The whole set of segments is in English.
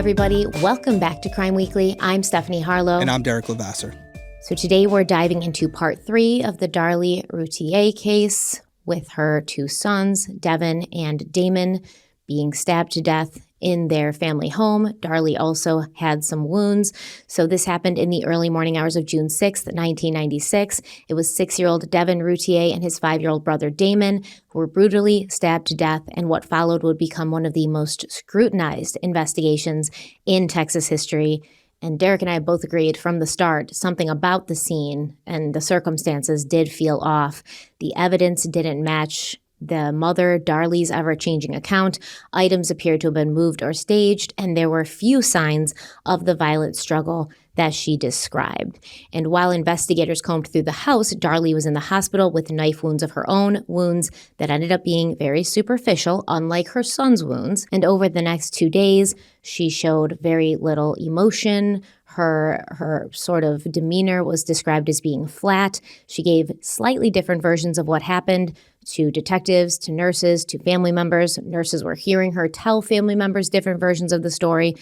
everybody. Welcome back to Crime Weekly. I'm Stephanie Harlow. And I'm Derek Levasseur. So today we're diving into part 3 of the Darlie Routier case with her 2 sons, Devon and Damon, being stabbed to death in their family home. Darlie also had some wounds. So this happened in the early morning hours of June 6th, 1996. It was 6-year-old Devon Routier and his 5-year-old brother Damon who were brutally stabbed to death, and what followed would become one of the most scrutinized investigations in Texas history. And Derek and I both agreed from the start, something about the scene and the circumstances did feel off. The evidence didn't match the mother, Darlie's ever-changing account. Items appeared to have been moved or staged, and there were few signs of the violent struggle that she described. And while investigators combed through the house, Darlie was in the hospital with knife wounds of her own, wounds that ended up being very superficial, unlike her son's wounds. And over the next 2 days, she showed very little emotion. Her sort of demeanor was described as being flat. She gave slightly different versions of what happened to detectives, to nurses, to family members. Nurses were hearing her tell family members different versions of the story.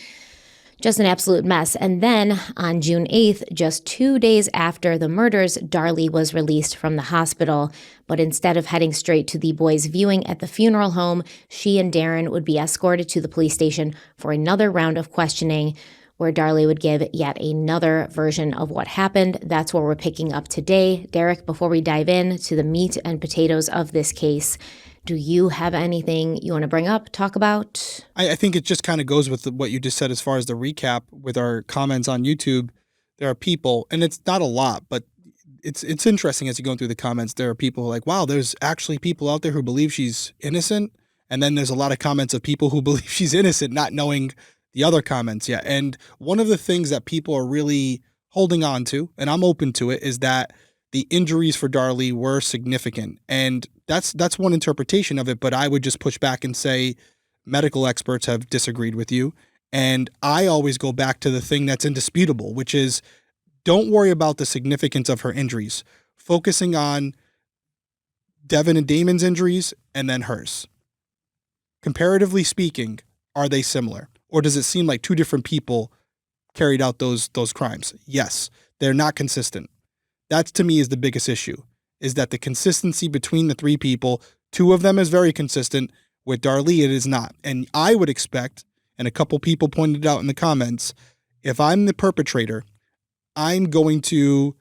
Just an absolute mess. And then on June 8th, just 2 days after the murders, Darlie was released from the hospital. But instead of heading straight to the boys' viewing at the funeral home, she and Darren would be escorted to the police station for another round of questioning, where Darlie would give yet another version of what happened. That's where we're picking up today. Derek, before we dive in to the meat and potatoes of this case, do you have anything you want to bring up, talk about? I think it just kind of goes with what you just said as far as the recap with our comments on YouTube. There are people, and it's not a lot, but it's interesting as you go through the comments. There are people who are like, wow, there's actually people out there who believe she's innocent. And then there's a lot of comments of people who believe she's innocent, not knowing the other comments yet. And one of the things that people are really holding on to, and I'm open to it, is that the injuries for Darlie were significant. And that's one interpretation of it, but I would just push back and say medical experts have disagreed with you. And I always go back to the thing that's indisputable, which is don't worry about the significance of her injuries, focusing on Devon and Damon's injuries and then hers. Comparatively speaking, are they similar? Or does it seem like 2 different people carried out those crimes? Yes, they're not consistent. That, to me, is the biggest issue, is that the consistency between the 3 people, 2 of them is very consistent. With Darlie, it is not. And I would expect, and a couple people pointed out in the comments, if I'm the perpetrator, I'm going to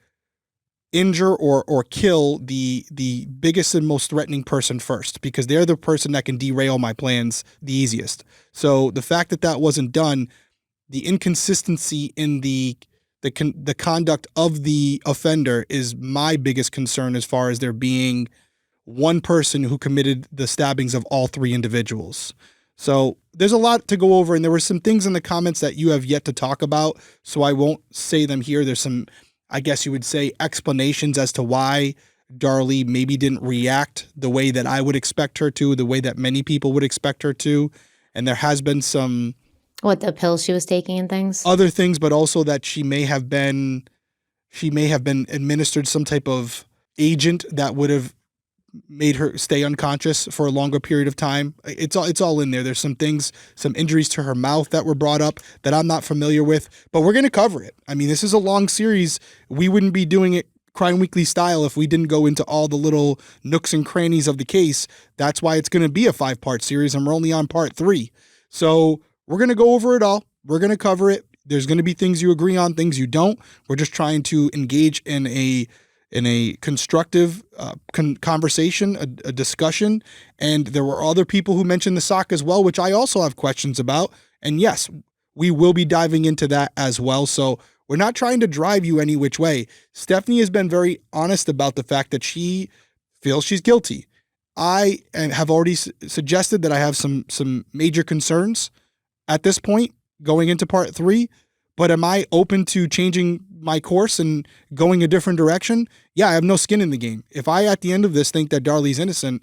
injure or kill the biggest and most threatening person first, because they're the person that can derail my plans the easiest. So the fact that wasn't done, the inconsistency in the conduct of the offender is my biggest concern, as far as there being one person who committed the stabbings of all 3 individuals. So there's a lot to go over, and there were some things in the comments that you have yet to talk about, so I won't say them here. There's some, I guess you would say, explanations as to why Darlie maybe didn't react the way that I would expect her to, the way that many people would expect her to. And there has been some... What, the pills she was taking and things? Other things, but also that she may have been administered some type of agent that would have made her stay unconscious for a longer period of time. It's all in there. There's some things, some injuries to her mouth that were brought up that I'm not familiar with, but we're going to cover it. I mean, this is a long series. We wouldn't be doing it Crime Weekly style if we didn't go into all the little nooks and crannies of the case. That's why it's going to be a 5-part series, and we're only on part 3. So we're going to go over it all. We're going to cover it. There's going to be things you agree on, things you don't. We're just trying to engage in a constructive conversation, a discussion. And there were other people who mentioned the sock as well, which I also have questions about. And yes, we will be diving into that as well. So we're not trying to drive you any which way. Stephanie has been very honest about the fact that she feels she's guilty. I have already suggested that I have some major concerns at this point going into part 3, but am I open to changing my course and going a different direction? Yeah, I have no skin in the game. If I, at the end of this, think that Darlie's innocent,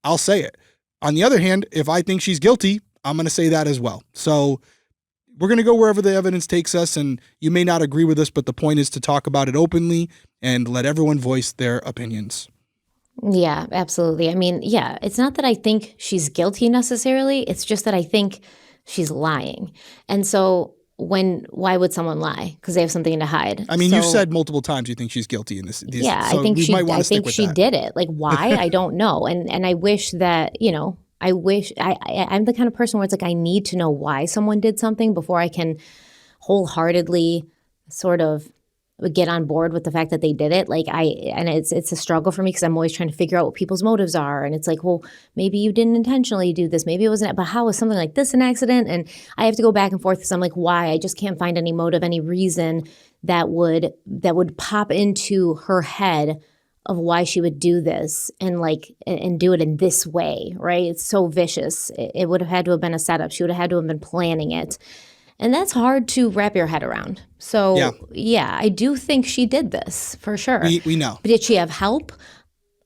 I'll say it. On the other hand, if I think she's guilty, I'm going to say that as well. So we're going to go wherever the evidence takes us, and you may not agree with us, but the point is to talk about it openly and let everyone voice their opinions. Yeah, absolutely. I mean, yeah, it's not that I think she's guilty necessarily. It's just that I think she's lying. And so why would someone lie? Because they have something to hide. I mean, So, you've said multiple times you think she's guilty in this. yeah, So I think we might want I to stick think with she that. did it. Like, why? I don't know. And I wish that, you know, I'm the kind of person where it's like I need to know why someone did something before I can wholeheartedly sort of get on board with the fact that they did it. Like it's a struggle for me because I'm always trying to figure out what people's motives are. And it's like, well, maybe you didn't intentionally do this. Maybe it wasn't, but how is something like this an accident? And I have to go back and forth because I'm like, why? I just can't find any motive, any reason that would pop into her head of why she would do this and do it in this way, right? It's so vicious. It would have had to have been a setup. She would have had to have been planning it. And that's hard to wrap your head around. So, yeah, I do think she did this for sure. We know. But did she have help?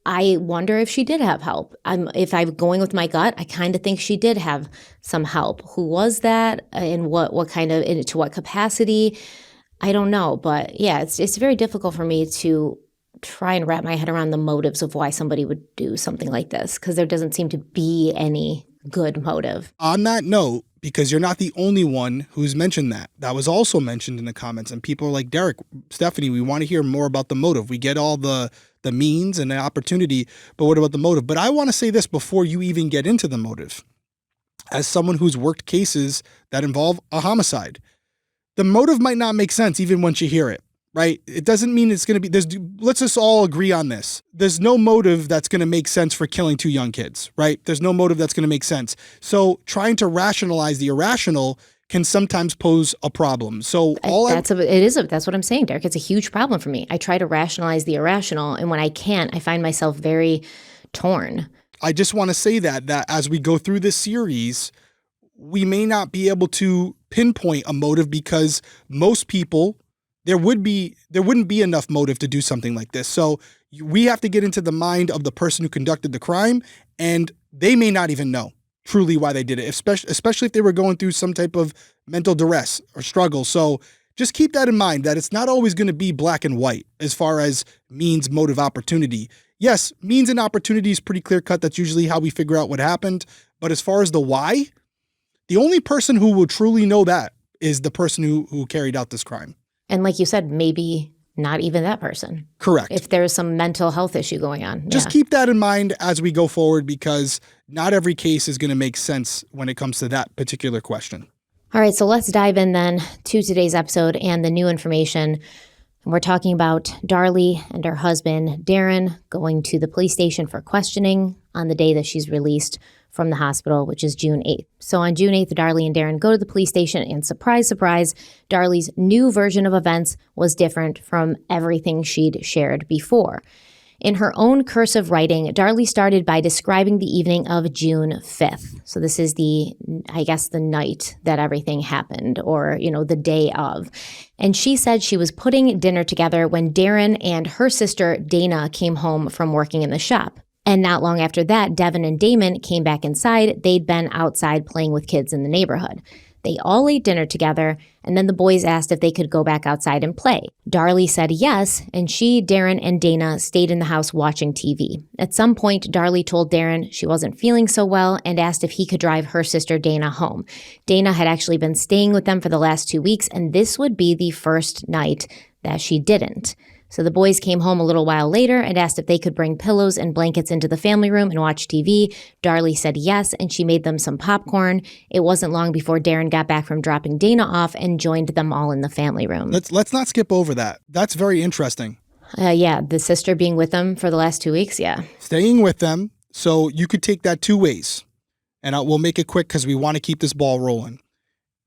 I wonder if she did have help. If I'm going with my gut, I kind of think she did have some help. Who was that? And what kind of, to what capacity? I don't know. But yeah, it's very difficult for me to try and wrap my head around the motives of why somebody would do something like this, because there doesn't seem to be any good motive. On that note, because you're not the only one who's mentioned that. That was also mentioned in the comments, and people are like, Derek, Stephanie, we want to hear more about the motive. We get all the means and the opportunity, but what about the motive? But I want to say this before you even get into the motive. As someone who's worked cases that involve a homicide, the motive might not make sense even once you hear it. Right? It doesn't mean it's going to be, let's just all agree on this. There's no motive that's going to make sense for killing two young kids, right? There's no motive that's going to make sense. So trying to rationalize the irrational can sometimes pose a problem. So that's what I'm saying, Derek. It's a huge problem for me. I try to rationalize the irrational, and when I can't, I find myself very torn. I just want to say that as we go through this series, we may not be able to pinpoint a motive because most people, there wouldn't be enough motive to do something like this. So we have to get into the mind of the person who conducted the crime, and they may not even know truly why they did it, especially if they were going through some type of mental duress or struggle. So just keep that in mind, that it's not always going to be black and white as far as means, motive, opportunity. Yes, means and opportunity is pretty clear cut. That's usually how we figure out what happened. But as far as the why, the only person who will truly know that is the person who carried out this crime. And like you said, maybe not even that person. Correct. If there's some mental health issue going on. Just keep that in mind as we go forward, because not every case is going to make sense when it comes to that particular question. All right, so let's dive in then to today's episode and the new information. We're talking about Darlie and her husband, Darren, going to the police station for questioning on the day that she's released from the hospital, which is June 8th. So on June 8th, Darlie and Darren go to the police station, and surprise, surprise, Darlie's new version of events was different from everything she'd shared before. In her own cursive writing, Darlie started by describing the evening of June 5th. So this is the night that everything happened, or, the day of. And she said she was putting dinner together when Darren and her sister Dana came home from working in the shop. And not long after that, Devon and Damon came back inside. They'd been outside playing with kids in the neighborhood. They all ate dinner together, and then the boys asked if they could go back outside and play. Darlie said yes, and she, Darren, and Dana stayed in the house watching TV. At some point, Darlie told Darren she wasn't feeling so well and asked if he could drive her sister Dana home. Dana had actually been staying with them for the last 2 weeks, and this would be the first night that she didn't. So the boys came home a little while later and asked if they could bring pillows and blankets into the family room and watch TV. Darlie said yes, and she made them some popcorn. It wasn't long before Darren got back from dropping Dana off and joined them all in the family room. Let's not skip over that. That's very interesting. The sister being with them for the last 2 weeks, yeah. Staying with them, so you could take that two ways. And we'll make it quick because we want to keep this ball rolling.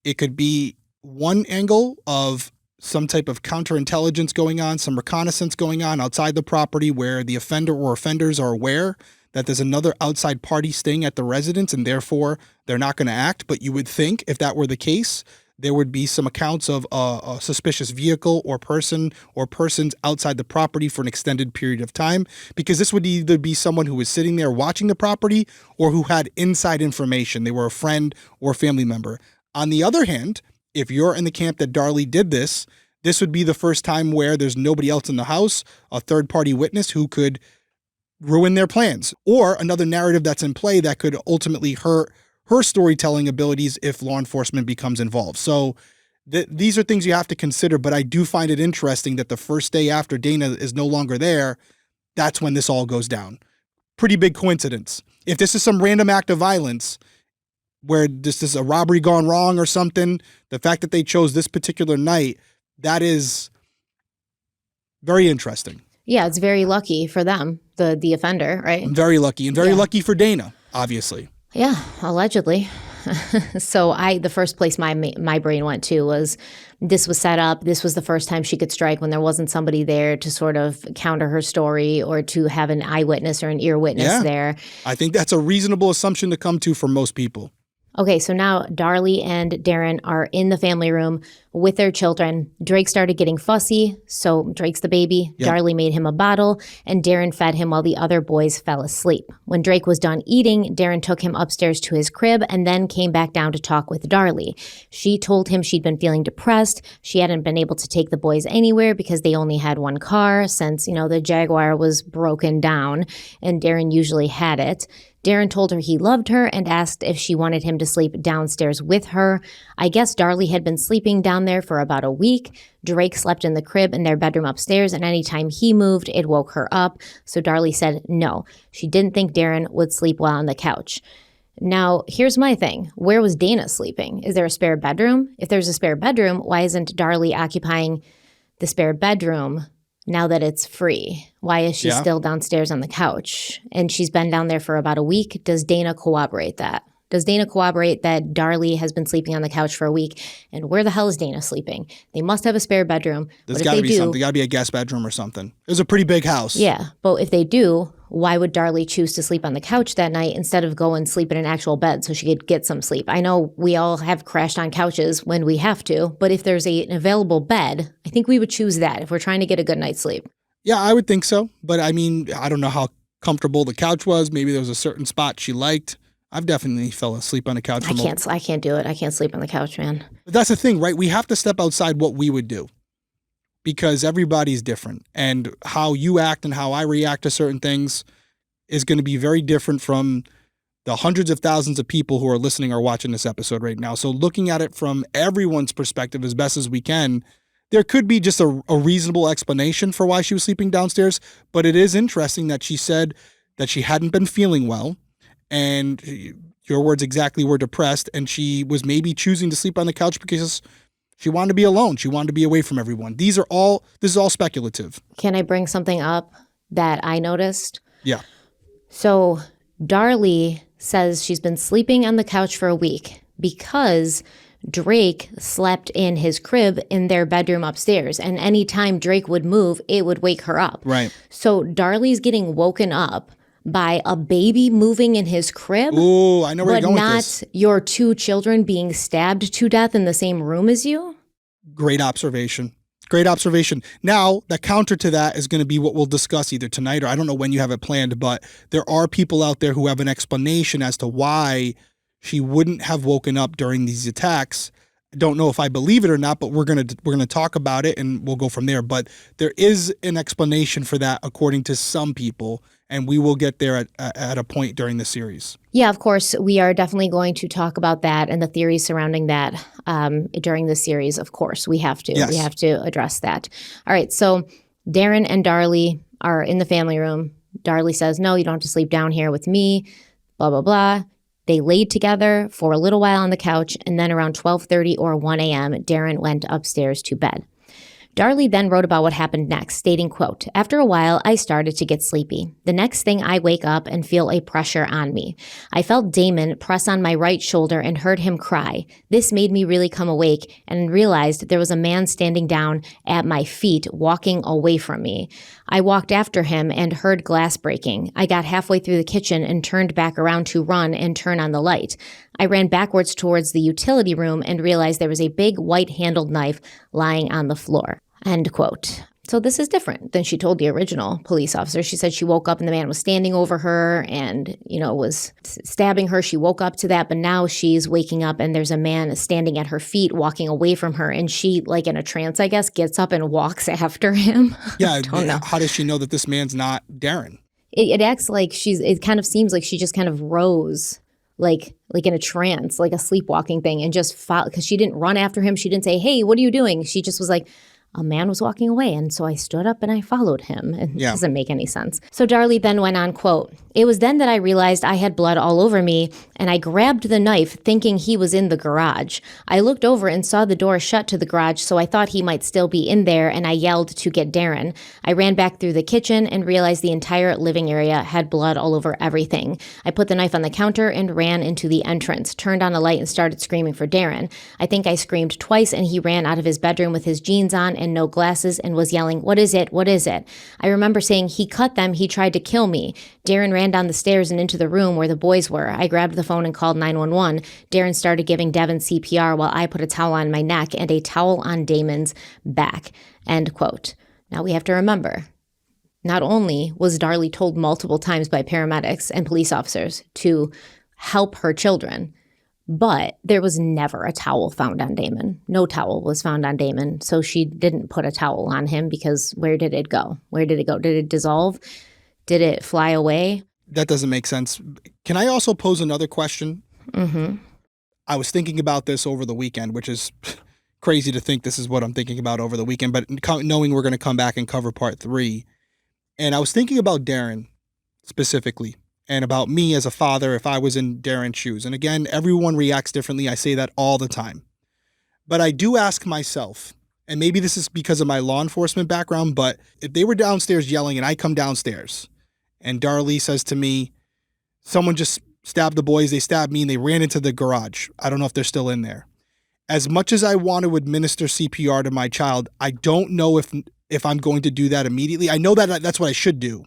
It could be one angle of some type of counterintelligence going on, some reconnaissance going on outside the property where the offender or offenders are aware that there's another outside party staying at the residence, and therefore they're not going to act. But you would think if that were the case, there would be some accounts of a suspicious vehicle or person or persons outside the property for an extended period of time, because this would either be someone who was sitting there watching the property or who had inside information. They were a friend or family member. On the other hand, if you're in the camp that Darlie did this, this would be the first time where there's nobody else in the house, a third-party witness who could ruin their plans, or another narrative that's in play that could ultimately hurt her storytelling abilities if law enforcement becomes involved. So these are things you have to consider, but I do find it interesting that the first day after Dana is no longer there, that's when this all goes down. Pretty big coincidence. If this is some random act of violence where this is a robbery gone wrong or something, the fact that they chose this particular night, that is very interesting. Yeah, it's very lucky for them, the offender, right? Very lucky, and very lucky for Dana, obviously. Yeah, allegedly. So the first place my brain went to was this was set up. This was the first time she could strike when there wasn't somebody there to sort of counter her story or to have an eyewitness or an ear witness there. I think that's a reasonable assumption to come to for most people. Okay, so now Darlie and Darren are in the family room with their children. Drake started getting fussy, so Drake's the baby. Yep. Darlie made him a bottle, and Darren fed him while the other boys fell asleep. When Drake was done eating, Darren took him upstairs to his crib and then came back down to talk with Darlie. She told him she'd been feeling depressed. She hadn't been able to take the boys anywhere because they only had one car since, the Jaguar was broken down, and Darren usually had it. Darren told her he loved her and asked if she wanted him to sleep downstairs with her. I guess Darlie had been sleeping down there for about a week. Drake slept in the crib in their bedroom upstairs, and anytime he moved, it woke her up. So Darlie said no. She didn't think Darren would sleep well on the couch. Now, here's my thing. Where was Dana sleeping? Is there a spare bedroom? If there's a spare bedroom, why isn't Darlie occupying the spare bedroom now that it's free? Why is she still downstairs on the couch? And she's been down there for about a week. Does Dana corroborate that? Does Dana corroborate that Darlie has been sleeping on the couch for a week? And where the hell is Dana sleeping? They must have a spare bedroom. There's got to be something. Got to be a guest bedroom or something. It was a pretty big house. Yeah, but if they do, why would Darlie choose to sleep on the couch that night instead of go and sleep in an actual bed so she could get some sleep? I know we all have crashed on couches when we have to, but if there's an available bed, I think we would choose that if we're trying to get a good night's sleep. Yeah, I would think so. But I mean, I don't know how comfortable the couch was. Maybe there was a certain spot she liked. I've definitely fell asleep on the couch. I can't do it. I can't sleep on the couch, man. But that's the thing, right? We have to step outside what we would do because everybody's different. And how you act and how I react to certain things is going to be very different from the hundreds of thousands of people who are listening or watching this episode right now. So looking at it from everyone's perspective as best as we can, there could be just a reasonable explanation for why she was sleeping downstairs. But it is interesting that she said that she hadn't been feeling well. And your words exactly were depressed, and she was maybe choosing to sleep on the couch because she wanted to be alone. She wanted to be away from everyone. This is all speculative. Can I bring something up that I noticed? Yeah. So Darlie says she's been sleeping on the couch for a week because Drake slept in his crib in their bedroom upstairs. And anytime Drake would move, it would wake her up. Right. So Darlie's getting woken up by a baby moving in his crib. Ooh, I know where you're going with this. But not your two children being stabbed to death in the same room as you? Great observation. Great observation. Now, the counter to that is going to be what we'll discuss either tonight or I don't know when you have it planned, but there are people out there who have an explanation as to why she wouldn't have woken up during these attacks. I don't know if I believe it or not, but we're going to talk about it and we'll go from there. But there is an explanation for that according to some people, and we will get there at a point during the series. Yeah, of course. We are definitely going to talk about that and the theories surrounding that during the series. Of course, we have to. Yes. We have to address that. All right, so Darren and Darlie are in the family room. Darlie says, no, you don't have to sleep down here with me, blah, blah, blah. They laid together for a little while on the couch, and then around 12:30 or 1 a.m., Darren went upstairs to bed. Darlie then wrote about what happened next, stating, quote, after a while, I started to get sleepy. The next thing I wake up and feel a pressure on me. I felt Damon press on my right shoulder and heard him cry. This made me really come awake and realized there was a man standing down at my feet walking away from me. I walked after him and heard glass breaking. I got halfway through the kitchen and turned back around to run and turn on the light. I ran backwards towards the utility room and realized there was a big white-handled knife lying on the floor. End quote. So this is different than she told the original police officer. She said she woke up and the man was standing over her and, was stabbing her. She woke up to that, but now she's waking up and there's a man standing at her feet walking away from her. And she, like in a trance, I guess, gets up and walks after him. Yeah. I don't know. How does she know that this man's not Darren? It acts like it kind of seems like she just kind of rose like in a trance, like a sleepwalking thing, and just followed, because she didn't run after him. She didn't say, hey, what are you doing? She just was like, a man was walking away, and so I stood up and I followed him. And it doesn't make any sense. So Darlie then went on, quote, it was then that I realized I had blood all over me, and I grabbed the knife thinking he was in the garage. I looked over and saw the door shut to the garage, so I thought he might still be in there, and I yelled to get Darren. I ran back through the kitchen and realized the entire living area had blood all over everything. I put the knife on the counter and ran into the entrance, turned on a light and started screaming for Darren. I think I screamed twice, and he ran out of his bedroom with his jeans on and no glasses and was yelling, what is it? What is it? I remember saying, he cut them. He tried to kill me. Darren ran down the stairs and into the room where the boys were. I grabbed the phone and called 911. Darren started giving Devon CPR while I put a towel on my neck and a towel on Damon's back. End quote. Now we have to remember, not only was Darlie told multiple times by paramedics and police officers to help her children, but there was never a towel found on Damon. No towel was found on Damon. So she didn't put a towel on him because where did it go? Where did it go? Did it dissolve? Did it fly away? That doesn't make sense. Can I also pose another question? Mm-hmm. I was thinking about this over the weekend, which is crazy to think this is what I'm thinking about over the weekend, but knowing we're going to come back and cover part 3. And I was thinking about Darren specifically. And about me as a father if I was in Darren's shoes. And again, everyone reacts differently. I say that all the time. But I do ask myself, and maybe this is because of my law enforcement background, but if they were downstairs yelling and I come downstairs and Darlie says to me, someone just stabbed the boys, they stabbed me, and they ran into the garage. I don't know if they're still in there. As much as I want to administer CPR to my child, I don't know if I'm going to do that immediately. I know that that's what I should do.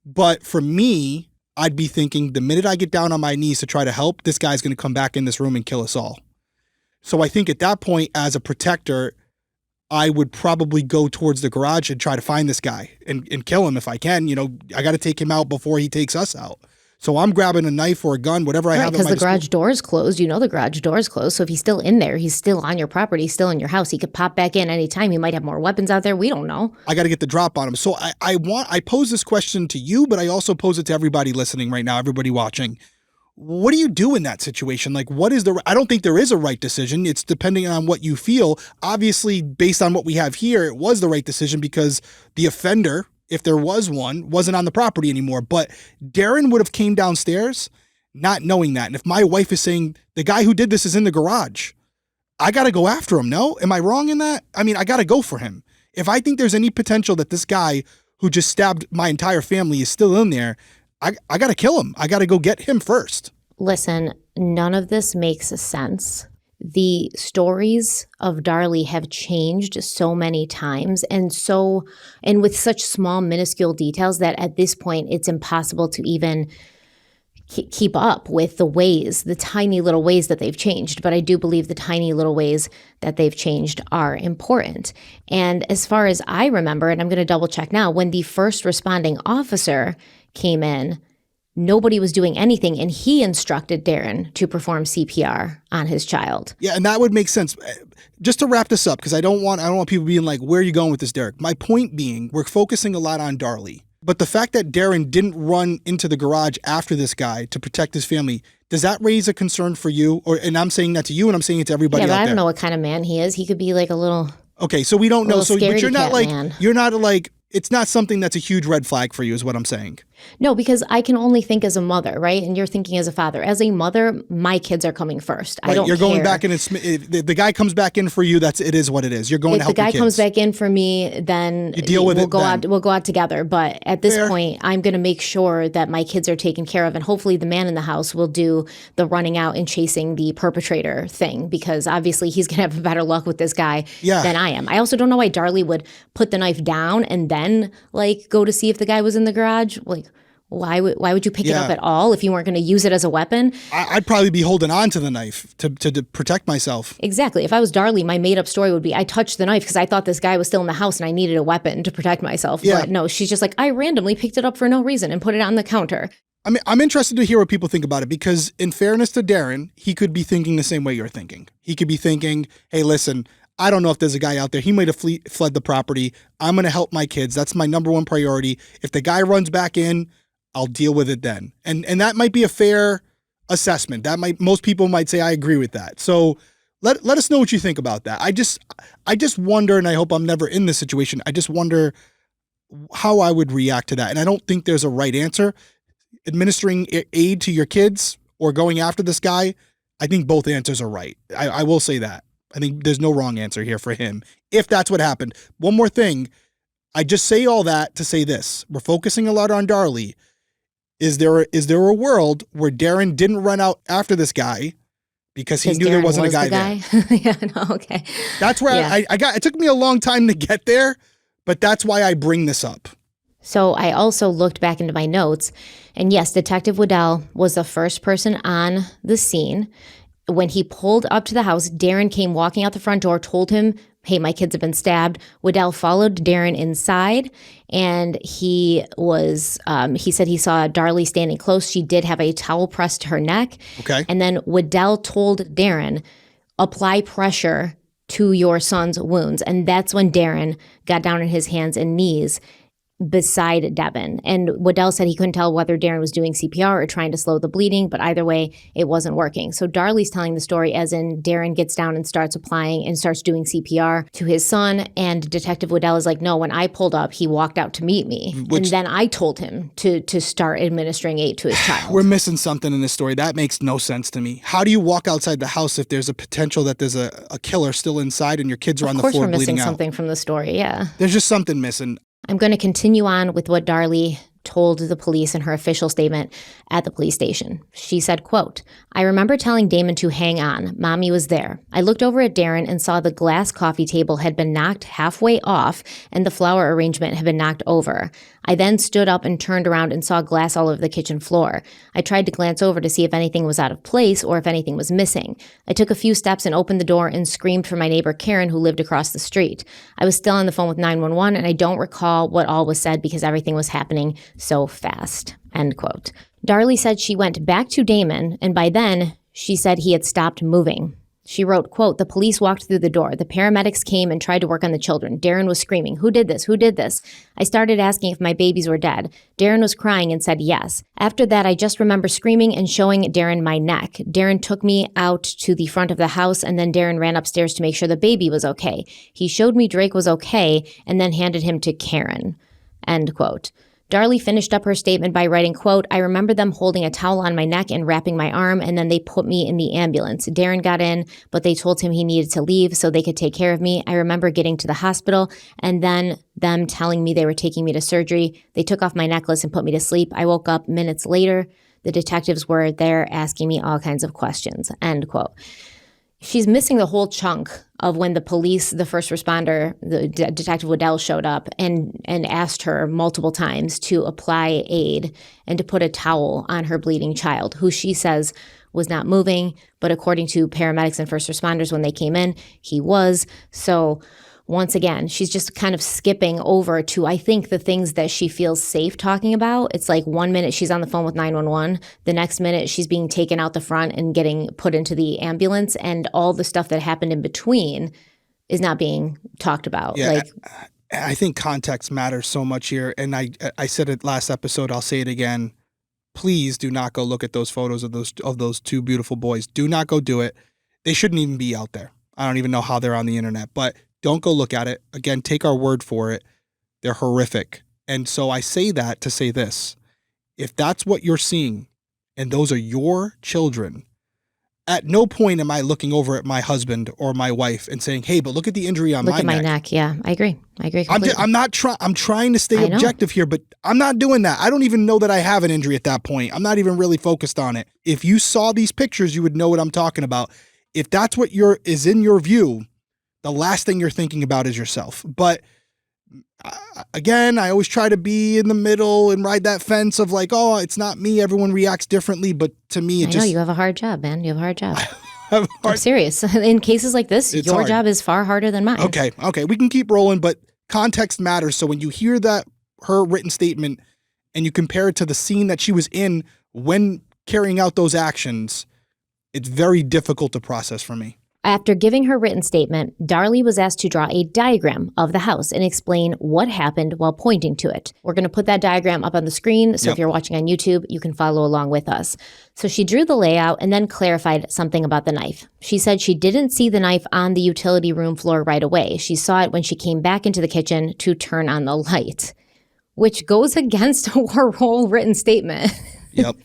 But for me, I'd be thinking the minute I get down on my knees to try to help, this guy's going to come back in this room and kill us all. So I think at that point, as a protector, I would probably go towards the garage and try to find this guy and kill him if I can. You know, I got to take him out before he takes us out. So I'm grabbing a knife or a gun, whatever I have at my disposal. Because the garage door is closed. You know the garage door is closed. So if he's still in there, he's still on your property, he's still in your house. He could pop back in anytime. He might have more weapons out there. We don't know. I got to get the drop on him. So I pose this question to you, but I also pose it to everybody listening right now, everybody watching. What do you do in that situation? Like, I don't think there is a right decision. It's depending on what you feel. Obviously, based on what we have here, it was the right decision because the offender, if there was one, wasn't on the property anymore. But Darren would have came downstairs not knowing that. And if my wife is saying the guy who did this is in the garage, I got to go after him. No? Am I wrong in that? I mean, I got to go for him. If I think there's any potential that this guy who just stabbed my entire family is still in there, I got to kill him. I got to go get him first. Listen, none of this makes sense. The stories of Darlie have changed so many times and with such small, minuscule details that at this point it's impossible to even keep up with the tiny little ways that they've changed. But I do believe the tiny little ways that they've changed are important. And as far as I remember, and I'm going to double check now, when the first responding officer came in, nobody was doing anything, and he instructed Darren to perform CPR on his child. Yeah, and that would make sense. Just to wrap this up, because I don't want people being like, where are you going with this, Derek? My point being, we're focusing a lot on Darlie. But the fact that Darren didn't run into the garage after this guy to protect his family, does that raise a concern for you? And I'm saying that to you, and I'm saying it to everybody out there. Yeah, but I don't know what kind of man he is. He could be like a little... Okay, so we don't know. So, but you're not like, man. You're not like, it's not something that's a huge red flag for you is what I'm saying. No, because I can only think as a mother, right? And you're thinking as a father. As a mother, my kids are coming first. Right. I don't care. You're going back in, if the guy comes back in for you, it is what it is. You're going to help your kids. If the guy comes back in for me, then you deal with we'll go out together. But at this point, I'm going to make sure that my kids are taken care of. And hopefully the man in the house will do the running out and chasing the perpetrator thing, because obviously he's going to have better luck with this guy than I am. I also don't know why Darlie would put the knife down and then go to see if the guy was in the garage. Why would you pick it up at all if you weren't going to use it as a weapon? I'd probably be holding on to the knife to protect myself. Exactly. If I was Darlie, my made-up story would be I touched the knife because I thought this guy was still in the house and I needed a weapon to protect myself. Yeah. But no, she's just like, I randomly picked it up for no reason and put it on the counter. I mean, I'm interested to hear what people think about it because in fairness to Darren, he could be thinking the same way you're thinking. He could be thinking, hey, listen, I don't know if there's a guy out there. He might have fled the property. I'm going to help my kids. That's my number one priority. If the guy runs back in, I'll deal with it then. And that might be a fair assessment. Most people might say I agree with that. So let us know what you think about that. I just wonder, and I hope I'm never in this situation. I just wonder how I would react to that. And I don't think there's a right answer. Administering aid to your kids or going after this guy, I think both answers are right. I will say that. I think there's no wrong answer here for him, if that's what happened. One more thing. I just say all that to say this. We're focusing a lot on Darlie. Is there a world where Darren didn't run out after this guy because he knew there wasn't a guy there? Yeah, no, okay. That's where it took me a long time to get there, but that's why I bring this up. So I also looked back into my notes, and yes, Detective Waddell was the first person on the scene. When he pulled up to the house, Darren came walking out the front door, told him, hey, my kids have been stabbed. Waddell followed Darren inside, and he said he saw Darlie standing close. She did have a towel pressed to her neck. Okay. And then Waddell told Darren, apply pressure to your son's wounds. And that's when Darren got down on his hands and knees beside Devon. And Waddell said he couldn't tell whether Darren was doing CPR or trying to slow the bleeding, but either way, it wasn't working. So Darlie's telling the story as in Darren gets down and starts applying and starts doing CPR to his son. And Detective Waddell is like, no, when I pulled up, he walked out to meet me. And then I told him to start administering aid to his child. We're missing something in this story. That makes no sense to me. How do you walk outside the house if there's a potential that there's a killer still inside and your kids are on the floor bleeding out? Of course we're missing something from the story, yeah. There's just something missing. I'm going to continue on with what Darlie told the police in her official statement at the police station. She said, quote, I remember telling Damon to hang on. Mommy was there. I looked over at Darren and saw the glass coffee table had been knocked halfway off and the flower arrangement had been knocked over. I then stood up and turned around and saw glass all over the kitchen floor. I tried to glance over to see if anything was out of place or if anything was missing. I took a few steps and opened the door and screamed for my neighbor Karen, who lived across the street. I was still on the phone with 911 and I don't recall what all was said because everything was happening so fast, end quote. Darlie said she went back to Damon, and by then, she said he had stopped moving. She wrote, quote, the police walked through the door. The paramedics came and tried to work on the children. Darren was screaming, who did this? Who did this? I started asking if my babies were dead. Darren was crying and said yes. After that, I just remember screaming and showing Darren my neck. Darren took me out to the front of the house, and then Darren ran upstairs to make sure the baby was okay. He showed me Drake was okay and then handed him to Karen, end quote. Darlie finished up her statement by writing, quote, I remember them holding a towel on my neck and wrapping my arm, and then they put me in the ambulance. Darren got in, but they told him he needed to leave so they could take care of me. I remember getting to the hospital and then them telling me they were taking me to surgery. They took off my necklace and put me to sleep. I woke up minutes later. The detectives were there asking me all kinds of questions, end quote. She's missing the whole chunk of when the police, the first responder, the Detective Waddell showed up and asked her multiple times to apply aid and to put a towel on her bleeding child, who she says was not moving. But according to paramedics and first responders, when they came in, he was. So once again, she's just kind of skipping over to, I think, the things that she feels safe talking about. It's like 1 minute she's on the phone with 911. The next minute she's being taken out the front and getting put into the ambulance. And all the stuff that happened in between is not being talked about. Yeah, I think context matters so much here. And I said it last episode. I'll say it again. Please do not go look at those photos of those two beautiful boys. Do not go do it. They shouldn't even be out there. I don't even know how they're on the internet, but don't go look at it. Again, take our word for it. They're horrific. And so I say that to say this. If that's what you're seeing and those are your children, at no point am I looking over at my husband or my wife and saying, hey, but look at the injury on my neck. Look at my neck. Yeah, I agree. Completely. I'm trying to stay objective here, but I'm not doing that. I don't even know that I have an injury at that point. I'm not even really focused on it. If you saw these pictures, you would know what I'm talking about. If that's what is in your view, the last thing you're thinking about is yourself. But again, I always try to be in the middle and ride that fence of like, oh, it's not me. Everyone reacts differently. But to me, I know you have a hard job, man. You have a hard job. I'm serious. In cases like this, your hard. Job is far harder than mine. Okay. We can keep rolling, but context matters. So when you hear her written statement and you compare it to the scene that she was in when carrying out those actions, it's very difficult to process for me. After giving her written statement, Darlie was asked to draw a diagram of the house and explain what happened while pointing to it. We're going to put that diagram up on the screen, so if you're watching on YouTube, you can follow along with us. So she drew the layout and then clarified something about the knife. She said she didn't see the knife on the utility room floor right away. She saw it when she came back into the kitchen to turn on the light, which goes against her whole written statement. Yep.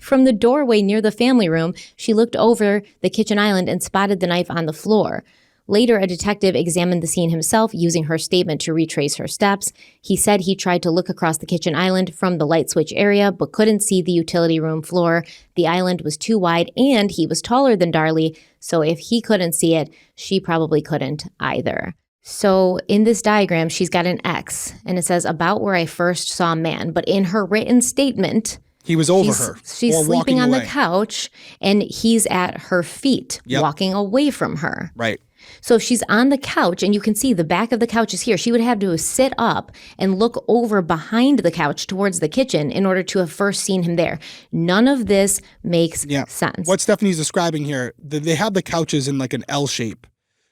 From the doorway near the family room, she looked over the kitchen island and spotted the knife on the floor. Later, a detective examined the scene himself using her statement to retrace her steps. He said he tried to look across the kitchen island from the light switch area, but couldn't see the utility room floor. The island was too wide, and he was taller than Darlie, so if he couldn't see it, she probably couldn't either. So in this diagram, she's got an X, and it says, about where I first saw a man. But in her written statement, he was over her. She's sleeping on the couch, and he's at her feet, walking away from her. Right. So if she's on the couch, and you can see the back of the couch is here, she would have to sit up and look over behind the couch towards the kitchen in order to have first seen him there. None of this makes sense. What Stephanie's describing here, they have the couches in like an L shape.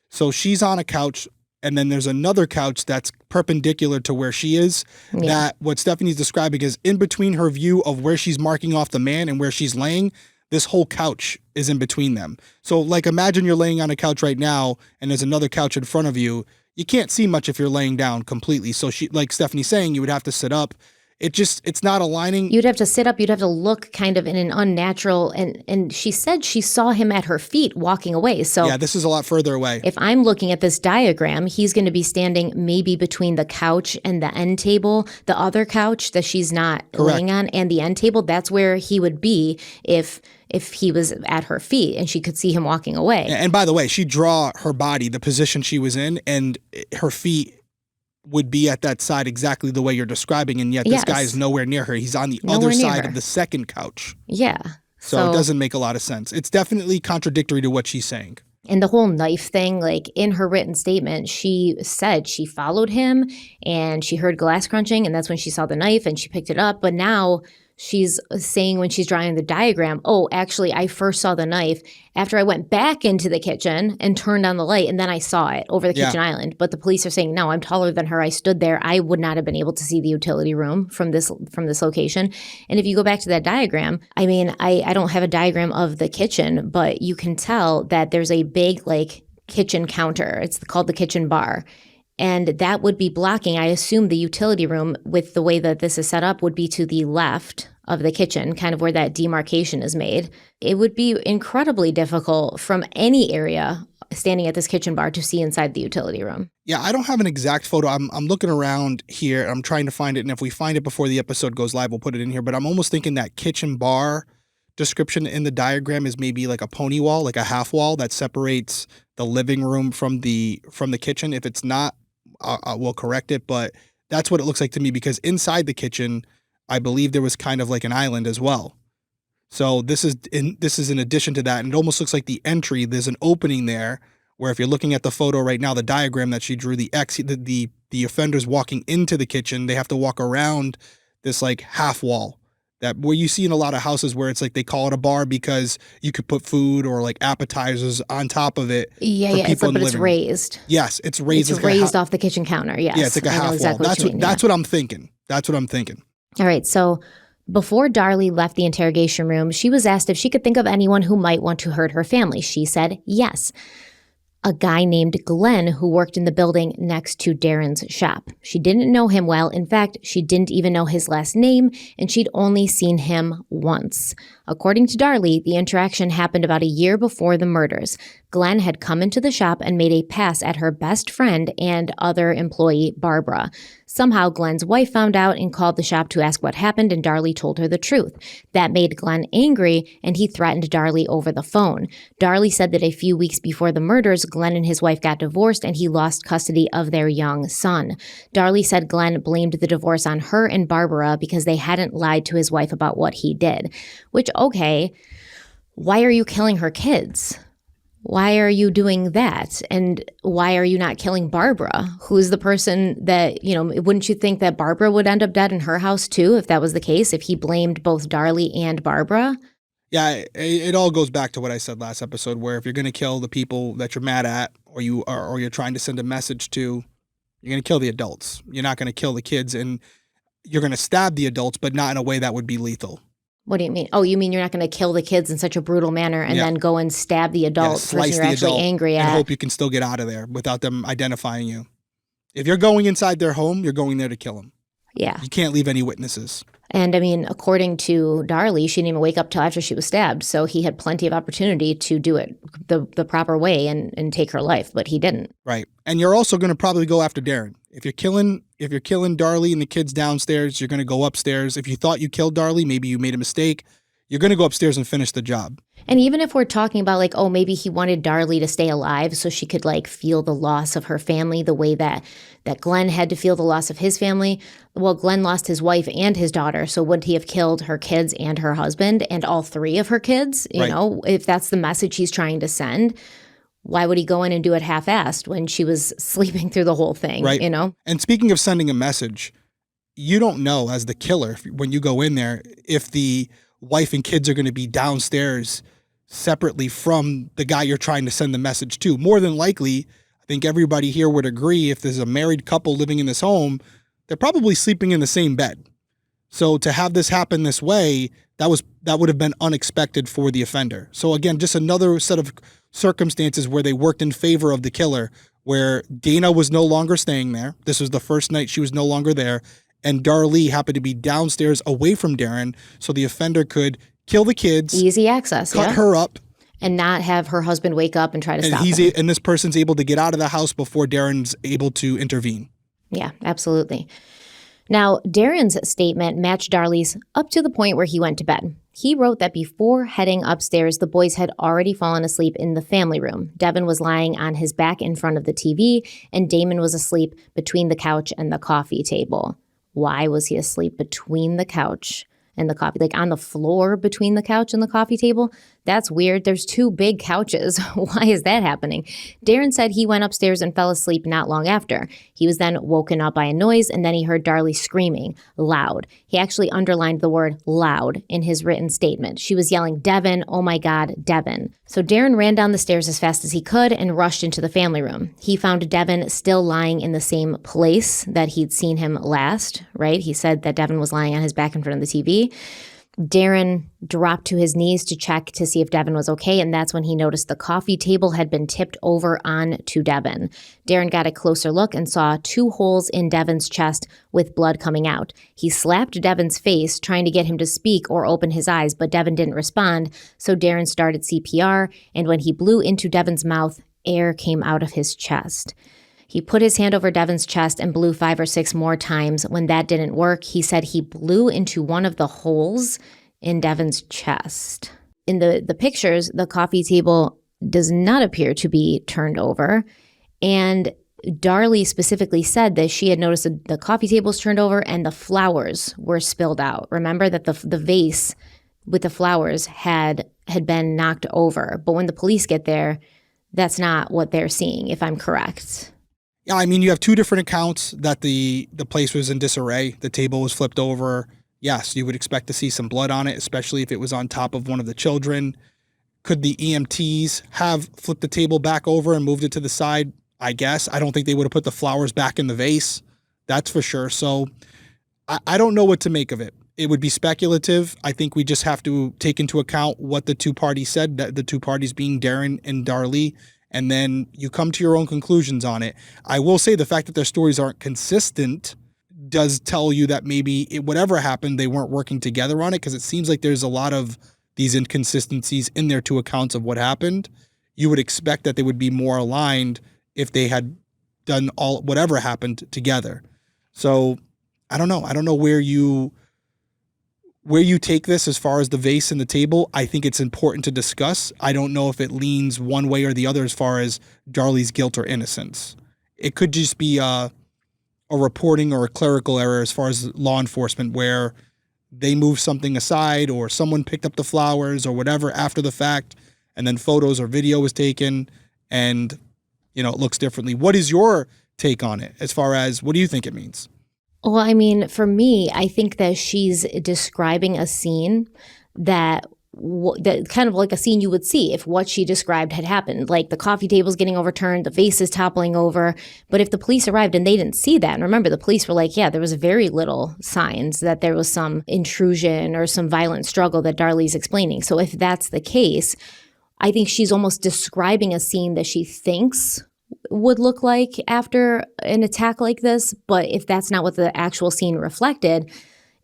So she's on a couch, and then there's another couch that's perpendicular to where she is. That what Stephanie's describing is in between her view of where she's marking off the man and where she's laying, this whole couch is in between them. So like imagine you're laying on a couch right now and there's another couch in front of you. You can't see much if you're laying down completely. So she, like Stephanie's saying, you would have to sit up. It's not aligning. You'd have to sit up. You'd have to look kind of in an unnatural. And she said she saw him at her feet walking away. So yeah, this is a lot further away. If I'm looking at this diagram, he's going to be standing maybe between the couch and the end table, the other couch that she's not laying on, and the end table. That's where he would be if he was at her feet and she could see him walking away. And by the way, she'd draw her body, the position she was in, and her feet would be at that side exactly the way you're describing, and yet this guy is nowhere near her. He's on the other side of the second couch. Yeah. So it doesn't make a lot of sense. It's definitely contradictory to what she's saying. And the whole knife thing, like in her written statement, she said she followed him and she heard glass crunching, and that's when she saw the knife and she picked it up. But now she's saying when she's drawing the diagram, oh, actually, I first saw the knife after I went back into the kitchen and turned on the light, and then I saw it over the kitchen island. But the police are saying, no, I'm taller than her. I stood there. I would not have been able to see the utility room from this location. And if you go back to that diagram, I mean, I don't have a diagram of the kitchen, but you can tell that there's a big like kitchen counter. It's called the kitchen bar. And that would be blocking, I assume, the utility room with the way that this is set up would be to the left of the kitchen, kind of where that demarcation is made. It would be incredibly difficult from any area standing at this kitchen bar to see inside the utility room. Yeah, I don't have an exact photo. I'm looking around here. I'm trying to find it. And if we find it before the episode goes live, we'll put it in here. But I'm almost thinking that kitchen bar description in the diagram is maybe like a pony wall, like a half wall that separates the living room from the kitchen. If it's not, we'll correct it, but that's what it looks like to me, because inside the kitchen, I believe there was kind of like an island as well. So this is in addition to that, and it almost looks like the entry, there's an opening there where if you're looking at the photo right now, the diagram that she drew, the offender's walking into the kitchen, they have to walk around this like half wall. That where you see in a lot of houses where it's like they call it a bar because you could put food or like appetizers on top of it. Yeah, it's raised. Yes, it's raised. It's raised off the kitchen counter. Yes. Yeah, it's like a half wall. That's what I'm thinking. That's what I'm thinking. All right, so before Darlie left the interrogation room, she was asked if she could think of anyone who might want to hurt her family. She said yes. A guy named Glenn who worked in the building next to Darren's shop. She didn't know him well. In fact, she didn't even know his last name, and she'd only seen him once. According to Darlie, the interaction happened about a year before the murders. Glenn had come into the shop and made a pass at her best friend and other employee, Barbara. Somehow, Glenn's wife found out and called the shop to ask what happened, and Darlie told her the truth. That made Glenn angry, and he threatened Darlie over the phone. Darlie said that a few weeks before the murders, Glenn and his wife got divorced, and he lost custody of their young son. Darlie said Glenn blamed the divorce on her and Barbara because they hadn't lied to his wife about what he did. Which, okay, why are you killing her kids? Why are you doing that? And why are you not killing Barbara, who's the person that, wouldn't you think that Barbara would end up dead in her house too, if that was the case, if he blamed both Darlie and Barbara? Yeah, it all goes back to what I said last episode, where if you're going to kill the people that you're mad at, or you're trying to send a message to, you're going to kill the adults. You're not going to kill the kids, and you're going to stab the adults, but not in a way that would be lethal. What do you mean? Oh, you mean you're not going to kill the kids in such a brutal manner and then go and stab the adult person you're actually angry at? And hope you can still get out of there without them identifying you. If you're going inside their home, you're going there to kill them. Yeah. You can't leave any witnesses. And I mean, according to Darlie, she didn't even wake up till after she was stabbed. So he had plenty of opportunity to do it the proper way and take her life, but he didn't. Right. And you're also going to probably go after Darren. If you're killing Darlie and the kids downstairs, you're going to go upstairs. If you thought you killed Darlie, maybe you made a mistake. You're going to go upstairs and finish the job. And even if we're talking about like, oh, maybe he wanted Darlie to stay alive so she could like feel the loss of her family the way that Glenn had to feel the loss of his family. Well, Glenn lost his wife and his daughter. So wouldn't he have killed her kids and her husband and all three of her kids? You know, if that's the message he's trying to send, why would he go in and do it half-assed when she was sleeping through the whole thing, you know? And speaking of sending a message, you don't know as the killer, when you go in there, if the wife and kids are going to be downstairs separately from the guy you're trying to send the message to. More than likely, I think everybody here would agree, if there's a married couple living in this home, they're probably sleeping in the same bed. So to have this happen this way, that would have been unexpected for the offender. So again, just another set of circumstances where they worked in favor of the killer, where Dana was no longer staying there. This was the first night she was no longer there. And Darlie happened to be downstairs away from Darren, so the offender could kill the kids. Easy access, cut her up. And not have her husband wake up and try to stop him. And this person's able to get out of the house before Darren's able to intervene. Yeah, absolutely. Now, Darren's statement matched Darlie's up to the point where he went to bed. He wrote that before heading upstairs, the boys had already fallen asleep in the family room. Devon was lying on his back in front of the TV, and Damon was asleep between the couch and the coffee table. Why was he asleep between the couch and the coffee, like on the floor between the couch and the coffee table? That's weird. There's two big couches. Why is that happening? Darren said he went upstairs and fell asleep not long after. He was then woken up by a noise, and then he heard Darlie screaming loud. He actually underlined the word loud in his written statement. She was yelling, "Devon, oh my God, Devon." So Darren ran down the stairs as fast as he could and rushed into the family room. He found Devon still lying in the same place that he'd seen him last, right? He said that Devon was lying on his back in front of the TV. Darren dropped to his knees to check to see if Devon was okay, and that's when he noticed the coffee table had been tipped over onto Devon. Darren got a closer look and saw 2 holes in Devon's chest with blood coming out. He slapped Devon's face, trying to get him to speak or open his eyes, but Devon didn't respond, so Darren started CPR, and when he blew into Devon's mouth, air came out of his chest. He put his hand over Devon's chest and blew 5 or 6 more times. When that didn't work, he said he blew into one of the holes in Devon's chest. In the pictures, the coffee table does not appear to be turned over. And Darlie specifically said that she had noticed that the coffee table's turned over and the flowers were spilled out. Remember that the vase with the flowers had been knocked over. But when the police get there, that's not what they're seeing, if I'm correct. Yeah, I mean, you have 2 different accounts that the place was in disarray. The table was flipped over. Yes, you would expect to see some blood on it, especially if it was on top of one of the children. Could the EMTs have flipped the table back over and moved it to the side? I guess. I don't think they would have put the flowers back in the vase. That's for sure. So I don't know what to make of it. It would be speculative. I think we just have to take into account what the 2 parties said, the 2 parties being Darren and Darlie, and then you come to your own conclusions on it. I will say the fact that their stories aren't consistent does tell you that maybe whatever happened, they weren't working together on it, because it seems like there's a lot of these inconsistencies in their 2 accounts of what happened. You would expect that they would be more aligned if they had done whatever happened together. So I don't know. I don't know where you take this as far as the vase and the table. I think it's important to discuss. I don't know if it leans one way or the other as far as Darlie's guilt or innocence. It could just be a reporting or a clerical error as far as law enforcement, where they moved something aside or someone picked up the flowers or whatever after the fact, and then photos or video was taken and, it looks differently. What is your take on it as far as what do you think it means? Well, I mean, for me, I think that she's describing a scene that that kind of like a scene you would see if what she described had happened, like the coffee table's getting overturned, the vase is toppling over. But if the police arrived and they didn't see that, and remember, the police were like, yeah, there was very little signs that there was some intrusion or some violent struggle that Darlie's explaining. So if that's the case, I think she's almost describing a scene that she thinks would look like after an attack like this. But if that's not what the actual scene reflected,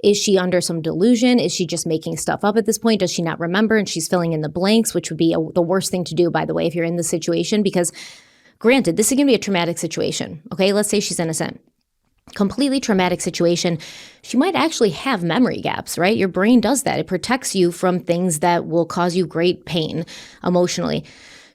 is she under some delusion? Is she just making stuff up at this point? Does she not remember and she's filling in the blanks, which would be the worst thing to do, by the way, if you're in this situation? Because granted, this is going to be a traumatic situation. Okay, let's say she's innocent. Completely traumatic situation. She might actually have memory gaps, right? Your brain does that. It protects you from things that will cause you great pain emotionally.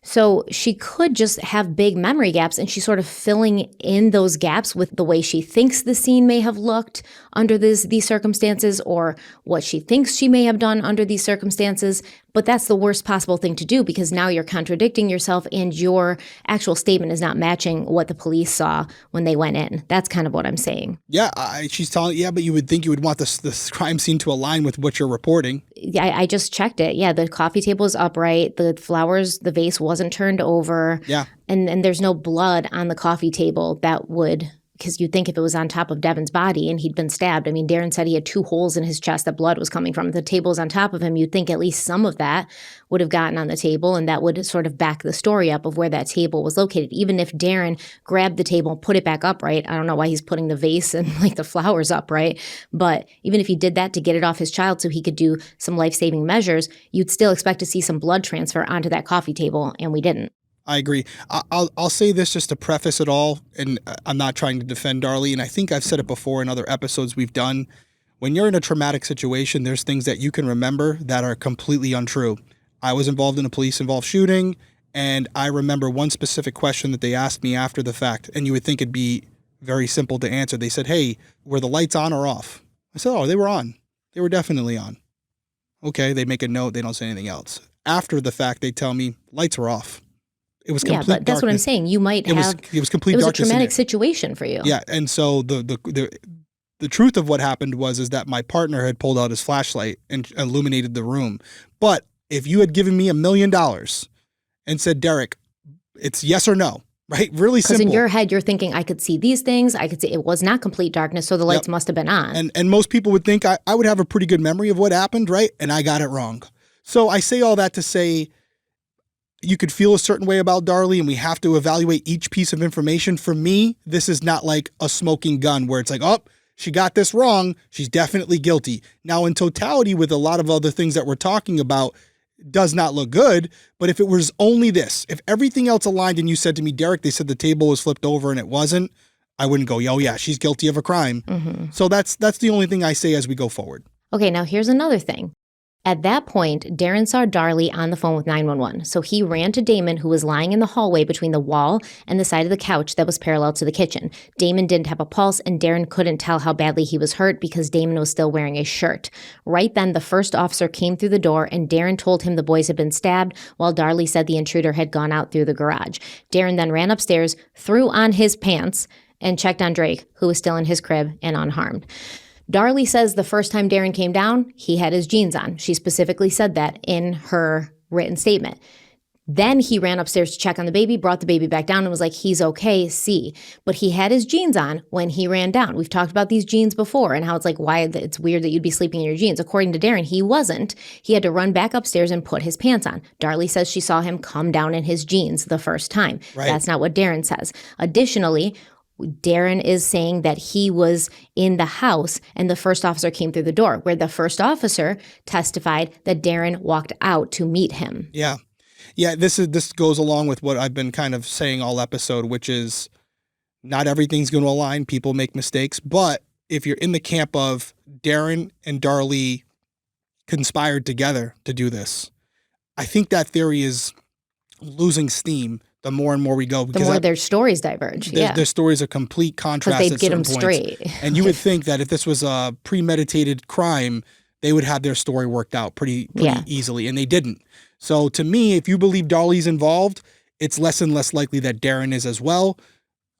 So she could just have big memory gaps, and she's sort of filling in those gaps with the way she thinks the scene may have looked under these circumstances, or what she thinks she may have done under these circumstances. But that's the worst possible thing to do, because now you're contradicting yourself and your actual statement is not matching what the police saw when they went in. That's kind of what I'm saying. Yeah, she's telling, but you would think you would want this crime scene to align with what you're reporting. I just checked it. Yeah, the coffee table is upright. The flowers, the vase wasn't turned over. Yeah. And there's no blood on the coffee table that would, because you'd think if it was on top of Devon's body and he'd been stabbed. I mean, Darren said he had 2 holes in his chest that blood was coming from. The table is on top of him. You'd think at least some of that would have gotten on the table, and that would sort of back the story up of where that table was located. Even if Darren grabbed the table and put it back upright, I don't know why he's putting the vase and like the flowers upright, but even if he did that to get it off his child so he could do some life-saving measures, you'd still expect to see some blood transfer onto that coffee table, and we didn't. I agree. I'll say this just to preface it all, and I'm not trying to defend Darlie, and I think I've said it before in other episodes we've done. When you're in a traumatic situation, there's things that you can remember that are completely untrue. I was involved in a police-involved shooting, and I remember one specific question that they asked me after the fact, and you would think it'd be very simple to answer. They said, hey, were the lights on or off? I said, oh, they were on. They were definitely on. Okay, they make a note. They don't say anything else. After the fact, they tell me lights were off. It was complete but that's darkness. what I'm saying. You might have. It was complete It was a darkness traumatic situation for you. Yeah, and so the truth of what happened is that my partner had pulled out his flashlight and illuminated the room. But if you had given me $1 million and said, Derek, it's yes or no, right? Really simple. Because in your head, you're thinking, I could see these things. I could see it was not complete darkness, so the lights must have been on. And most people would think I would have a pretty good memory of what happened, right? And I got it wrong. So I say all that to say, you could feel a certain way about Darlie, and we have to evaluate each piece of information. For me, this is not like a smoking gun where it's like, oh, she got this wrong. She's definitely guilty. Now, in totality, with a lot of other things that we're talking about, does not look good. But if it was only this, if everything else aligned and you said to me, Derek, they said the table was flipped over and it wasn't, I wouldn't go, oh yeah, she's guilty of a crime. Mm-hmm. So that's the only thing I say as we go forward. Okay, now here's another thing. At that point, Darren saw Darlie on the phone with 911, so he ran to Damon, who was lying in the hallway between the wall and the side of the couch that was parallel to the kitchen. Damon didn't have a pulse, and Darren couldn't tell how badly he was hurt because Damon was still wearing a shirt. Right then, the first officer came through the door, and Darren told him the boys had been stabbed, while Darlie said the intruder had gone out through the garage. Darren then ran upstairs, threw on his pants, and checked on Drake, who was still in his crib and unharmed. Darlie says the first time Darren came down, he had his jeans on. She specifically said that in her written statement. Then he ran upstairs to check on the baby, brought the baby back down and was like, he's okay, see. But he had his jeans on when he ran down. We've talked about these jeans before and how it's like, why it's weird that you'd be sleeping in your jeans. According to Darren, he wasn't. He had to run back upstairs and put his pants on. Darlie says she saw him come down in his jeans the first time. Right. That's not what Darren says. Additionally, Darren is saying that he was in the house and the first officer came through the door, where the first officer testified that Darren walked out to meet him. Yeah. Yeah, this goes along with what I've been kind of saying all episode, which is not everything's going to align. People make mistakes. But if you're in the camp of Darren and Darlie conspired together to do this, I think that theory is losing steam the more and more we go. The more their stories diverge. Their stories are complete contrast. Because they'd get them points. straight. And you would think that if this was a premeditated crime, they would have their story worked out pretty easily, and they didn't. So to me, if you believe Darlie's involved, it's less and less likely that Darren is as well.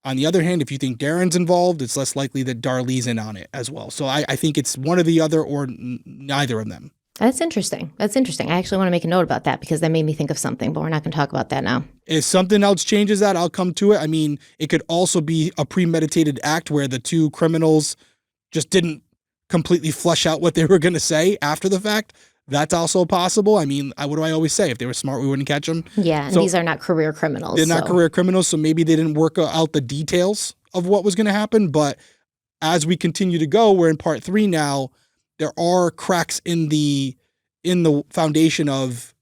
On the other hand, if you think Darren's involved, it's less likely that Darlie's in on it as well. So I think it's one or the other or neither of them. That's interesting. That's interesting. I actually want to make a note about that because that made me think of something, but we're not going to talk about that now. If something else changes that, I'll come to it. I mean, it could also be a premeditated act where the two criminals just didn't completely flesh out what they were going to say after the fact. That's also possible. I mean, what do I always say? If they were smart, we wouldn't catch them. Yeah, and these are not career criminals. They're not career criminals, so maybe they didn't work out the details of what was going to happen. But as we continue to go, we're in part 3 now. There are cracks in the foundation of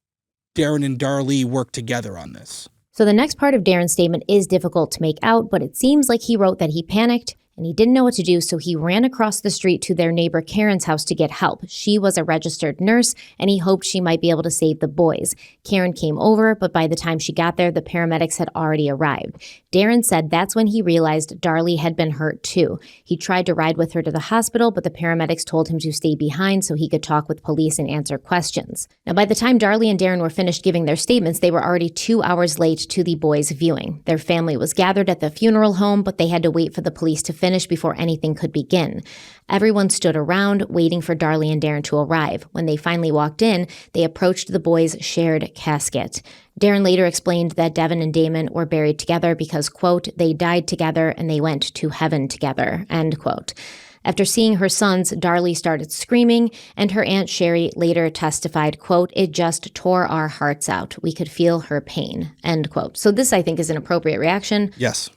Darren and Darlie work together on this. So the next part of Darren's statement is difficult to make out, but it seems like he wrote that he panicked and he didn't know what to do, so he ran across the street to their neighbor Karen's house to get help. She was a registered nurse, and he hoped she might be able to save the boys. Karen came over, but by the time she got there, the paramedics had already arrived. Darren said that's when he realized Darlie had been hurt too. He tried to ride with her to the hospital, but the paramedics told him to stay behind so he could talk with police and answer questions. Now, by the time Darlie and Darren were finished giving their statements, they were already 2 hours late to the boys' viewing. Their family was gathered at the funeral home, but they had to wait for the police to finish before anything could begin. Everyone stood around waiting for Darlie and Darren to arrive. When they finally walked in, they approached the boys' shared casket. Darren later explained that Devon and Damon were buried together because, quote, they died together and they went to heaven together, end quote. After seeing her sons, Darlie started screaming, and her Aunt Sherry later testified, quote, it just tore our hearts out. We could feel her pain, end quote. So this, I think, is an appropriate reaction. Yes.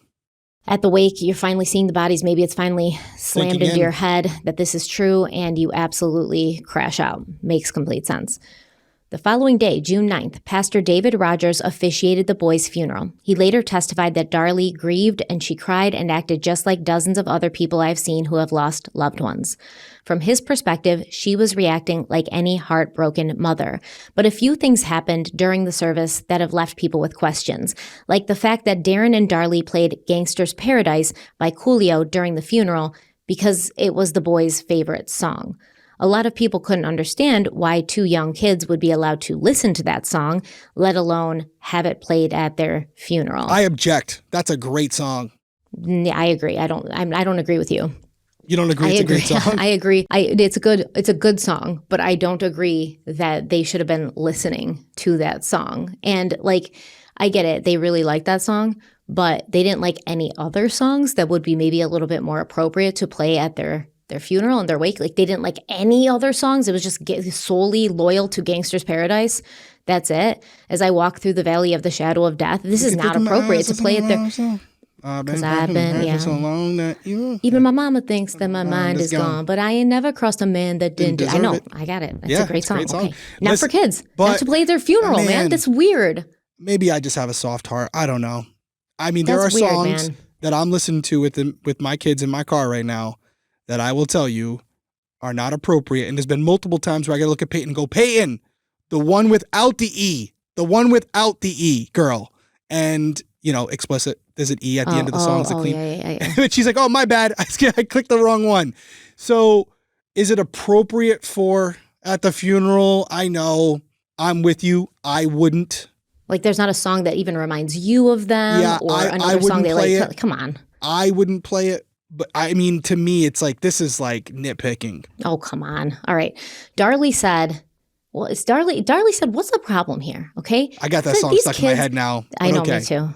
At the wake, you're finally seeing the bodies. Maybe it's finally slammed into your head that this is true, and you absolutely crash out. Makes complete sense. The following day, June 9th, Pastor David Rogers officiated the boys' funeral. He later testified that Darlie grieved and she cried and acted just like dozens of other people I've seen who have lost loved ones. From his perspective, she was reacting like any heartbroken mother. But a few things happened during the service that have left people with questions, like the fact that Darren and Darlie played Gangster's Paradise by Coolio during the funeral because it was the boys' favorite song. A lot of people couldn't understand why 2 young kids would be allowed to listen to that song, let alone have it played at their funeral. I object. That's a great song. I agree. I don't agree with you. You don't agree it's a great song? I agree. It's a good song, but I don't agree that they should have been listening to that song. And like, I get it. They really like that song, but they didn't like any other songs that would be maybe a little bit more appropriate to play at their funeral and their wake. Like, they didn't like any other songs. It was just solely loyal to Gangster's Paradise. That's it. As I walk through the valley of the shadow of death, this is not appropriate to play at their... Because I've been, yeah. So long that even my mama thinks that my mind is gone, but I ain't never crossed a man that didn't do. I know, I got it. That's a great song. Okay. Not for kids. Not to play at their funeral, man. That's weird. Maybe I just have a soft heart. I don't know. I mean, there are songs that I'm listening to with my kids in my car right now that I will tell you are not appropriate. And there's been multiple times where I got to look at Peyton and go, Peyton, the one without the E, girl. And, you know, explicit. There's an E at the end of the song. Yeah. But she's like, oh, my bad. I clicked the wrong one. So is it appropriate for at the funeral? I know. I'm with you. I wouldn't. Like, there's not a song that even reminds you of them or another song they like. Come on. I wouldn't play it. But I mean, to me, it's like, this is like nitpicking. Oh, come on. All right. Darlie said, Darlie said, what's the problem here? Okay. I got that song stuck in my head now. I know, me too.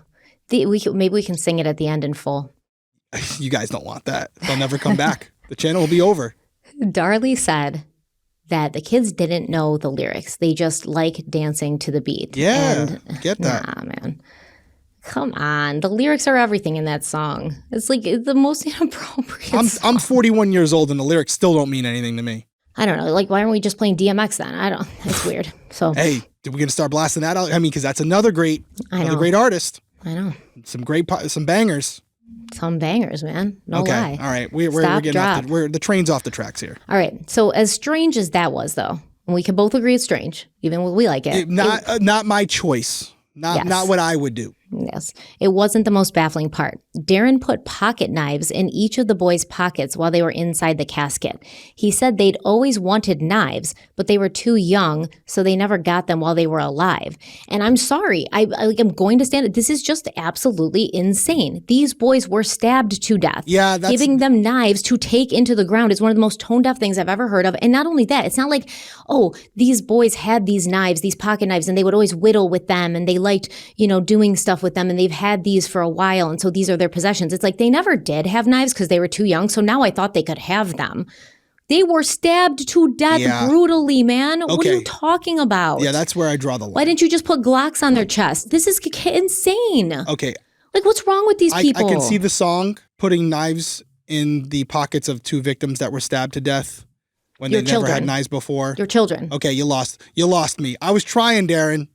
Maybe we can sing it at the end in full. You guys don't want that. They'll never come back. The channel will be over. Darlie said that the kids didn't know the lyrics. They just like dancing to the beat. Yeah, get that. Nah, man. Come on. The lyrics are everything in that song. It's like the most inappropriate song. I'm 41 years old and the lyrics still don't mean anything to me. I don't know. Like, why aren't we just playing DMX then? It's weird. So hey, we're going to start blasting that out? I mean, because that's another great artist. I know. Some bangers. Some bangers, man. No lie. All right. We're getting off the train's off the tracks here. All right. So as strange as that was, though, and we can both agree it's strange, even when we like it. Not my choice. Not what I would do. Yes. It wasn't the most baffling part. Darren put pocket knives in each of the boys' pockets while they were inside the casket. He said they'd always wanted knives, but they were too young, so they never got them while they were alive. And I'm sorry, I'm going to stand it. This is just absolutely insane. These boys were stabbed to death. Yeah, giving them knives to take into the ground is one of the most tone-deaf things I've ever heard of. And not only that, it's not like, oh, these boys had these knives, these pocket knives, and they would always whittle with them, and they liked, doing stuff with them, and they've had these for a while, and so these are their possessions. It's like they never did have knives because they were too young, so now I thought they could have them. They were stabbed to death brutally, man. Okay. What are you talking about? Yeah, that's where I draw the line. Why didn't you just put Glocks on their chest? This is insane. Okay. Like, what's wrong with these people? I can see the song putting knives in the pockets of two victims that were stabbed to death when they never had knives before. Your children. Okay, you lost me. I was trying, Darren.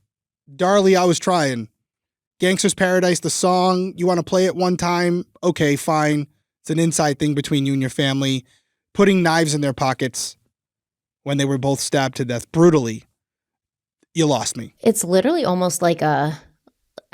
Darlie, I was trying. Gangster's Paradise, the song, you want to play it one time? Okay, fine. It's an inside thing between you and your family. Putting knives in their pockets when they were both stabbed to death brutally. You lost me. It's literally almost like I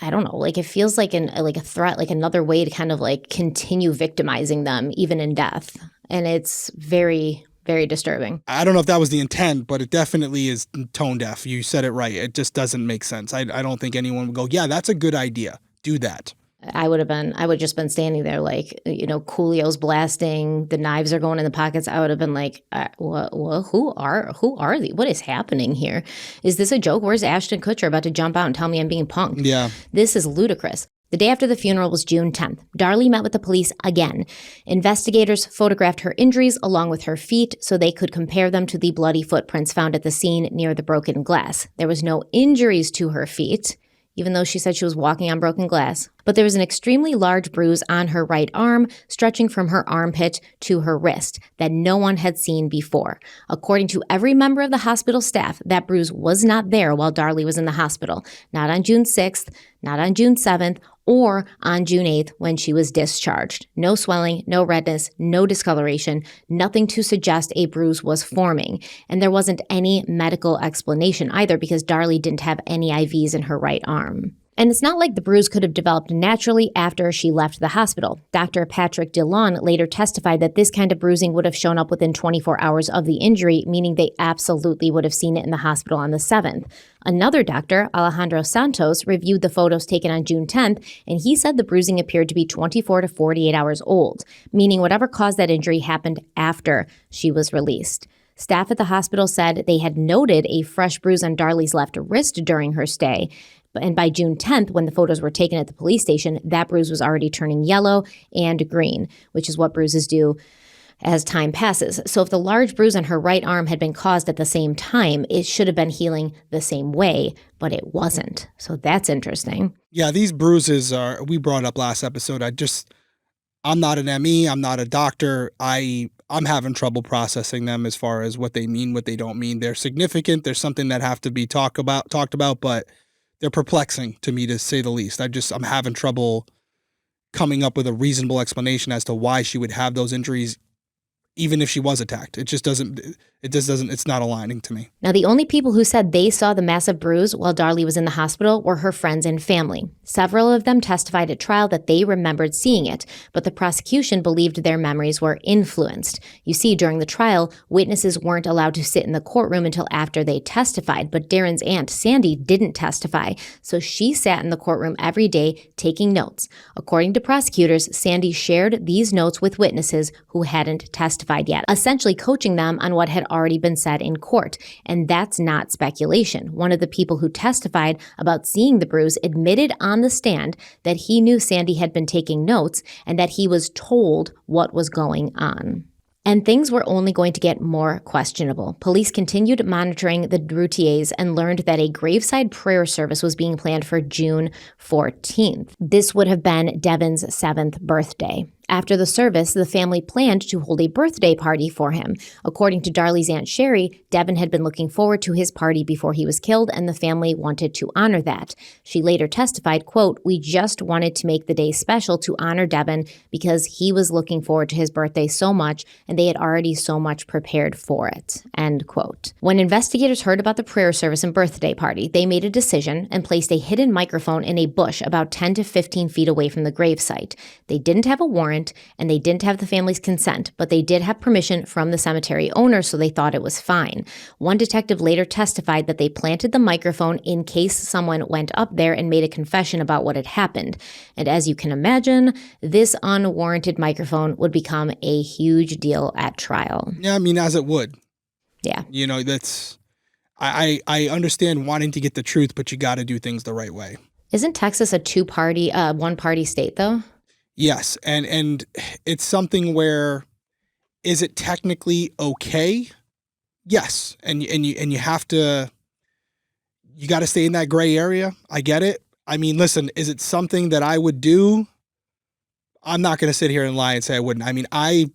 don't know, like it feels like a threat, like another way to kind of like continue victimizing them even in death. And it's very, very disturbing. I don't know if that was the intent, but it definitely is tone deaf. You said it right. It just doesn't make sense. I don't think anyone would go, yeah, that's a good idea. Do that. I would just been standing there like, Coolio's blasting, the knives are going in the pockets. I would have been like, who are these? What is happening here? Is this a joke? Where's Ashton Kutcher about to jump out and tell me I'm being punked? Yeah. This is ludicrous. The day after the funeral was June 10th. Darlie met with the police again. Investigators photographed her injuries along with her feet so they could compare them to the bloody footprints found at the scene near the broken glass. There was no injuries to her feet, even though she said she was walking on broken glass. But there was an extremely large bruise on her right arm, stretching from her armpit to her wrist, that no one had seen before. According to every member of the hospital staff, that bruise was not there while Darlie was in the hospital. Not on June 6th, not on June 7th, or on June 8th when she was discharged. No swelling, no redness, no discoloration, nothing to suggest a bruise was forming. And there wasn't any medical explanation either because Darlie didn't have any IVs in her right arm. And it's not like the bruise could have developed naturally after she left the hospital. Dr. Patrick Dillon later testified that this kind of bruising would have shown up within 24 hours of the injury, meaning they absolutely would have seen it in the hospital on the 7th. Another doctor, Alejandro Santos, reviewed the photos taken on June 10th, and he said the bruising appeared to be 24 to 48 hours old, meaning whatever caused that injury happened after she was released. Staff at the hospital said they had noted a fresh bruise on Darlie's left wrist during her stay. And by June 10th, when the photos were taken at the police station, that bruise was already turning yellow and green, which is what bruises do as time passes. So if the large bruise on her right arm had been caused at the same time, it should have been healing the same way, but it wasn't. So that's interesting. Yeah, these bruises we brought up last episode. I'm not an ME, I'm not a doctor. I'm having trouble processing them as far as what they mean, what they don't mean. They're significant. There's something that have to be talked about, but they're perplexing to me, to say the least. I'm having trouble coming up with a reasonable explanation as to why she would have those injuries, even if she was attacked. It's not aligning to me. Now, the only people who said they saw the massive bruise while Darlie was in the hospital were her friends and family. Several of them testified at trial that they remembered seeing it, but the prosecution believed their memories were influenced. You see, during the trial, witnesses weren't allowed to sit in the courtroom until after they testified, but Darren's aunt, Sandy, didn't testify, so she sat in the courtroom every day taking notes. According to prosecutors, Sandy shared these notes with witnesses who hadn't testified yet, essentially coaching them on what had already been said in court. And that's not speculation. One of the people who testified about seeing the bruise admitted on the stand that he knew Sandy had been taking notes and that he was told what was going on. And things were only going to get more questionable. Police continued monitoring the Routiers and learned that a graveside prayer service was being planned for June 14th. This would have been Devon's 7th birthday. After the service, the family planned to hold a birthday party for him. According to Darlie's Aunt Sherry, Devon had been looking forward to his party before he was killed, and the family wanted to honor that. She later testified, quote, "We just wanted to make the day special to honor Devon because he was looking forward to his birthday so much, and they had already so much prepared for it," end quote. When investigators heard about the prayer service and birthday party, they made a decision and placed a hidden microphone in a bush about 10 to 15 feet away from the gravesite. They didn't have a warrant, and they didn't have the family's consent, but they did have permission from the cemetery owner, so they thought it was fine. One detective later testified that they planted the microphone in case someone went up there and made a confession about what had happened. And as you can imagine, this unwarranted microphone would become a huge deal at trial. Yeah, I mean, as it would. Yeah. You know, that's... I understand wanting to get the truth, but you got to do things the right way. Isn't Texas a one-party state, though? Yes, and it's something where, is it technically okay? Yes, and you have to, you got to stay in that gray area. I get it. I mean, listen, is it something that I would do? I'm not going to sit here and lie and say I wouldn't. I mean, I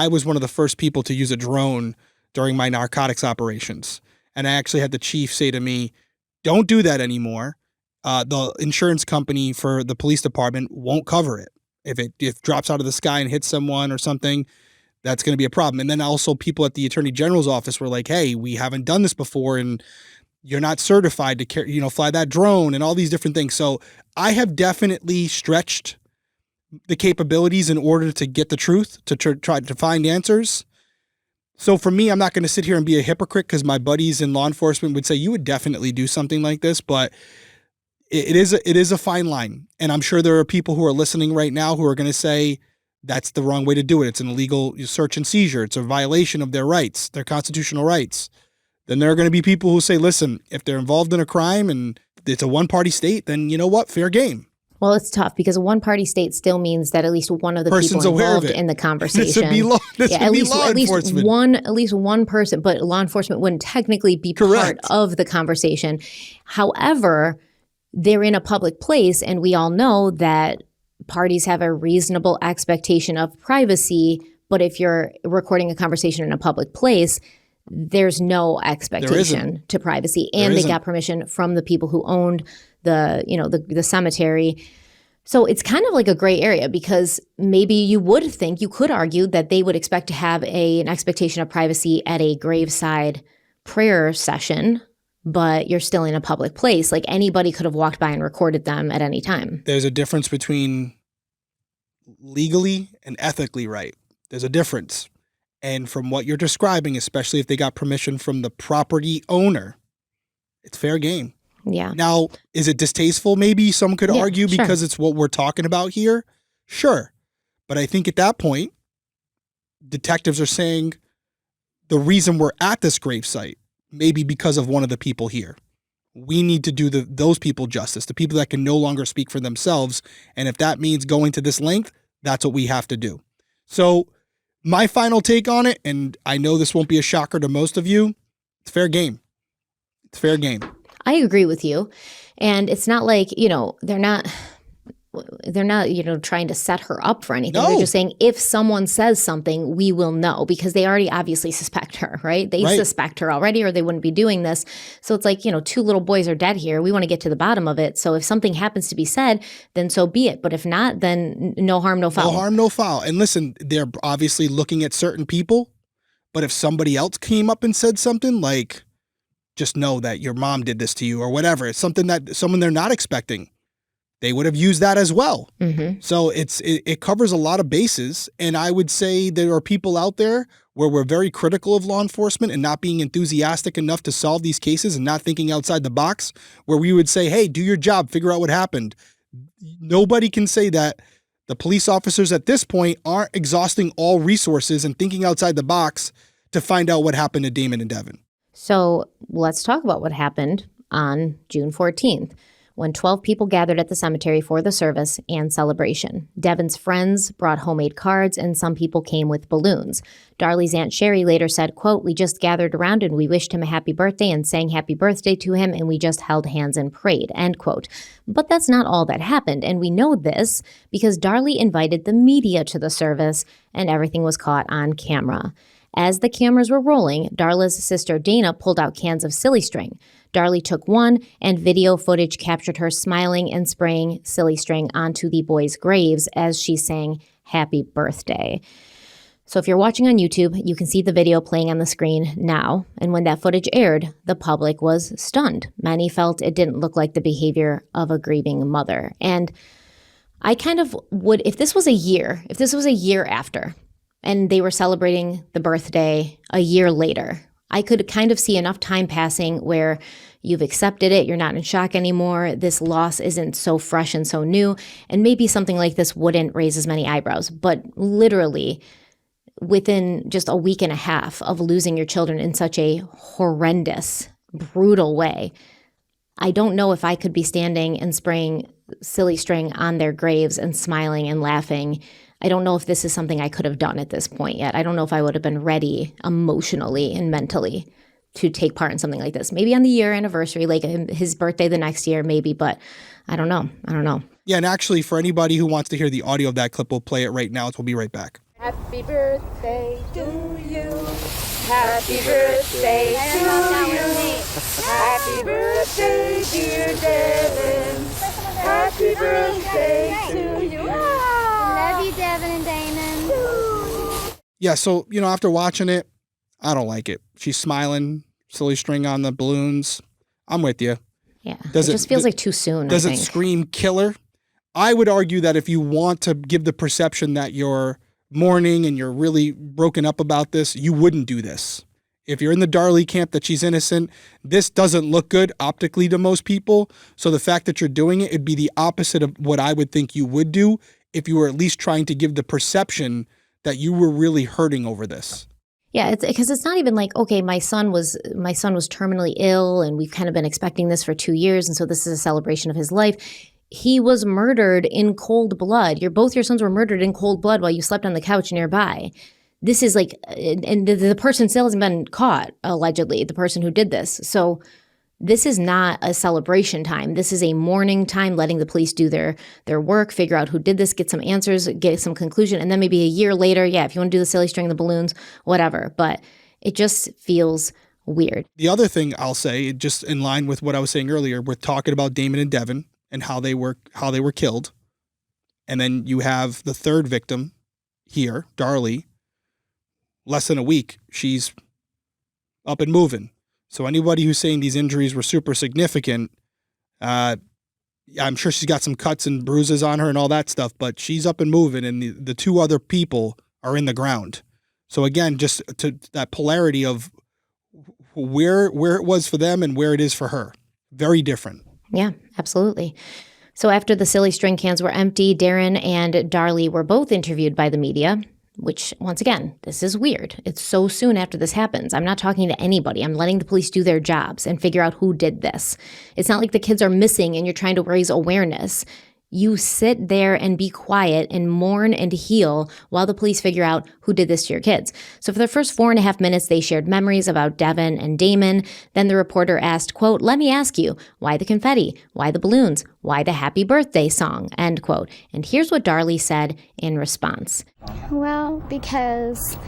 was one of the first people to use a drone during my narcotics operations, and I actually had the chief say to me, "Don't do that anymore. The insurance company for the police department won't cover it. If it drops out of the sky and hits someone or something, that's going to be a problem." And then also people at the Attorney General's office were like, "Hey, we haven't done this before, and you're not certified to fly that drone," and all these different things. So I have definitely stretched the capabilities in order to get the truth, to try to find answers. So for me, I'm not going to sit here and be a hypocrite because my buddies in law enforcement would say you would definitely do something like this, but it is a fine line. And I'm sure there are people who are listening right now who are going to say that's the wrong way to do it. It's an illegal search and seizure. It's a violation of their rights, their constitutional rights. Then there are going to be people who say, listen, if they're involved in a crime and it's a one-party state, then you know what? Fair game. Well, it's tough because a one-party state still means that at least one of the people involved in the conversation. This would be law enforcement. At least one person, but law enforcement wouldn't technically be part of the conversation. However, they're in a public place, and we all know that parties have a reasonable expectation of privacy, but if you're recording a conversation in a public place, there's no expectation to privacy, and they got permission from the people who owned the cemetery. So it's kind of like a gray area because maybe you could argue that they would expect to have an expectation of privacy at a graveside prayer session, but you're still in a public place. Like anybody could have walked by and recorded them at any time. There's a difference between legally and ethically right. There's a difference. And from what you're describing, especially if they got permission from the property owner, it's fair game. Yeah. Now, is it distasteful? Maybe some could argue because it's what we're talking about here. Sure. But I think at that point, detectives are saying the reason we're at this gravesite may be because of one of the people here. We need to do those people justice, the people that can no longer speak for themselves. And if that means going to this length, that's what we have to do. So my final take on it, and I know this won't be a shocker to most of you, it's fair game. It's fair game. I agree with you. And it's not like, they're not, trying to set her up for anything. No. They're just saying if someone says something, we will know because they already obviously suspect her, right? They suspect her already or they wouldn't be doing this. So it's like, two little boys are dead here. We want to get to the bottom of it. So if something happens to be said, then so be it. But if not, then no harm, no foul. No harm, no foul. And listen, they're obviously looking at certain people, but if somebody else came up and said something like, just know that your mom did this to you or whatever, it's something that someone they're not expecting, they would have used that as well. Mm-hmm. So it covers a lot of bases. And I would say there are people out there where we're very critical of law enforcement and not being enthusiastic enough to solve these cases and not thinking outside the box, where we would say, hey, do your job, figure out what happened. Nobody can say that the police officers at this point aren't exhausting all resources and thinking outside the box to find out what happened to Damon and Devon. So let's talk about what happened on June 14th. when 12 people gathered at the cemetery for the service and celebration. Devon's friends brought homemade cards, and some people came with balloons. Darlie's Aunt Sherry later said, quote, "We just gathered around and we wished him a happy birthday and sang happy birthday to him, and we just held hands and prayed," end quote. But that's not all that happened, and we know this because Darlie invited the media to the service, and everything was caught on camera. As the cameras were rolling, Darla's sister Dana pulled out cans of silly string. Darlie took one, and video footage captured her smiling and spraying silly string onto the boys' graves as she sang happy birthday. So if you're watching on YouTube, you can see the video playing on the screen now. And when that footage aired, the public was stunned. Many felt it didn't look like the behavior of a grieving mother. And I kind of would, if this was a year after, and they were celebrating the birthday a year later, I could kind of see enough time passing where you've accepted it, you're not in shock anymore, this loss isn't so fresh and so new, and maybe something like this wouldn't raise as many eyebrows. But literally, within just a week and a half of losing your children in such a horrendous, brutal way, I don't know if I could be standing and spraying silly string on their graves and smiling and laughing. I don't know if this is something I could have done at this point yet. I don't know if I would have been ready emotionally and mentally to take part in something like this. Maybe on the year anniversary, like his birthday the next year, maybe, but I don't know. Yeah, and actually, for anybody who wants to hear the audio of that clip, we'll play it right now. So we'll be right back. Happy birthday to you. Happy birthday to you. Happy birthday, dear Devon. Happy birthday to you. Love you, Devon and Damon. Yeah, so, after watching it, I don't like it. She's smiling, silly string on the balloons. I'm with you. Yeah, it just feels like too soon, Does it scream killer? I would argue that if you want to give the perception that you're mourning and you're really broken up about this, you wouldn't do this. If you're in the Darlie camp that she's innocent, this doesn't look good optically to most people. So the fact that you're doing it'd be the opposite of what I would think you would do if you were at least trying to give the perception that you were really hurting over this. Yeah, it's because it's not even like, okay, my son was terminally ill and we've kind of been expecting this for 2 years, and so this is a celebration of his life. He was murdered in cold blood. Both your sons were murdered in cold blood while you slept on the couch nearby. This is like, and the person still hasn't been caught, allegedly, the person who did this. So this is not a celebration time. This is a mourning time, letting the police do their work, figure out who did this, get some answers, get some conclusion. And then maybe a year later, yeah, if you want to do the silly string, the balloons, whatever. But it just feels weird. The other thing I'll say, just in line with what I was saying earlier, we're talking about Damon and Devon and how they were killed. And then you have the third victim here, Darlie. Less than a week, she's up and moving. So anybody who's saying these injuries were super significant, I'm sure she's got some cuts and bruises on her and all that stuff, but she's up and moving, and the two other people are in the ground. So again, just to that polarity of where it was for them and where it is for her. Very different. Yeah, absolutely. So after the silly string cans were empty, Darren and Darlie were both interviewed by the media, which, once again, this is weird. It's so soon after this happens. I'm not talking to anybody. I'm letting the police do their jobs and figure out who did this. It's not like the kids are missing and you're trying to raise awareness. You sit there and be quiet and mourn and heal while the police figure out who did this to your kids. So for the first 4.5 minutes, they shared memories about Devon and Damon. Then the reporter asked, quote, "Let me ask you, why the confetti? Why the balloons? Why the happy birthday song?" End quote. And here's what Darlie said in response. Well, because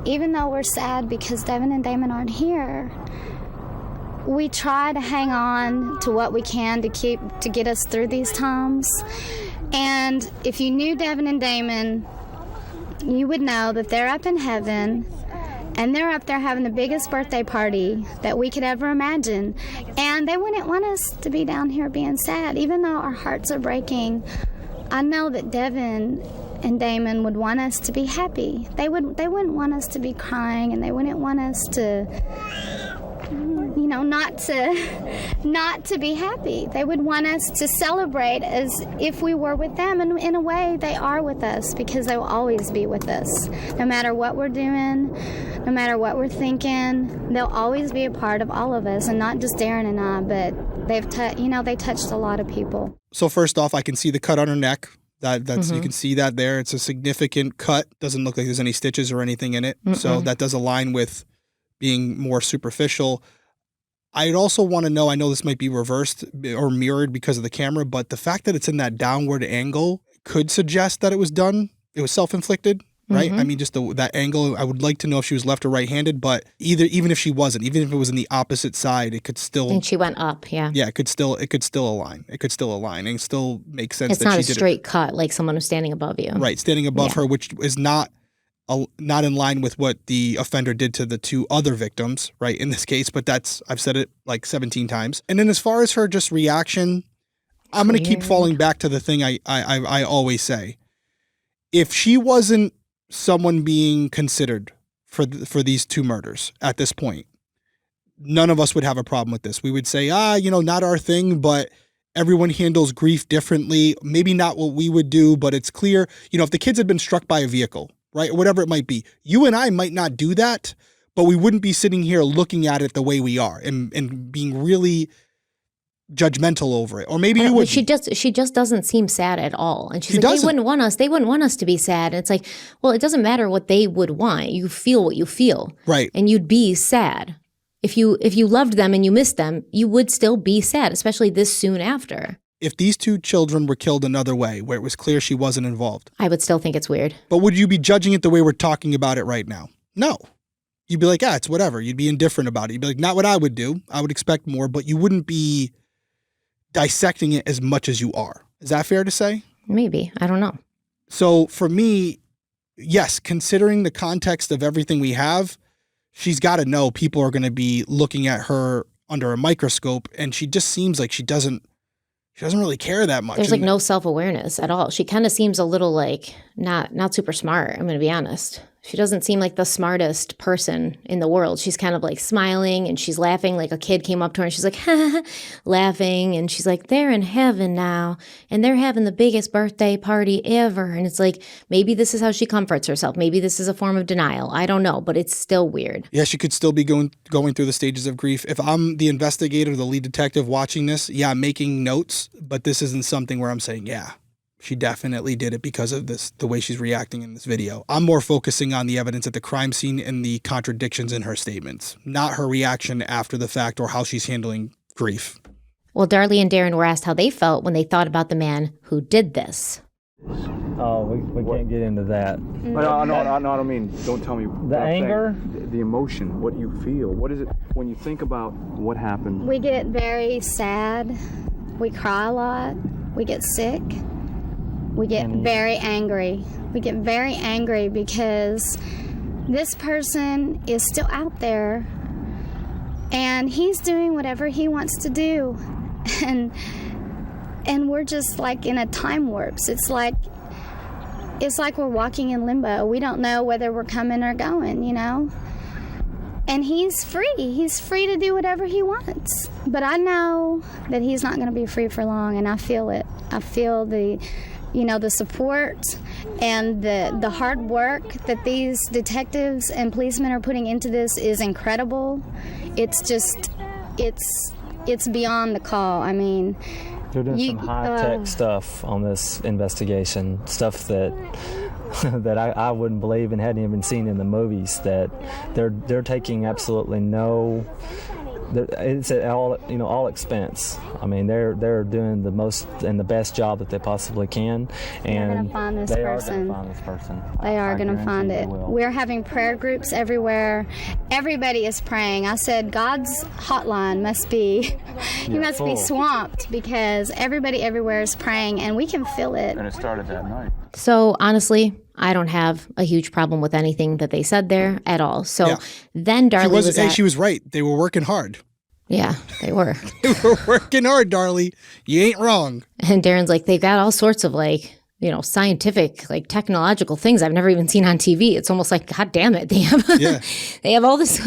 even though we're sad because Devon and Damon aren't here, we try to hang on to what we can to get us through these times. And if you knew Devon and Damon, you would know that they're up in heaven and they're up there having the biggest birthday party that we could ever imagine. And they wouldn't want us to be down here being sad, even though our hearts are breaking. I know that Devon and Damon would want us to be happy. They wouldn't want us to be crying, and they wouldn't want us to, not to be happy. They would want us to celebrate as if we were with them, and in a way they are with us, because they will always be with us. No matter what we're doing, no matter what we're thinking, they'll always be a part of all of us, and not just Darren and I, but they touched a lot of people. So first off, I can see the cut on her neck. That's you can see that there. It's a significant cut. Doesn't look like there's any stitches or anything in it. So that does align with being more superficial. I'd also want to know, I know this might be reversed or mirrored because of the camera, but the fact that it's in that downward angle could suggest that it was self-inflicted, right? I mean, just that angle, I would like to know if she was left or right-handed, but even if she wasn't, even if it was in the opposite side, it could still... And she went up, yeah. Yeah, it could still align. It could still align and still make sense it's that she did it. It's not a straight cut like someone was standing above you. Right, standing above her, which is not in line with what the offender did to the two other victims, right, in this case, but I've said it like 17 times. And then as far as her just reaction, I'm going to keep falling back to the thing I always say. If she wasn't someone being considered for these two murders at this point, none of us would have a problem with this. We would say, not our thing, but everyone handles grief differently. Maybe not what we would do, but it's clear, if the kids had been struck by a vehicle, right, or whatever it might be, you and I might not do that, but we wouldn't be sitting here looking at it the way we are and being really judgmental over it. Or maybe you would. She just doesn't seem sad at all. And she's like, they wouldn't want us to be sad. And it's like, well, it doesn't matter what they would want. You feel what you feel. Right. And you'd be sad. If you loved them and you missed them, you would still be sad, especially this soon after. If these two children were killed another way, where it was clear she wasn't involved, I would still think it's weird. But would you be judging it the way we're talking about it right now? No. You'd be like, it's whatever. You'd be indifferent about it. You'd be like, not what I would do. I would expect more, but you wouldn't be dissecting it as much as you are. Is that fair to say? Maybe. I don't know. So for me, yes, considering the context of everything we have, she's got to know people are going to be looking at her under a microscope, and she just seems like she doesn't really care that much. There's like no self-awareness at all. She kind of seems a little like not super smart, I'm going to be honest. She doesn't seem like the smartest person in the world. She's kind of like smiling and she's laughing, like a kid came up to her and she's like, laughing. And she's like, they're in heaven now and they're having the biggest birthday party ever. And it's like, maybe this is how she comforts herself. Maybe this is a form of denial. I don't know, but it's still weird. Yeah, she could still be going through the stages of grief. If I'm the investigator, the lead detective watching this, I'm making notes, but this isn't something where I'm saying, she definitely did it because of the way she's reacting in this video. I'm more focusing on the evidence at the crime scene and the contradictions in her statements, not her reaction after the fact or how she's handling grief. Well, Darlie and Darren were asked how they felt when they thought about the man who did this. Oh, we can't get into that. No, I don't mean, don't tell me. The anger? The emotion, what you feel. What is it when you think about what happened? We get very sad. We cry a lot. We get sick. We get very angry. We get very angry because this person is still out there and he's doing whatever he wants to do. And we're just like in a time warp. It's like we're walking in limbo. We don't know whether we're coming or going, And he's free. He's free to do whatever he wants. But I know that he's not going to be free for long, and I feel it. I feel the support and the hard work that these detectives and policemen are putting into this is incredible. It's just, it's beyond the call. I mean, they're doing some high-tech stuff on this investigation, stuff that I wouldn't believe and hadn't even seen in the movies, that they're taking absolutely no... It's at all expense. I mean, they're doing the most and the best job that they possibly can, and they are going to find this person. They are going to find it. We're having prayer groups everywhere. Everybody is praying. I said God's hotline must be be swamped because everybody everywhere is praying, and we can feel it. And it started that night. So honestly, I don't have a huge problem with anything that they said there at all. So then Darlie she was right. They were working hard. Yeah, they were. They were working hard, Darlie. You ain't wrong. And Darren's like, they've got all sorts of scientific, technological things I've never even seen on TV. It's almost like, God damn it. They have all this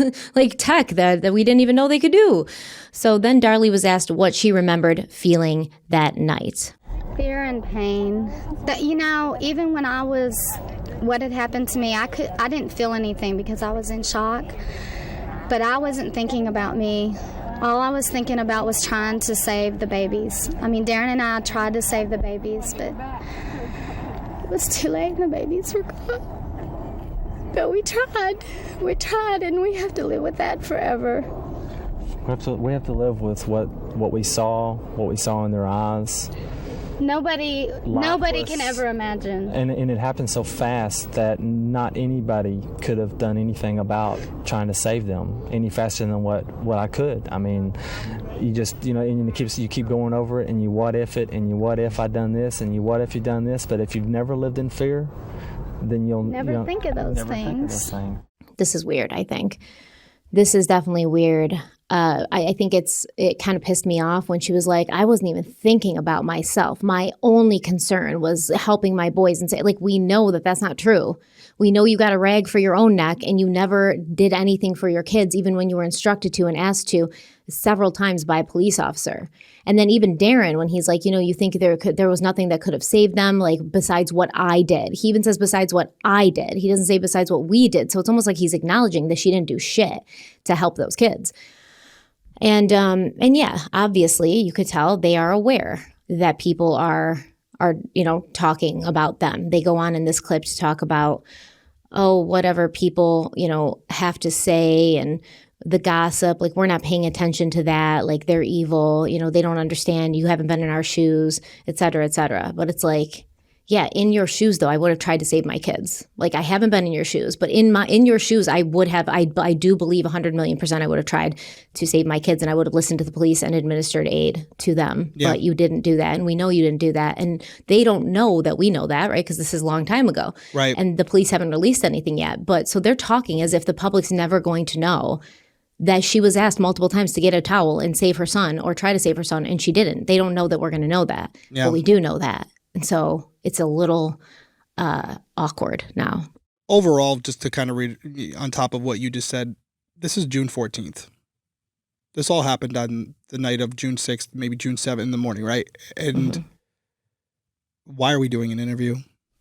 tech that we didn't even know they could do. So then Darlie was asked what she remembered feeling that night. Fear and pain. That even when what had happened to me, I didn't feel anything because I was in shock. But I wasn't thinking about me. All I was thinking about was trying to save the babies. I mean, Darren and I tried to save the babies, but it was too late and the babies were gone. But we tried, and we have to live with that forever. We have to live with what we saw in their eyes. Nobody can ever imagine. And it happened so fast that not anybody could have done anything about trying to save them any faster than what I could. I mean, you just, and you keep going over it, and you what if it, and you what if I done this, and you what if you done this. But if you've never lived in fear, then you'll never think of those things. This is weird, I think. This is definitely weird. I think it kind of pissed me off when she was like, I wasn't even thinking about myself. My only concern was helping my boys, and say, like, we know that that's not true. We know you got a rag for your own neck and you never did anything for your kids, even when you were instructed to and asked to several times by a police officer. And then even Darren, when he's like, you think there was nothing that could have saved them, like, besides what I did. He even says besides what I did. He doesn't say besides what we did. So it's almost like he's acknowledging that she didn't do shit to help those kids. And yeah, obviously you could tell they are aware that people are talking about them. They go on in this clip to talk about, whatever people, have to say, and the gossip, like, we're not paying attention to that. Like, they're evil, they don't understand. You haven't been in our shoes, et cetera, et cetera. But it's like, yeah, in your shoes, though, I would have tried to save my kids. Like, I haven't been in your shoes, but in your shoes, I would have, I do believe 100,000,000% I would have tried to save my kids, and I would have listened to the police and administered aid to them. Yeah. But you didn't do that, and we know you didn't do that. And they don't know that we know that, right? Because this is a long time ago. Right. And the police haven't released anything yet. But so they're talking as if the public's never going to know that she was asked multiple times to get a towel and save her son or try to save her son, and she didn't. They don't know that we're going to know that. Yeah. But we do know that. And so it's a little awkward now. Overall, just to kind of read on top of what you just said, this is June 14th. This all happened on the night of June 6th, maybe June 7th in the morning, right? And why are we doing an interview?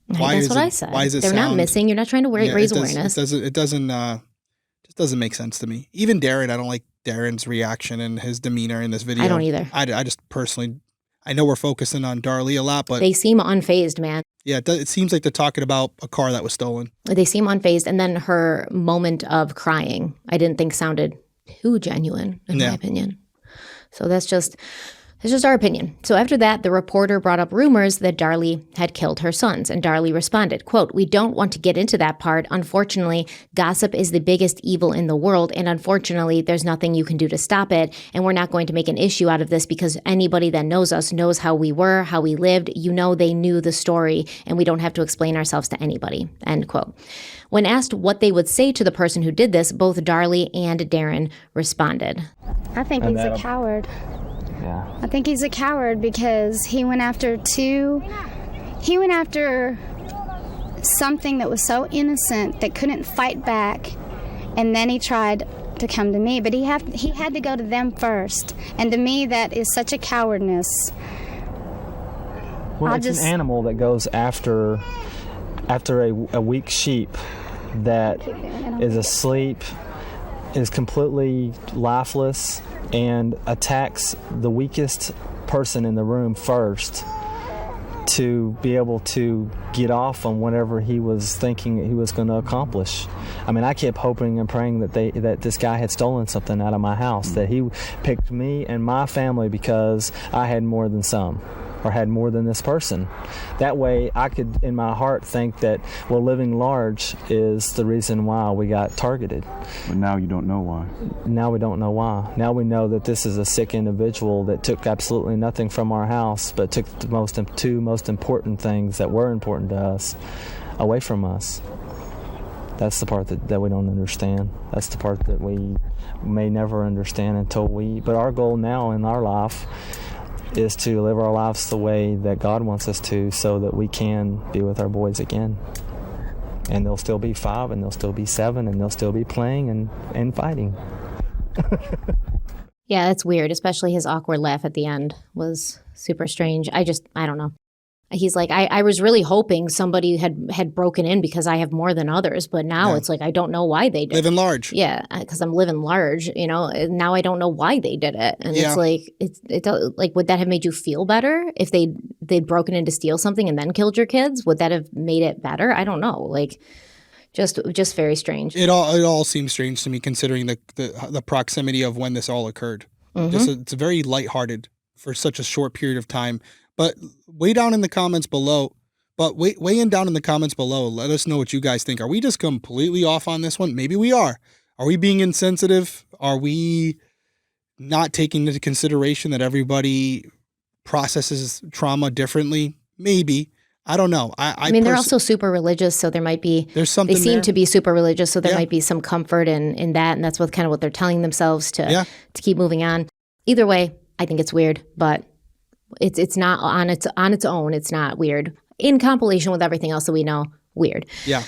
That's what I said. Why is it They're not missing. You're not trying to raise awareness. It doesn't make sense to me. Even Darren, I don't like Darren's reaction and his demeanor in this video. I don't either. I just personally, I know we're focusing on Darlie a lot, but they seem unfazed, man. Yeah, it seems like they're talking about a car that was stolen. They seem unfazed. And then her moment of crying, I didn't think sounded too genuine, in my opinion. So that's just our opinion. So after that, the reporter brought up rumors that Darlie had killed her sons, and Darlie responded, quote, "We don't want to get into that part. Unfortunately, gossip is the biggest evil in the world, and unfortunately, there's nothing you can do to stop it, and we're not going to make an issue out of this because anybody that knows us knows how we were, how we lived. They knew the story, and we don't have to explain ourselves to anybody," end quote. When asked what they would say to the person who did this, both Darlie and Darren responded. I think he's a coward. Yeah. I think he's a coward because he went after something that was so innocent that couldn't fight back, and then he tried to come to me, but he had to go to them first, and to me that is such a cowardness. Well, it's an animal that goes after a weak sheep that is asleep, is completely lifeless, and attacks the weakest person in the room first to be able to get off on whatever he was thinking he was going to accomplish. I mean, I kept hoping and praying that this guy had stolen something out of my house, that he picked me and my family because I had more than some, or had more than this person. That way I could, in my heart, think that, well, living large is the reason why we got targeted. But now you don't know why. Now we don't know why. Now we know that this is a sick individual that took absolutely nothing from our house, but took the two most important things that were important to us away from us. That's the part that we don't understand. That's the part that we may never understand but our goal now in our life is to live our lives the way that God wants us to, so that we can be with our boys again. And they'll still be 5, and they'll still be 7, and they'll still be playing and fighting. Yeah, that's weird, especially his awkward laugh at the end was super strange. I don't know. He's like, I was really hoping somebody had broken in because I have more than others, but now it's like I don't know why they did it. Living large. Yeah, because I'm living large, now I don't know why they did it. And it's like, like, would that have made you feel better if they'd broken in to steal something and then killed your kids? Would that have made it better? I don't know. Like, just very strange. It all seems strange to me, considering the proximity of when this all occurred. It's very lighthearted for such a short period of time. But way down in the comments below, let us know what you guys think. Are we just completely off on this one? Maybe we are. Are we being insensitive? Are we not taking into consideration that everybody processes trauma differently? Maybe. I don't know. I mean, they're also super religious, so there might be. There's something. They seem there. to be super religious, so there might be some comfort in that, and that's what they're telling themselves to keep moving on. Either way, I think it's weird, but it's not on its own. It's not weird in compilation with everything else that we know. Weird. Yeah.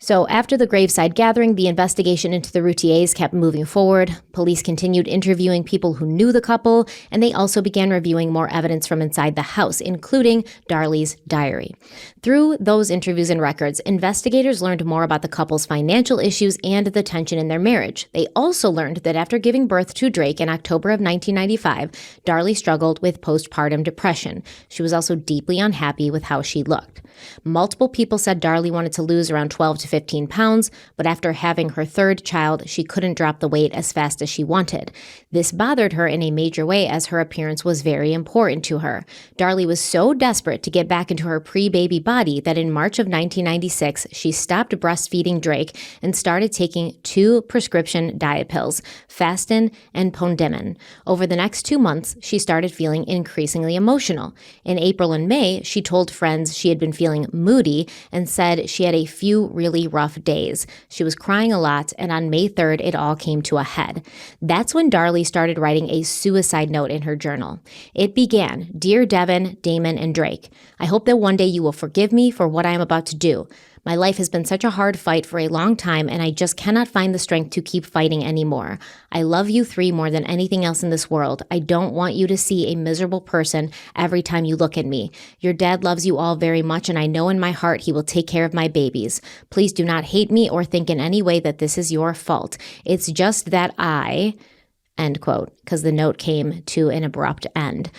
So after the graveside gathering, the investigation into the Routiers kept moving forward. Police continued interviewing people who knew the couple, and they also began reviewing more evidence from inside the house, including Darlie's diary. Through those interviews and records, investigators learned more about the couple's financial issues and the tension in their marriage. They also learned that after giving birth to Drake in October of 1995, Darlie struggled with postpartum depression. She was also deeply unhappy with how she looked. Multiple people said Darlie wanted to lose around 12 to 15 pounds, but after having her third child, she couldn't drop the weight as fast as she wanted. This bothered her in a major way, as her appearance was very important to her. Darlie was so desperate to get back into her pre-baby body that in March of 1996, she stopped breastfeeding Drake and started taking 2 prescription diet pills, Fastin and Pondemin. Over the next 2 months, she started feeling increasingly emotional. In April and May, she told friends she had been feeling moody and said she had a few really rough days. She was crying a lot, and on May 3rd, it all came to a head. That's when Darlie started writing a suicide note in her journal. It began, "Dear Devon, Damon, and Drake, I hope that one day you will forgive me for what I am about to do. My life has been such a hard fight for a long time, and I just cannot find the strength to keep fighting anymore. I love you 3 more than anything else in this world. I don't want you to see a miserable person every time you look at me. Your dad loves you all very much, and I know in my heart he will take care of my babies. Please do not hate me or think in any way that this is your fault. It's just that I," end quote, because the note came to an abrupt end.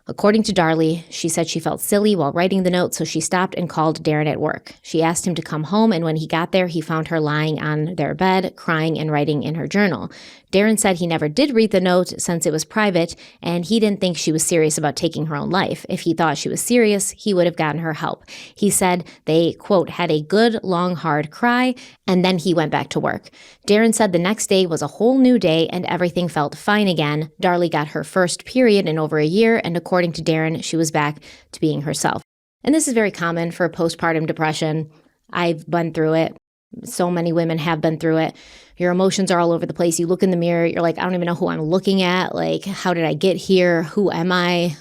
According to Darlie, she said she felt silly while writing the note, so she stopped and called Darren at work. She asked him to come home, and when he got there, he found her lying on their bed, crying and writing in her journal. Darren said he never did read the note since it was private, and he didn't think she was serious about taking her own life. If he thought she was serious, he would have gotten her help. He said they, quote, had a good, long, hard cry, and then he went back to work. Darren said the next day was a whole new day, and everything felt fine again. Darlie got her first period in over a year, and according to Darren, she was back to being herself. And this is very common for postpartum depression. I've been through it. So many women have been through it. Your emotions are all over the place. You look in the mirror, you're like, I don't even know who I'm looking at. Like, how did I get here? Who am I?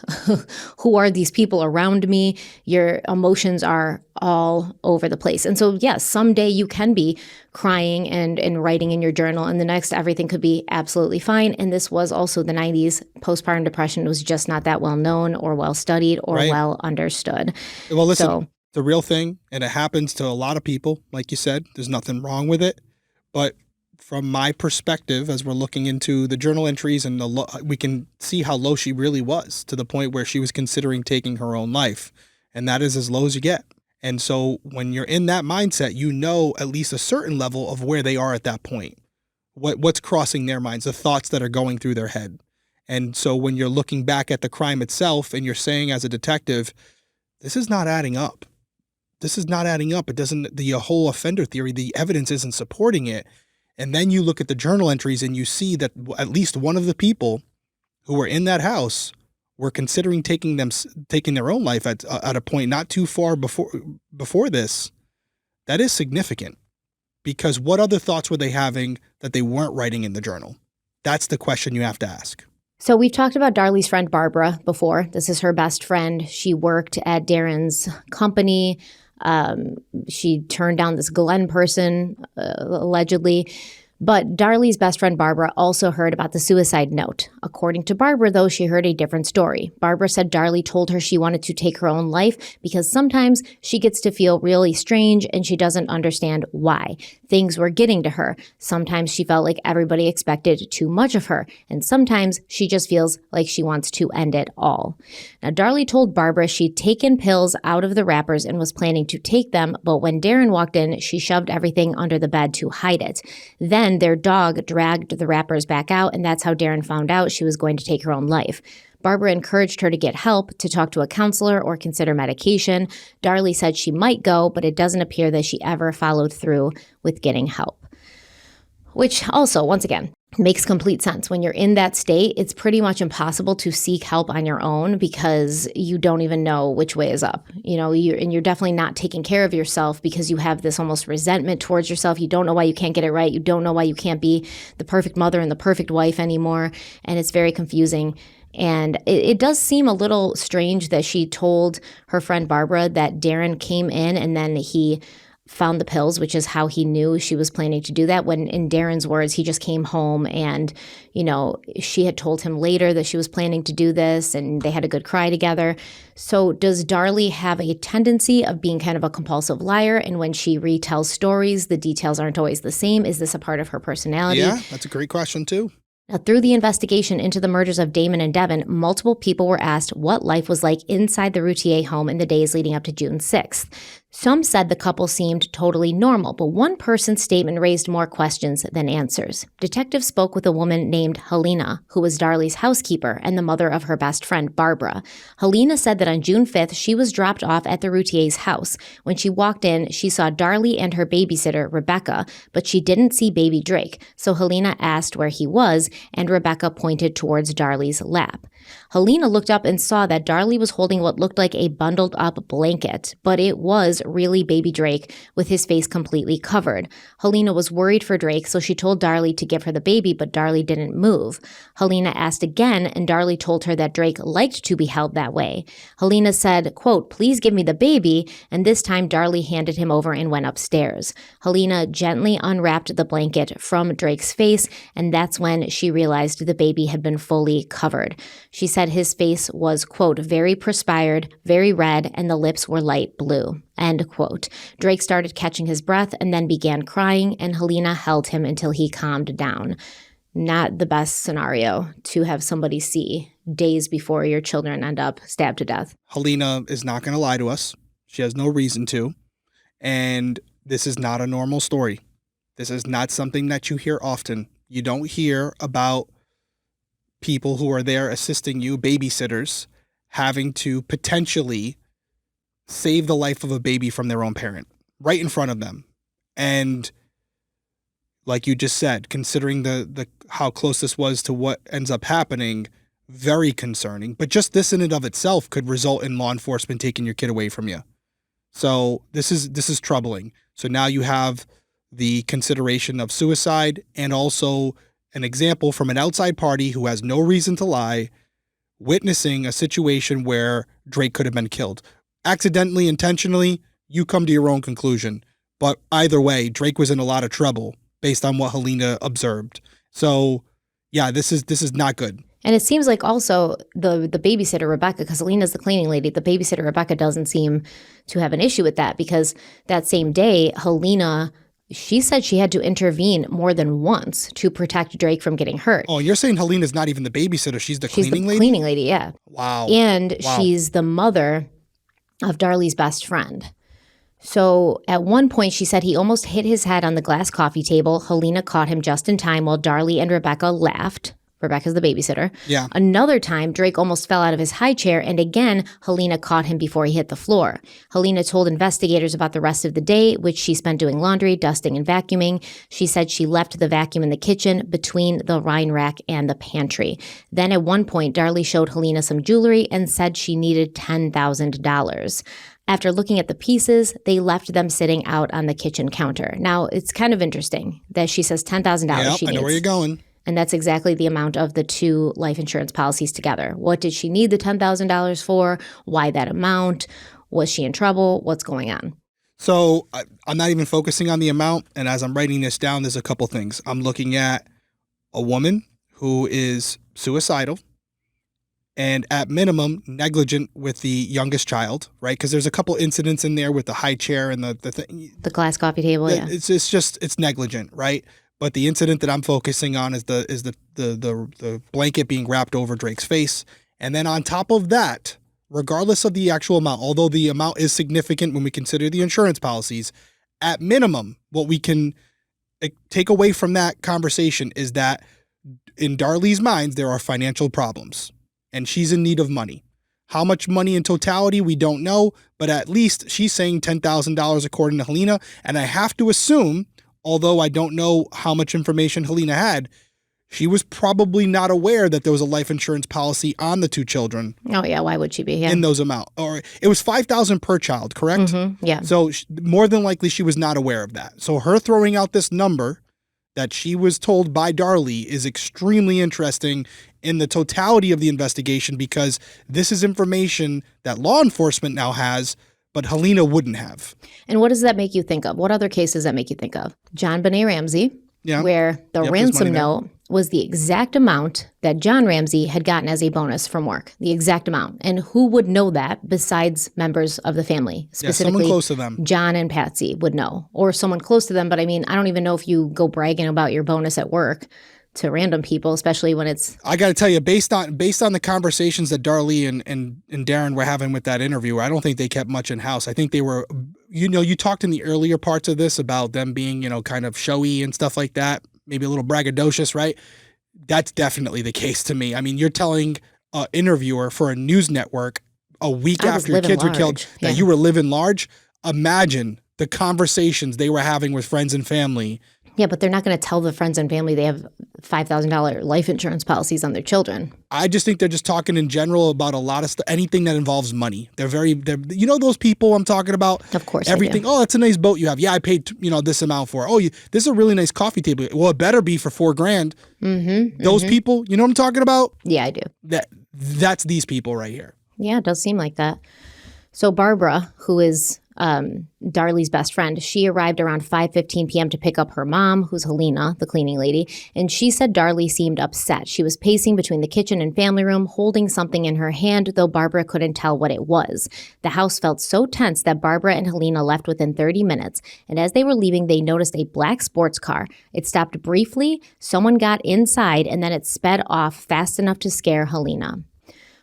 Who are these people around me? Your emotions are all over the place. And so, yes, someday you can be crying and writing in your journal, and the next everything could be absolutely fine. And this was also the 90s. Postpartum depression was just not that well known or well studied or well understood. Well, listen, the real thing, and it happens to a lot of people, like you said, there's nothing wrong with it. But from my perspective, as we're looking into the journal entries, and we can see how low she really was, to the point where she was considering taking her own life. And that is as low as you get. And so when you're in that mindset, you know at least a certain level of where they are at that point, what's crossing their minds, the thoughts that are going through their head. And so when you're looking back at the crime itself and you're saying as a detective, this is not adding up. This is not adding up. It doesn't, the whole offender theory, the evidence isn't supporting it. And then you look at the journal entries and you see that at least one of the people who were in that house were considering taking their own life at a point not too far before this. That is significant, because what other thoughts were they having that they weren't writing in the journal? That's the question you have to ask. So we've talked about Darlie's friend Barbara before. This is her best friend. She worked at Darren's company. She turned down this Glenn person, allegedly. But Darlie's best friend Barbara also heard about the suicide note. According to Barbara, though, she heard a different story. Barbara said Darlie told her she wanted to take her own life because sometimes she gets to feel really strange and she doesn't understand why. Things were getting to her. Sometimes she felt like everybody expected too much of her, and sometimes she just feels like she wants to end it all. Now, Darlie told Barbara she'd taken pills out of the wrappers and was planning to take them, but when Darren walked in, she shoved everything under the bed to hide it. Then their dog dragged the wrappers back out, and that's how Darren found out she was going to take her own life. Barbara encouraged her to get help, to talk to a counselor or consider medication. Darlie said she might go, but it doesn't appear that she ever followed through with getting help. Which also, once again, makes complete sense. When you're in that state, it's pretty much impossible to seek help on your own because you don't even know which way is up. You're definitely not taking care of yourself because you have this almost resentment towards yourself. You don't know why you can't get it right. You don't know why you can't be the perfect mother and the perfect wife anymore. And it's very confusing. And it does seem a little strange that she told her friend Barbara that Darren came in and then he found the pills, which is how he knew she was planning to do that, when in Darren's words, he just came home and, she had told him later that she was planning to do this and they had a good cry together. So does Darlie have a tendency of being kind of a compulsive liar? And when she retells stories, the details aren't always the same. Is this a part of her personality? Yeah, that's a great question too. Now, through the investigation into the murders of Damon and Devon, multiple people were asked what life was like inside the Routier home in the days leading up to June 6th. Some said the couple seemed totally normal, but one person's statement raised more questions than answers. Detectives spoke with a woman named Helena, who was Darlie's housekeeper and the mother of her best friend, Barbara. Helena said that on June 5th, she was dropped off at the Routier's house. When she walked in, she saw Darlie and her babysitter, Rebecca, but she didn't see baby Drake, so Helena asked where he was, and Rebecca pointed towards Darlie's lap. Helena looked up and saw that Darlie was holding what looked like a bundled up blanket, but it was really baby Drake with his face completely covered. Helena was worried for Drake, so she told Darlie to give her the baby, but Darlie didn't move. Helena asked again, and Darlie told her that Drake liked to be held that way. Helena said, quote, "Please give me the baby," and this time Darlie handed him over and went upstairs. Helena gently unwrapped the blanket from Drake's face, and that's when she realized the baby had been fully covered. She said his face was, quote, "very perspired, very red, and the lips were light blue," end quote. Drake started catching his breath and then began crying, and Helena held him until he calmed down. Not the best scenario to have somebody see days before your children end up stabbed to death. Helena is not going to lie to us. She has no reason to. And this is not a normal story. This is not something that you hear often. You don't hear about people who are there assisting you, babysitters, having to potentially save the life of a baby from their own parent right in front of them. And like you just said, considering the how close this was to what ends up happening, very concerning. But just this in and of itself could result in law enforcement taking your kid away from you. So this is troubling. So now you have the consideration of suicide and also an example from an outside party who has no reason to lie, witnessing a situation where Drake could have been killed. Accidentally, intentionally, you come to your own conclusion. But either way, Drake was in a lot of trouble based on what Helena observed. So, yeah, this is not good. And it seems like also the babysitter, Rebecca, because Helena's the cleaning lady, the babysitter, Rebecca, doesn't seem to have an issue with that because that same day, Helena, she said she had to intervene more than once to protect Drake from getting hurt. Oh, you're saying Helena's not even the babysitter. She's the cleaning lady? She's the cleaning lady, yeah. Wow. And she's the mother of Darlie's best friend. So at one point, she said he almost hit his head on the glass coffee table. Helena caught him just in time while Darlie and Rebecca laughed. Rebecca's the babysitter. Yeah. Another time, Drake almost fell out of his high chair, and again, Helena caught him before he hit the floor. Helena told investigators about the rest of the day, which she spent doing laundry, dusting, and vacuuming. She said she left the vacuum in the kitchen between the wine rack and the pantry. Then at one point, Darlie showed Helena some jewelry and said she needed $10,000. After looking at the pieces, they left them sitting out on the kitchen counter. Now, it's kind of interesting that she says $10,000 she needs. I know where you're going. And that's exactly the amount of the two life insurance policies together. What did she need the $10,000 for? Why that amount? Was she in trouble? What's going on? So I'm not even focusing on the amount. And as I'm writing this down, there's a couple things. I'm looking at a woman who is suicidal and at minimum negligent with the youngest child, right? Because there's a couple incidents in there with the high chair and the thing. The glass coffee table, yeah. It's negligent, right? But the incident that I'm focusing on is the blanket being wrapped over Drake's face. And then on top of that, regardless of the actual amount, although the amount is significant when we consider the insurance policies, at minimum, what we can take away from that conversation is that in Darlie's minds, there are financial problems and she's in need of money. How much money in totality, we don't know, but at least she's saying $10,000 according to Helena. And I have to assume, although I don't know how much information Helena had, she was probably not aware that there was a life insurance policy on the two children. Oh, yeah. Why would she be? Yeah. In those amounts. Or it was $5,000 per child, correct? Yeah. So more than likely she was not aware of that. So her throwing out this number that she was told by Darlie is extremely interesting in the totality of the investigation because this is information that law enforcement now has, but Helena wouldn't have. And what does that make you think of? What other cases does that make you think of? John Benet Ramsey, where the ransom note was the exact amount that John Ramsey had gotten as a bonus from work, the exact amount. And who would know that besides members of the family? Specifically, someone close to them. John and Patsy would know, or someone close to them. But I mean, I don't even know if you go bragging about your bonus at work to random people, especially when it's... I got to tell you, based on the conversations that Darlie and Darren were having with that interviewer, I don't think they kept much in house. I think they were, you talked in the earlier parts of this about them being, kind of showy and stuff like that, maybe a little braggadocious, right? That's definitely the case to me. I mean, you're telling an interviewer for a news network a week after your kids were killed that you were living large. Imagine the conversations they were having with friends and family. Yeah, but they're not going to tell the friends and family they have $5,000 life insurance policies on their children. I just think they're just talking in general about a lot of stuff, anything that involves money. They're those people I'm talking about? Of course. Everything. Oh, that's a nice boat you have. Yeah, I paid, this amount for it. Oh, this is a really nice coffee table. Well, it better be for $4,000. Those people, you know what I'm talking about? Yeah, I do. That's these people right here. Yeah, it does seem like that. So Barbara, who is Darlie's best friend, she arrived around 5:15 p.m. to pick up her mom, who's Helena, the cleaning lady, and she said Darlie seemed upset. She was pacing between the kitchen and family room, holding something in her hand, though Barbara couldn't tell what it was. The house felt so tense that Barbara and Helena left within 30 minutes, and as they were leaving, they noticed a black sports car. It stopped briefly, someone got inside, and then it sped off fast enough to scare Helena.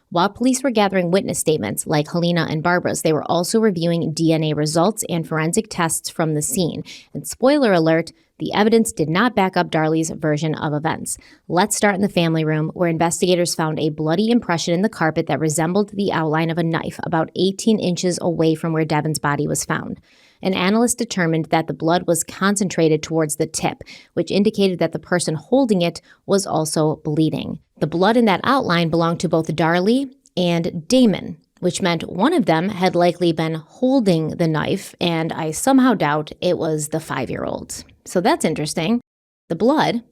While police were gathering witness statements, like Helena and Barbara's, they were also reviewing DNA results and forensic tests from the scene. And spoiler alert, the evidence did not back up Darlie's version of events. Let's start in the family room, where investigators found a bloody impression in the carpet that resembled the outline of a knife, about 18 inches away from where Devon's body was found. An analyst determined that the blood was concentrated towards the tip, which indicated that the person holding it was also bleeding. The blood in that outline belonged to both Darlie and Damon, which meant one of them had likely been holding the knife, and I somehow doubt it was the 5-year-old. So that's interesting. The blood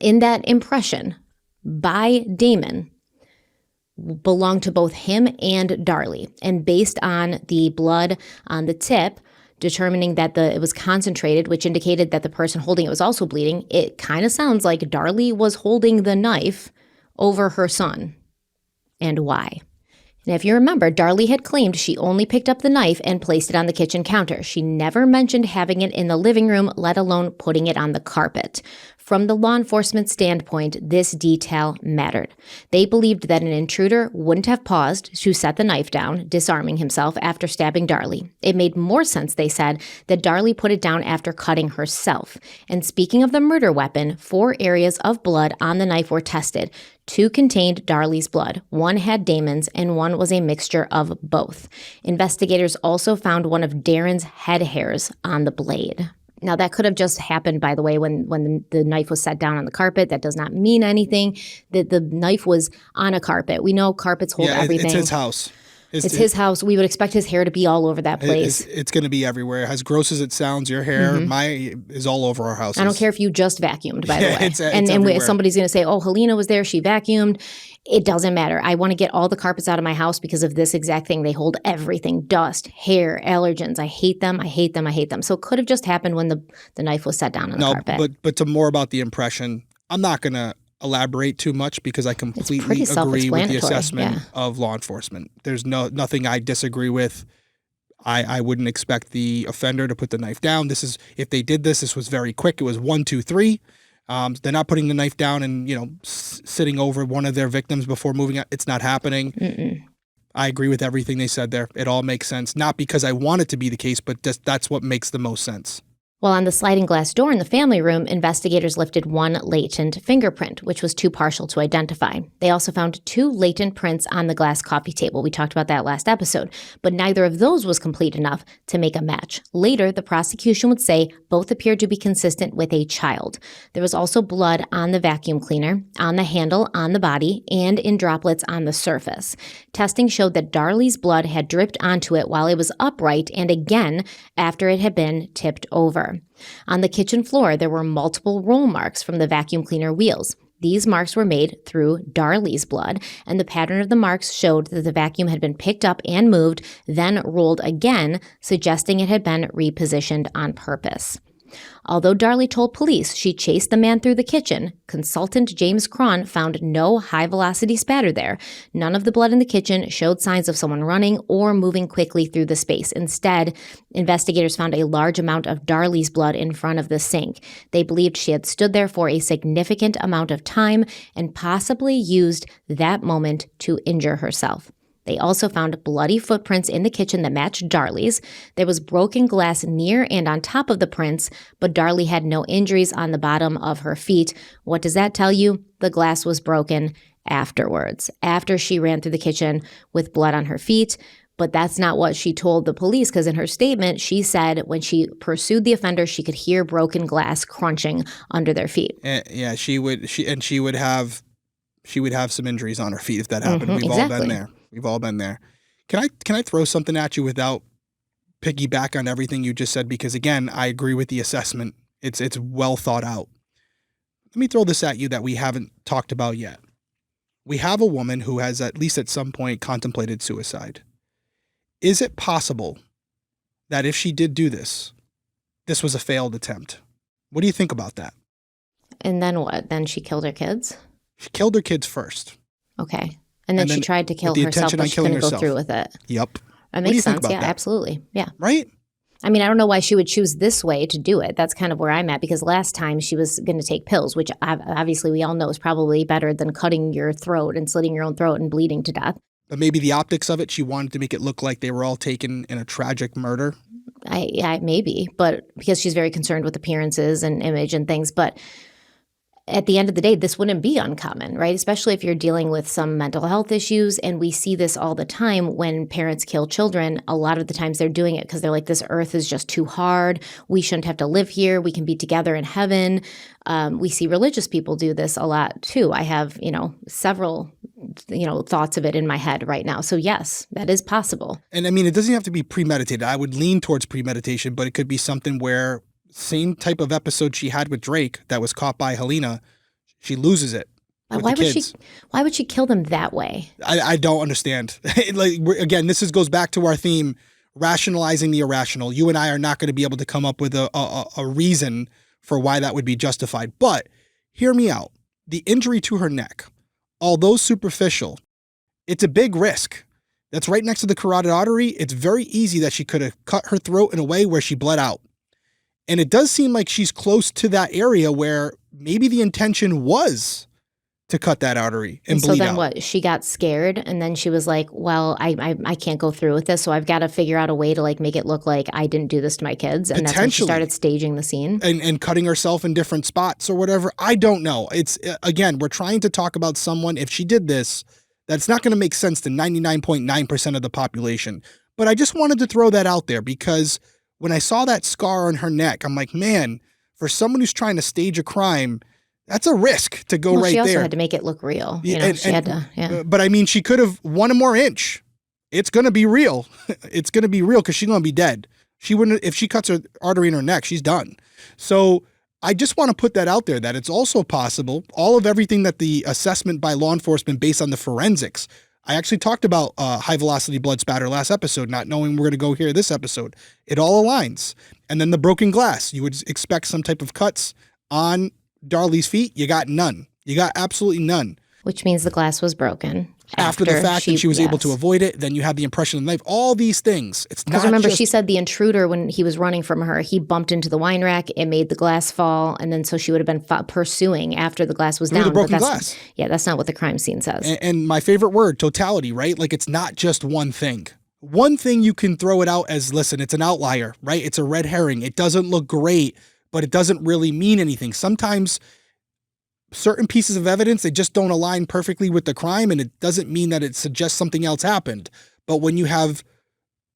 in that impression by Damon belonged to both him and Darlie. And based on the blood on the tip, determining that it was concentrated, which indicated that the person holding it was also bleeding, it kind of sounds like Darlie was holding the knife over her son. And why? And if you remember, Darlie had claimed she only picked up the knife and placed it on the kitchen counter. She never mentioned having it in the living room, let alone putting it on the carpet. From the law enforcement standpoint, this detail mattered. They believed that an intruder wouldn't have paused to set the knife down, disarming himself after stabbing Darlie. It made more sense, they said, that Darlie put it down after cutting herself. And speaking of the murder weapon, 4 areas of blood on the knife were tested. 2 contained Darlie's blood, 1 had Damon's, and 1 was a mixture of both. Investigators also found one of Darren's head hairs on the blade. Now, that could have just happened, by the way, when the knife was set down on the carpet. That does not mean anything. The knife was on a carpet. We know carpets hold everything. It's his house. It's his house. We would expect his hair to be all over that place. It's going to be everywhere. As gross as it sounds, your hair, is all over our house. I don't care if you just vacuumed, by the way. It's and everywhere. somebody's going to say, oh, Helena was there. She vacuumed. It doesn't matter. I want to get all the carpets out of my house because of this exact thing. They hold everything, dust, hair, allergens. I hate them. I hate them. I hate them. So it could have just happened when the knife was set down on the carpet. But to more about the impression, I'm not going to elaborate too much because I completely agree with the assessment of law enforcement. There's nothing I disagree with. I wouldn't expect the offender to put the knife down. If they did this was very quick. It was 1, 2, 3. They're not putting the knife down and, sitting over one of their victims before moving out. It's not happening. Mm-mm. I agree with everything they said there. It all makes sense. Not because I want it to be the case, but that's what makes the most sense. While on the sliding glass door in the family room, investigators lifted one latent fingerprint, which was too partial to identify. They also found 2 latent prints on the glass coffee table. We talked about that last episode, but neither of those was complete enough to make a match. Later, the prosecution would say both appeared to be consistent with a child. There was also blood on the vacuum cleaner, on the handle, on the body, and in droplets on the surface. Testing showed that Darlie's blood had dripped onto it while it was upright and again after it had been tipped over. On the kitchen floor, there were multiple roll marks from the vacuum cleaner wheels. These marks were made through Darlie's blood, and the pattern of the marks showed that the vacuum had been picked up and moved, then rolled again, suggesting it had been repositioned on purpose. Although Darlie told police she chased the man through the kitchen, consultant James Cron found no high-velocity spatter there. None of the blood in the kitchen showed signs of someone running or moving quickly through the space. Instead, investigators found a large amount of Darlie's blood in front of the sink. They believed she had stood there for a significant amount of time and possibly used that moment to injure herself. They also found bloody footprints in the kitchen that matched Darlie's. There was broken glass near and on top of the prints, but Darlie had no injuries on the bottom of her feet. What does that tell you? The glass was broken afterwards, after she ran through the kitchen with blood on her feet. But that's not what she told the police, because in her statement, she said when she pursued the offender, she could hear broken glass crunching under their feet. Yeah, she would have some injuries on her feet if that happened. We've all been there. We've all been there. Can I throw something at you without piggyback on everything you just said? Because again, I agree with the assessment. It's well thought out. Let me throw this at you that we haven't talked about yet. We have a woman who has at least at some point contemplated suicide. Is it possible that if she did do this, this was a failed attempt? What do you think about that? And then what? Then she killed her kids? She killed her kids first. Okay. And then she tried to kill herself, but she couldn't go through with it. Yep. That makes sense. Yeah, absolutely. Yeah. Right? I mean, I don't know why she would choose this way to do it. That's kind of where I'm at, because last time she was going to take pills, which obviously we all know is probably better than cutting your throat and slitting your own throat and bleeding to death. But maybe the optics of it, she wanted to make it look like they were all taken in a tragic murder. Maybe, but because she's very concerned with appearances and image and things. But at the end of the day, this wouldn't be uncommon, right? Especially if you're dealing with some mental health issues. And we see this all the time when parents kill children. A lot of the times they're doing it because they're like, this earth is just too hard. We shouldn't have to live here. We can be together in heaven. We see religious people do this a lot too. I have, several, thoughts of it in my head right now. So yes, that is possible. And I mean, it doesn't have to be premeditated. I would lean towards premeditation, but it could be something where same type of episode she had with Drake that was caught by Helena, she loses it. Why would she kill them that way? I don't understand. Again, this goes back to our theme, rationalizing the irrational. You and I are not going to be able to come up with a reason for why that would be justified. But hear me out. The injury to her neck, although superficial, it's a big risk. That's right next to the carotid artery. It's very easy that she could have cut her throat in a way where she bled out. And it does seem like she's close to that area where maybe the intention was to cut that artery and bleed out. So then what? She got scared and then she was like, well, I can't go through with this. So I've got to figure out a way to make it look like I didn't do this to my kids. And that's when she started staging the scene. And cutting herself in different spots or whatever. I don't know. It's, again, we're trying to talk about someone, if she did this, that's not going to make sense to 99.9% of the population. But I just wanted to throw that out there because when I saw that scar on her neck, I'm like, man, for someone who's trying to stage a crime, that's a risk to go right there. She also had to make it look real. But I mean, she could have 1 more inch. It's going to be real. It's going to be real because she's going to be dead. She wouldn't, if she cuts her artery in her neck, she's done. So I just want to put that out there, that it's also possible, all of everything that the assessment by law enforcement based on the forensics. I actually talked about high velocity blood spatter last episode, not knowing we're going to go here this episode. It all aligns. And then the broken glass, you would expect some type of cuts on Darlie's feet. You got none. You got absolutely none. Which means the glass was broken. After the fact, and she was able to avoid it. Then you have the impression of the knife. All these things. It's not. Because remember, just, she said the intruder, when he was running from her, he bumped into the wine rack. It made the glass fall, and then so she would have been pursuing after the glass was down. The broken glass. Yeah, that's not what the crime scene says. And my favorite word, totality, right? Like, it's not just one thing. One thing you can throw it out as, listen, it's an outlier, right? It's a red herring. It doesn't look great, but it doesn't really mean anything. Sometimes certain pieces of evidence, they just don't align perfectly with the crime, and it doesn't mean that it suggests something else happened. But when you have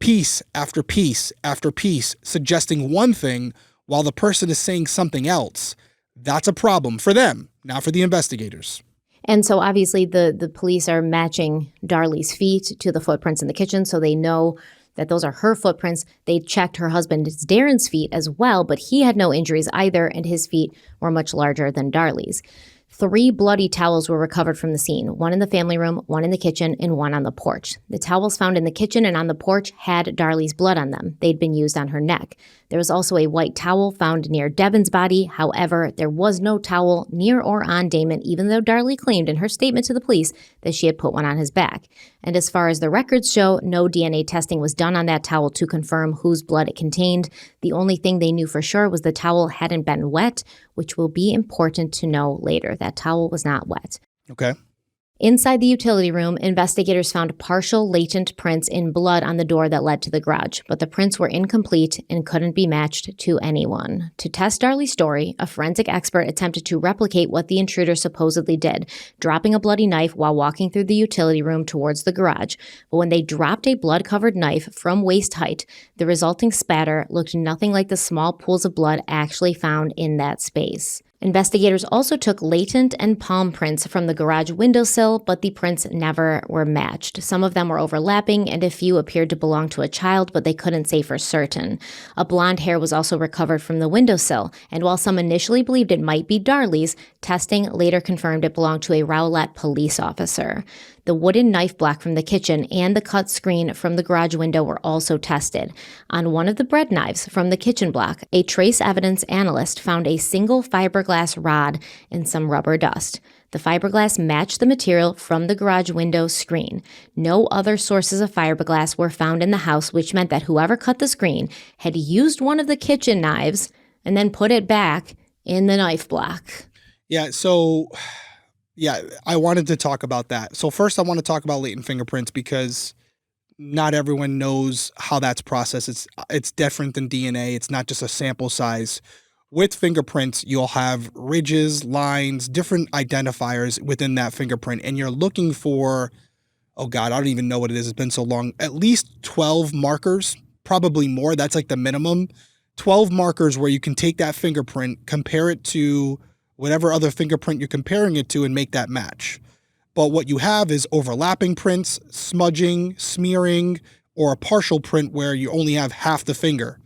piece after piece after piece suggesting one thing while the person is saying something else, that's a problem for them, not for the investigators. And so obviously the police are matching Darlie's feet to the footprints in the kitchen, so they know that those are her footprints. They checked her husband Darren's feet as well, but he had no injuries either, and his feet were much larger than Darlie's. 3 bloody towels were recovered from the scene, 1 in the family room, 1 in the kitchen, and 1 on the porch. The towels found in the kitchen and on the porch had Darlie's blood on them. They'd been used on her neck. There was also a white towel found near Devon's body. However, there was no towel near or on Damon, even though Darlie claimed in her statement to the police that she had put one on his back. And as far as the records show, no DNA testing was done on that towel to confirm whose blood it contained. The only thing they knew for sure was the towel hadn't been wet, which will be important to know later. That towel was not wet. Okay. Inside the utility room, investigators found partial latent prints in blood on the door that led to the garage, but the prints were incomplete and couldn't be matched to anyone. To test Darlie's story, a forensic expert attempted to replicate what the intruder supposedly did, dropping a bloody knife while walking through the utility room towards the garage. But when they dropped a blood-covered knife from waist height, the resulting spatter looked nothing like the small pools of blood actually found in that space. Investigators also took latent and palm prints from the garage windowsill, but the prints never were matched. Some of them were overlapping, and a few appeared to belong to a child, but they couldn't say for certain. A blonde hair was also recovered from the windowsill, and while some initially believed it might be Darlie's, testing later confirmed it belonged to a Rowlett police officer. The wooden knife block from the kitchen and the cut screen from the garage window were also tested. On one of the bread knives from the kitchen block, a trace evidence analyst found a single fiberglass rod and some rubber dust. The fiberglass matched the material from the garage window screen. No other sources of fiberglass were found in the house, which meant that whoever cut the screen had used one of the kitchen knives and then put it back in the knife block. Yeah, I wanted to talk about that. So first I want to talk about latent fingerprints because not everyone knows how that's processed. It's different than DNA. It's not just a sample size. With fingerprints, you'll have ridges, lines, different identifiers within that fingerprint, and you're looking for, oh God, I don't even know what it is. It's been so long. At least 12 markers, probably more. That's like the minimum. 12 markers where you can take that fingerprint, compare it to whatever other fingerprint you're comparing it to, and make that match. But what you have is overlapping prints, smudging, smearing, or a partial print where you only have half the finger.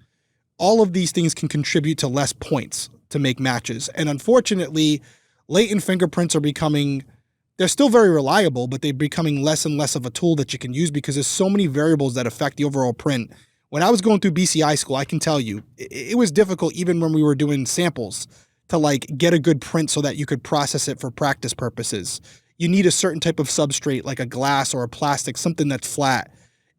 All of these things can contribute to less points to make matches. And unfortunately, latent fingerprints are they're still very reliable, but they're becoming less and less of a tool that you can use because there's so many variables that affect the overall print. When I was going through BCI school, I can tell you, it was difficult even when we were doing samples to get a good print so that you could process it for practice purposes. You need a certain type of substrate like a glass or a plastic, something that's flat.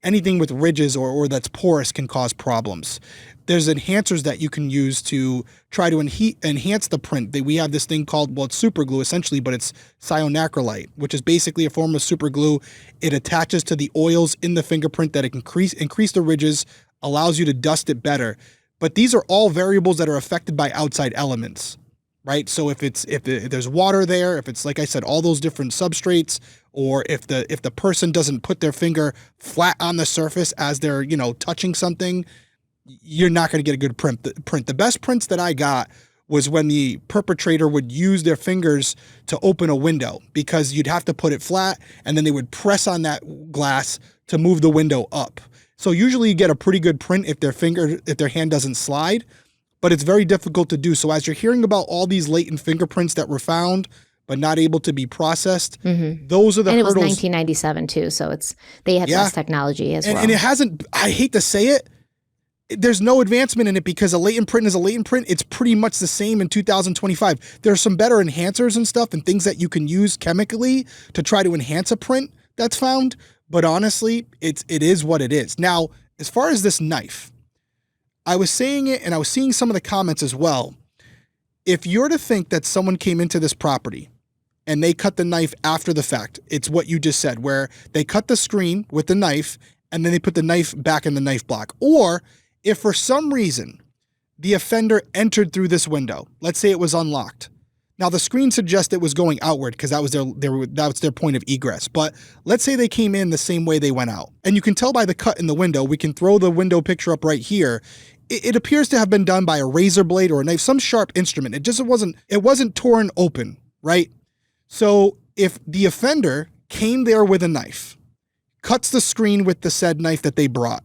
Anything with ridges or that's porous can cause problems. There's enhancers that you can use to try to enhance the print. We have this thing called, it's super glue essentially, but it's cyanacrylite, which is basically a form of super glue. It attaches to the oils in the fingerprint that it can increase the ridges, allows you to dust it better. But these are all variables that are affected by outside elements, right? So if there's water there, if it's, like I said, all those different substrates, or if the person doesn't put their finger flat on the surface as they're, touching something, you're not going to get a good print. The best prints that I got was when the perpetrator would use their fingers to open a window, because you'd have to put it flat and then they would press on that glass to move the window up. So usually you get a pretty good print if their hand doesn't slide. but it's very difficult to do. So as you're hearing about all these latent fingerprints that were found but not able to be processed, those are the And it hurdles. was 1997 too, so they had less technology as well. And it hasn't, I hate to say it, there's no advancement in it because a latent print is a latent print. It's pretty much the same in 2025. There are some better enhancers and stuff and things that you can use chemically to try to enhance a print that's found. But honestly, it is what it is. Now, as far as this knife, I was saying it and I was seeing some of the comments as well. If you're to think that someone came into this property and they cut the knife after the fact, it's what you just said, where they cut the screen with the knife and then they put the knife back in the knife block. Or if for some reason the offender entered through this window, let's say it was unlocked. Now the screen suggests it was going outward because that was their point of egress. But let's say they came in the same way they went out. And you can tell by the cut in the window, we can throw the window picture up right here. It appears to have been done by a razor blade or a knife, some sharp instrument. It wasn't torn open, right? So if the offender came there with a knife, cuts the screen with the said knife that they brought,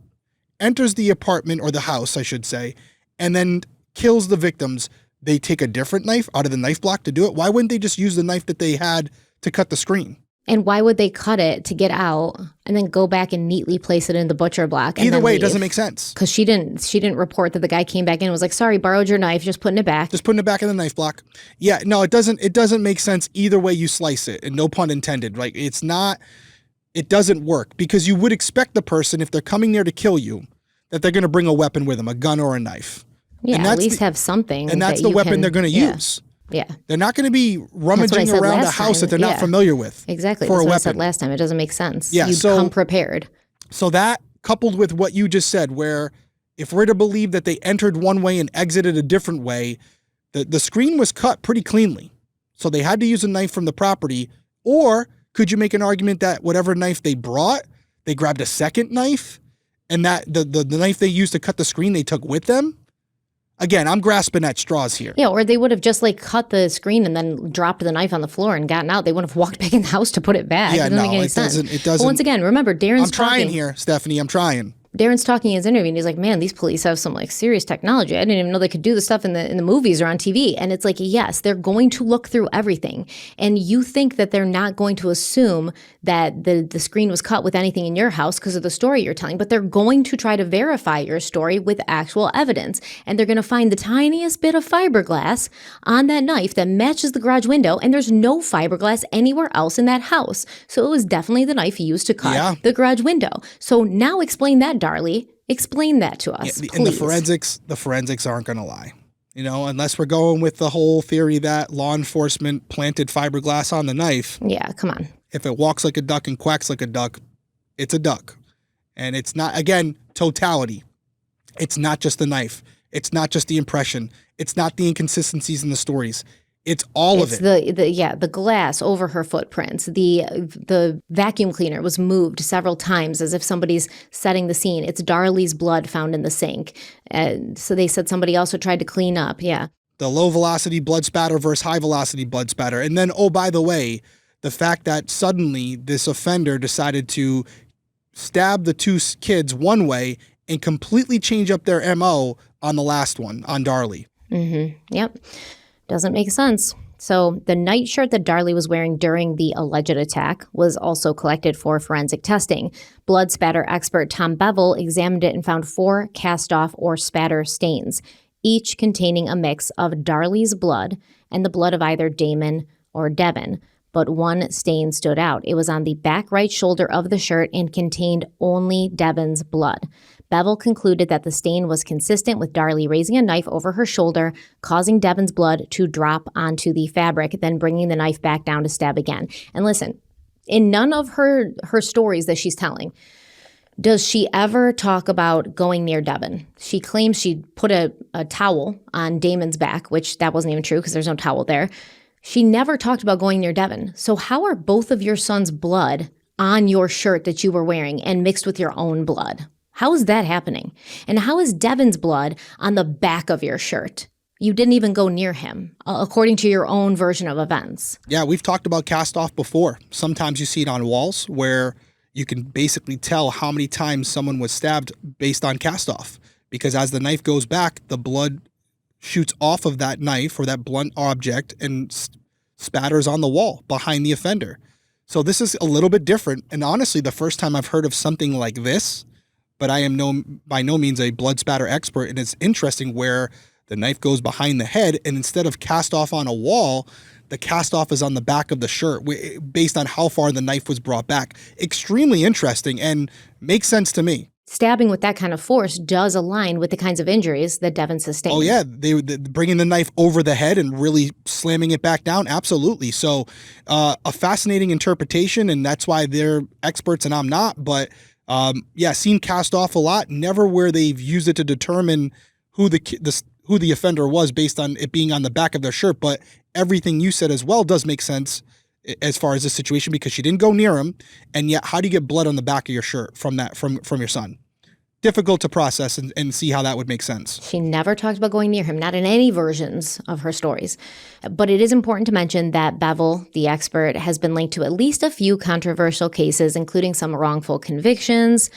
enters the apartment or the house, I should say, and then kills the victims, they take a different knife out of the knife block to do it. Why wouldn't they just use the knife that they had to cut the screen? And why would they cut it to get out and then go back and neatly place it in the butcher block? Either way, it doesn't make sense. Because she didn't report that the guy came back in and was like, sorry, borrowed your knife, just putting it back. Just putting it back in the knife block. Yeah, no, it doesn't make sense either way you slice it, and no pun intended. Like, it doesn't work because you would expect the person, if they're coming there to kill you, that they're going to bring a weapon with them, a gun or a knife. Yeah, at least have something. And that's the weapon they're going to use. Yeah. They're not going to be rummaging around a house that they're not familiar with. Exactly. For That's a what weapon. I said last time. It doesn't make sense. Yeah, You'd come prepared. So that coupled with what you just said, where if we're to believe that they entered one way and exited a different way, the screen was cut pretty cleanly. So they had to use a knife from the property. Or could you make an argument that whatever knife they brought, they grabbed a second knife and that the knife they used to cut the screen they took with them? Again, I'm grasping at straws here. Yeah, or they would have just like cut the screen and then dropped the knife on the floor and gotten out. They wouldn't have walked back in the house to put it back. Yeah, it doesn't make any sense. It doesn't. But once again, remember, Darren's I'm trying talking here, Stephanie. I'm trying. Darren's talking in his interview and he's like, man, these police have some like serious technology. I didn't even know they could do this stuff in the movies or on TV. And it's like, yes, they're going to look through everything. And you think that they're not going to assume that the screen was cut with anything in your house because of the story you're telling, but they're going to try to verify your story with actual evidence. And they're going to find the tiniest bit of fiberglass on that knife that matches the garage window. And there's no fiberglass anywhere else in that house. So it was definitely the knife used to cut the garage window. So now explain that, Darlie. Explain that to us, please. And the forensics aren't going to lie. You know, unless we're going with the whole theory that law enforcement planted fiberglass on the knife. Yeah, come on. If it walks like a duck and quacks like a duck, it's a duck. And it's not, again, totality. It's not just the knife. It's not just the impression. It's not the inconsistencies in the stories. It's all of it. The glass over her footprints. The vacuum cleaner was moved several times as if somebody's setting the scene. It's Darlie's blood found in the sink. So they said somebody also tried to clean up. Yeah. The low velocity blood spatter versus high velocity blood spatter. And then, oh, by the way, the fact that suddenly this offender decided to stab the two kids one way and completely change up their MO on the last one, on Darlie. Mm-hmm. Yep. Doesn't make sense. So the nightshirt that Darlie was wearing during the alleged attack was also collected for forensic testing. Blood spatter expert Tom Bevel examined it and found 4 cast-off or spatter stains, each containing a mix of Darlie's blood and the blood of either Damon or Devon. But one stain stood out. It was on the back right shoulder of the shirt and contained only Devon's blood. Bevel concluded that the stain was consistent with Darlie raising a knife over her shoulder, causing Devon's blood to drop onto the fabric, then bringing the knife back down to stab again. And listen, in none of her stories that she's telling, does she ever talk about going near Devon. She claims she put a towel on Damon's back, which that wasn't even true because there's no towel there. She never talked about going near Devon. So how are both of your son's blood on your shirt that you were wearing and mixed with your own blood? How is that happening? And how is Devon's blood on the back of your shirt? You didn't even go near him, according to your own version of events. Yeah, we've talked about cast off before. Sometimes you see it on walls where you can basically tell how many times someone was stabbed based on cast off. Because as the knife goes back, the blood shoots off of that knife or that blunt object and spatters on the wall behind the offender. So this is a little bit different. And honestly, the first time I've heard of something like this, but I am by no means a blood spatter expert. And it's interesting where the knife goes behind the head, and instead of cast off on a wall, the cast off is on the back of the shirt based on how far the knife was brought back. Extremely interesting and makes sense to me. Stabbing with that kind of force does align with the kinds of injuries that Devon sustained. Oh, yeah. They bringing the knife over the head and really slamming it back down. Absolutely. So a fascinating interpretation, and that's why they're experts and I'm not. But yeah, seen cast off a lot. Never where they've used it to determine who the offender was based on it being on the back of their shirt. But everything you said as well does make sense as far as this situation, because she didn't go near him. And yet, how do you get blood on the back of your shirt from your son? Difficult to process and see how that would make sense. She never talked about going near him, not in any versions of her stories. But it is important to mention that Bevel, the expert, has been linked to at least a few controversial cases, including some wrongful convictions.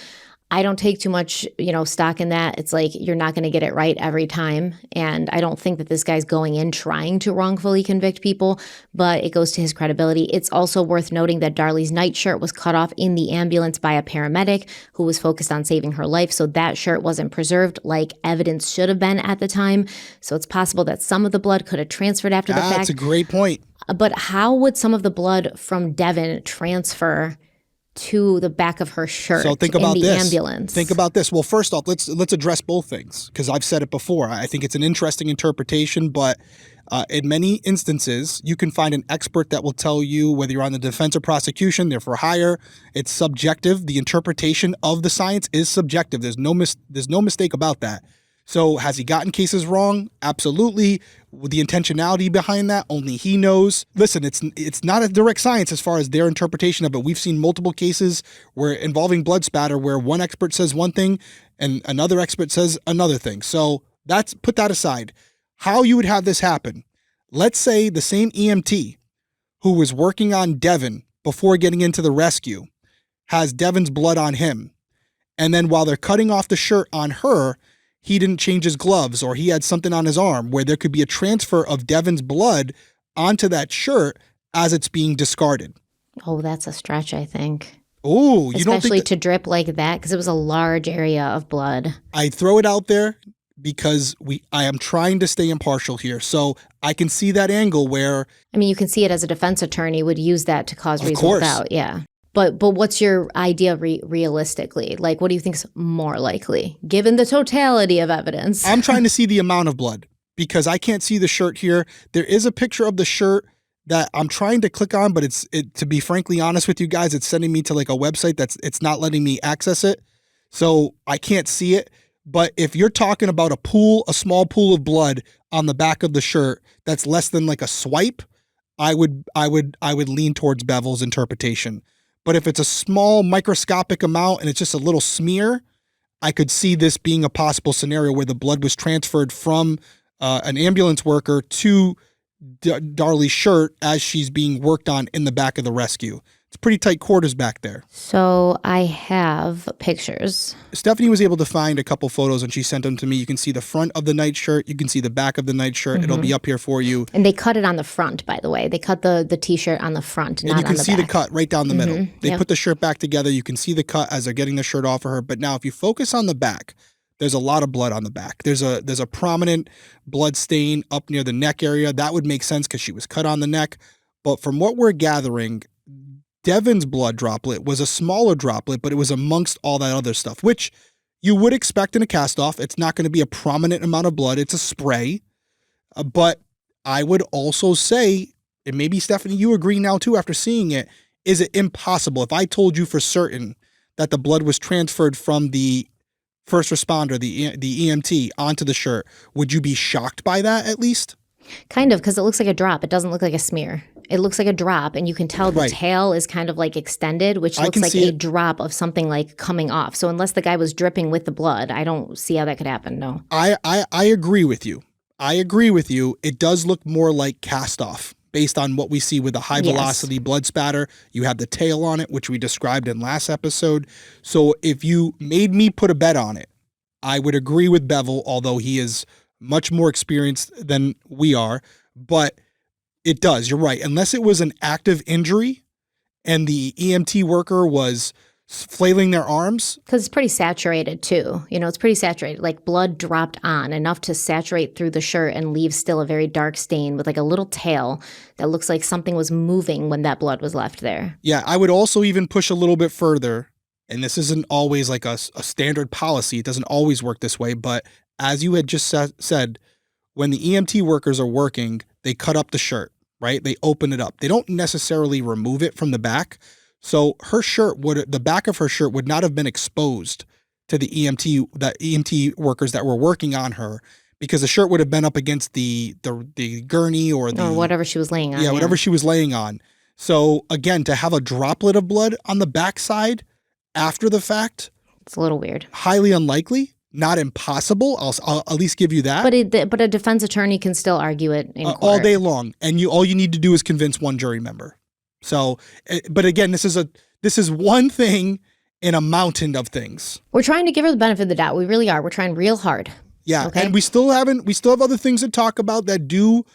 I don't take too much, stock in that. It's like you're not going to get it right every time. And I don't think that this guy's going in trying to wrongfully convict people, but it goes to his credibility. It's also worth noting that Darlie's nightshirt was cut off in the ambulance by a paramedic who was focused on saving her life. So that shirt wasn't preserved like evidence should have been at the time. So it's possible that some of the blood could have transferred after the fact. That's a great point. But how would some of the blood from Devon transfer to the back of her shirt so think about in the this. ambulance? Think about this. Well, first off, let's address both things, because I've said it before. I think it's an interesting interpretation, but in many instances, you can find an expert that will tell you whether you're on the defense or prosecution, they're for hire. It's subjective. The interpretation of the science is subjective. There's no mistake about that. So has he gotten cases wrong? Absolutely. With the intentionality behind that, only he knows. Listen, it's not a direct science as far as their interpretation of it. We've seen multiple cases where involving blood spatter where one expert says one thing and another expert says another thing. So put that aside. How you would have this happen. Let's say the same EMT who was working on Devon before getting into the rescue has Devon's blood on him. And then while they're cutting off the shirt on her, he didn't change his gloves, or he had something on his arm where there could be a transfer of Devon's blood onto that shirt as it's being discarded. Oh, that's a stretch, I think. Oh, you don't think especially to drip like that, because it was a large area of blood. I throw it out there because I am trying to stay impartial here. So I can see that angle where... I mean, you can see it as a defense attorney would use that to cause reasonable doubt. Yeah. But what's your idea realistically? Like, what do you think is more likely, given the totality of evidence? I'm trying to see the amount of blood because I can't see the shirt here. There is a picture of the shirt that I'm trying to click on, but to be frankly honest with you guys, it's sending me to like a website it's not letting me access it. So I can't see it. But if you're talking about a small pool of blood on the back of the shirt that's less than like a swipe, I would lean towards Bevel's interpretation. But if it's a small microscopic amount and it's just a little smear, I could see this being a possible scenario where the blood was transferred from an ambulance worker to Darlie's shirt as she's being worked on in the back of the rescue. It's pretty tight quarters back there. So I have pictures. Stephanie was able to find a couple photos and she sent them to me. You can see the front of the nightshirt. You can see the back of the nightshirt. It'll be up here for you. And they cut it on the front, by the way. They cut the T-shirt on the front, not on the back. And you can see the cut right down the middle. They put the shirt back together. You can see the cut as they're getting the shirt off of her. But now if you focus on the back, there's a lot of blood on the back. There's a prominent blood stain up near the neck area. That would make sense because she was cut on the neck. But from what we're gathering, Devon's blood droplet was a smaller droplet, but it was amongst all that other stuff, which you would expect in a cast-off. It's not going to be a prominent amount of blood. It's a spray. But I would also say, and maybe Stephanie, you agree now too after seeing it, is it impossible? If I told you for certain that the blood was transferred from the first responder, the EMT, onto the shirt, would you be shocked by that at least? Kind of, because it looks like a drop. It doesn't look like a smear. It looks like a drop, and you can tell the tail is kind of like extended, which looks like a drop of something like coming off. So unless the guy was dripping with the blood, I don't see how that could happen, no. I agree with you. It does look more like cast off based on what we see with the high velocity blood spatter. You have the tail on it, which we described in last episode. So if you made me put a bet on it, I would agree with Bevel, although he is much more experienced than we are, but it does. You're right. Unless it was an active injury and the EMT worker was flailing their arms. Because it's pretty saturated too. It's pretty saturated. Like blood dropped on enough to saturate through the shirt and leave still a very dark stain with like a little tail that looks like something was moving when that blood was left there. Yeah, I would also even push a little bit further. And this isn't always like a standard policy. It doesn't always work this way. But as you had just said, when the EMT workers are working, they cut up the shirt, right? They open it up. They don't necessarily remove it from the back. So the back of her shirt would not have been exposed to the EMT workers that were working on her, because the shirt would have been up against the gurney or whatever she was laying on. Yeah, whatever she was laying on. So again, to have a droplet of blood on the backside after the fact, it's a little weird. Highly unlikely. Not impossible. I'll at least give you that. But a defense attorney can still argue it in court all day long, and all you need to do is convince one jury member. So, but again, this is one thing in a mountain of things. We're trying to give her the benefit of the doubt. We really are. We're trying real hard. Yeah, okay? And we still have other things to talk about that do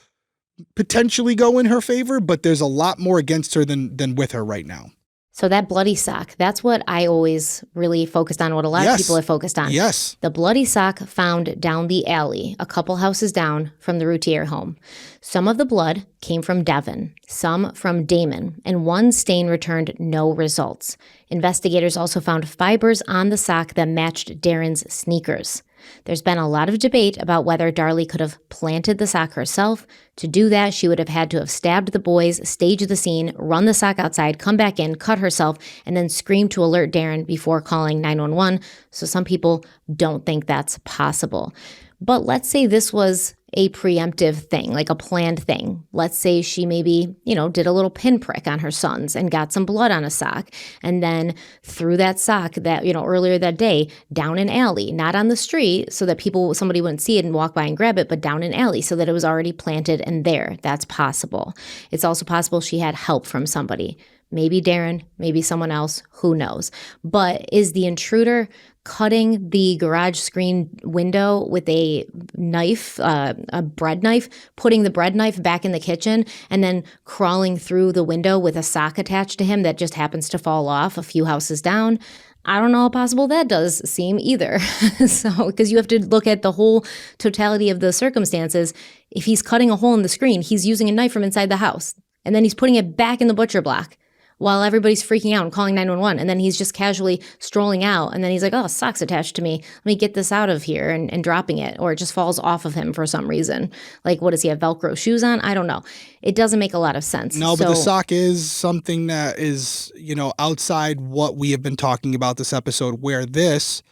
potentially go in her favor, but there's a lot more against her than with her right now. So that bloody sock, that's what I always really focused on, what a lot of people have focused on. Yes. The bloody sock found down the alley, a couple houses down from the Routier home. Some of the blood came from Devon, some from Damon, and one stain returned no results. Investigators also found fibers on the sock that matched Darren's sneakers. There's been a lot of debate about whether Darlie could have planted the sock herself. To do that, she would have had to have stabbed the boys, staged the scene, run the sock outside, come back in, cut herself, and then scream to alert Darren before calling 911. So some people don't think that's possible. But let's say this was a preemptive thing, like a planned thing. Let's say she maybe, did a little pinprick on her sons and got some blood on a sock, and then threw that sock that, earlier that day down an alley, not on the street so that somebody wouldn't see it and walk by and grab it, but down an alley so that it was already planted and there. That's possible. It's also possible she had help from somebody. Maybe Darren, maybe someone else, who knows? But is the intruder cutting the garage screen window with a knife, a bread knife, putting the bread knife back in the kitchen, and then crawling through the window with a sock attached to him that just happens to fall off a few houses down? I don't know how possible that does seem either. So, because you have to look at the whole totality of the circumstances. If he's cutting a hole in the screen, he's using a knife from inside the house, and then he's putting it back in the butcher block while everybody's freaking out and calling 911. And then he's just casually strolling out. And then he's like, oh, sock's attached to me. Let me get this out of here, and dropping it. Or it just falls off of him for some reason. Like, what does he have, Velcro shoes on? I don't know. It doesn't make a lot of sense. No, but the sock is something that is, outside what we have been talking about this episode, where this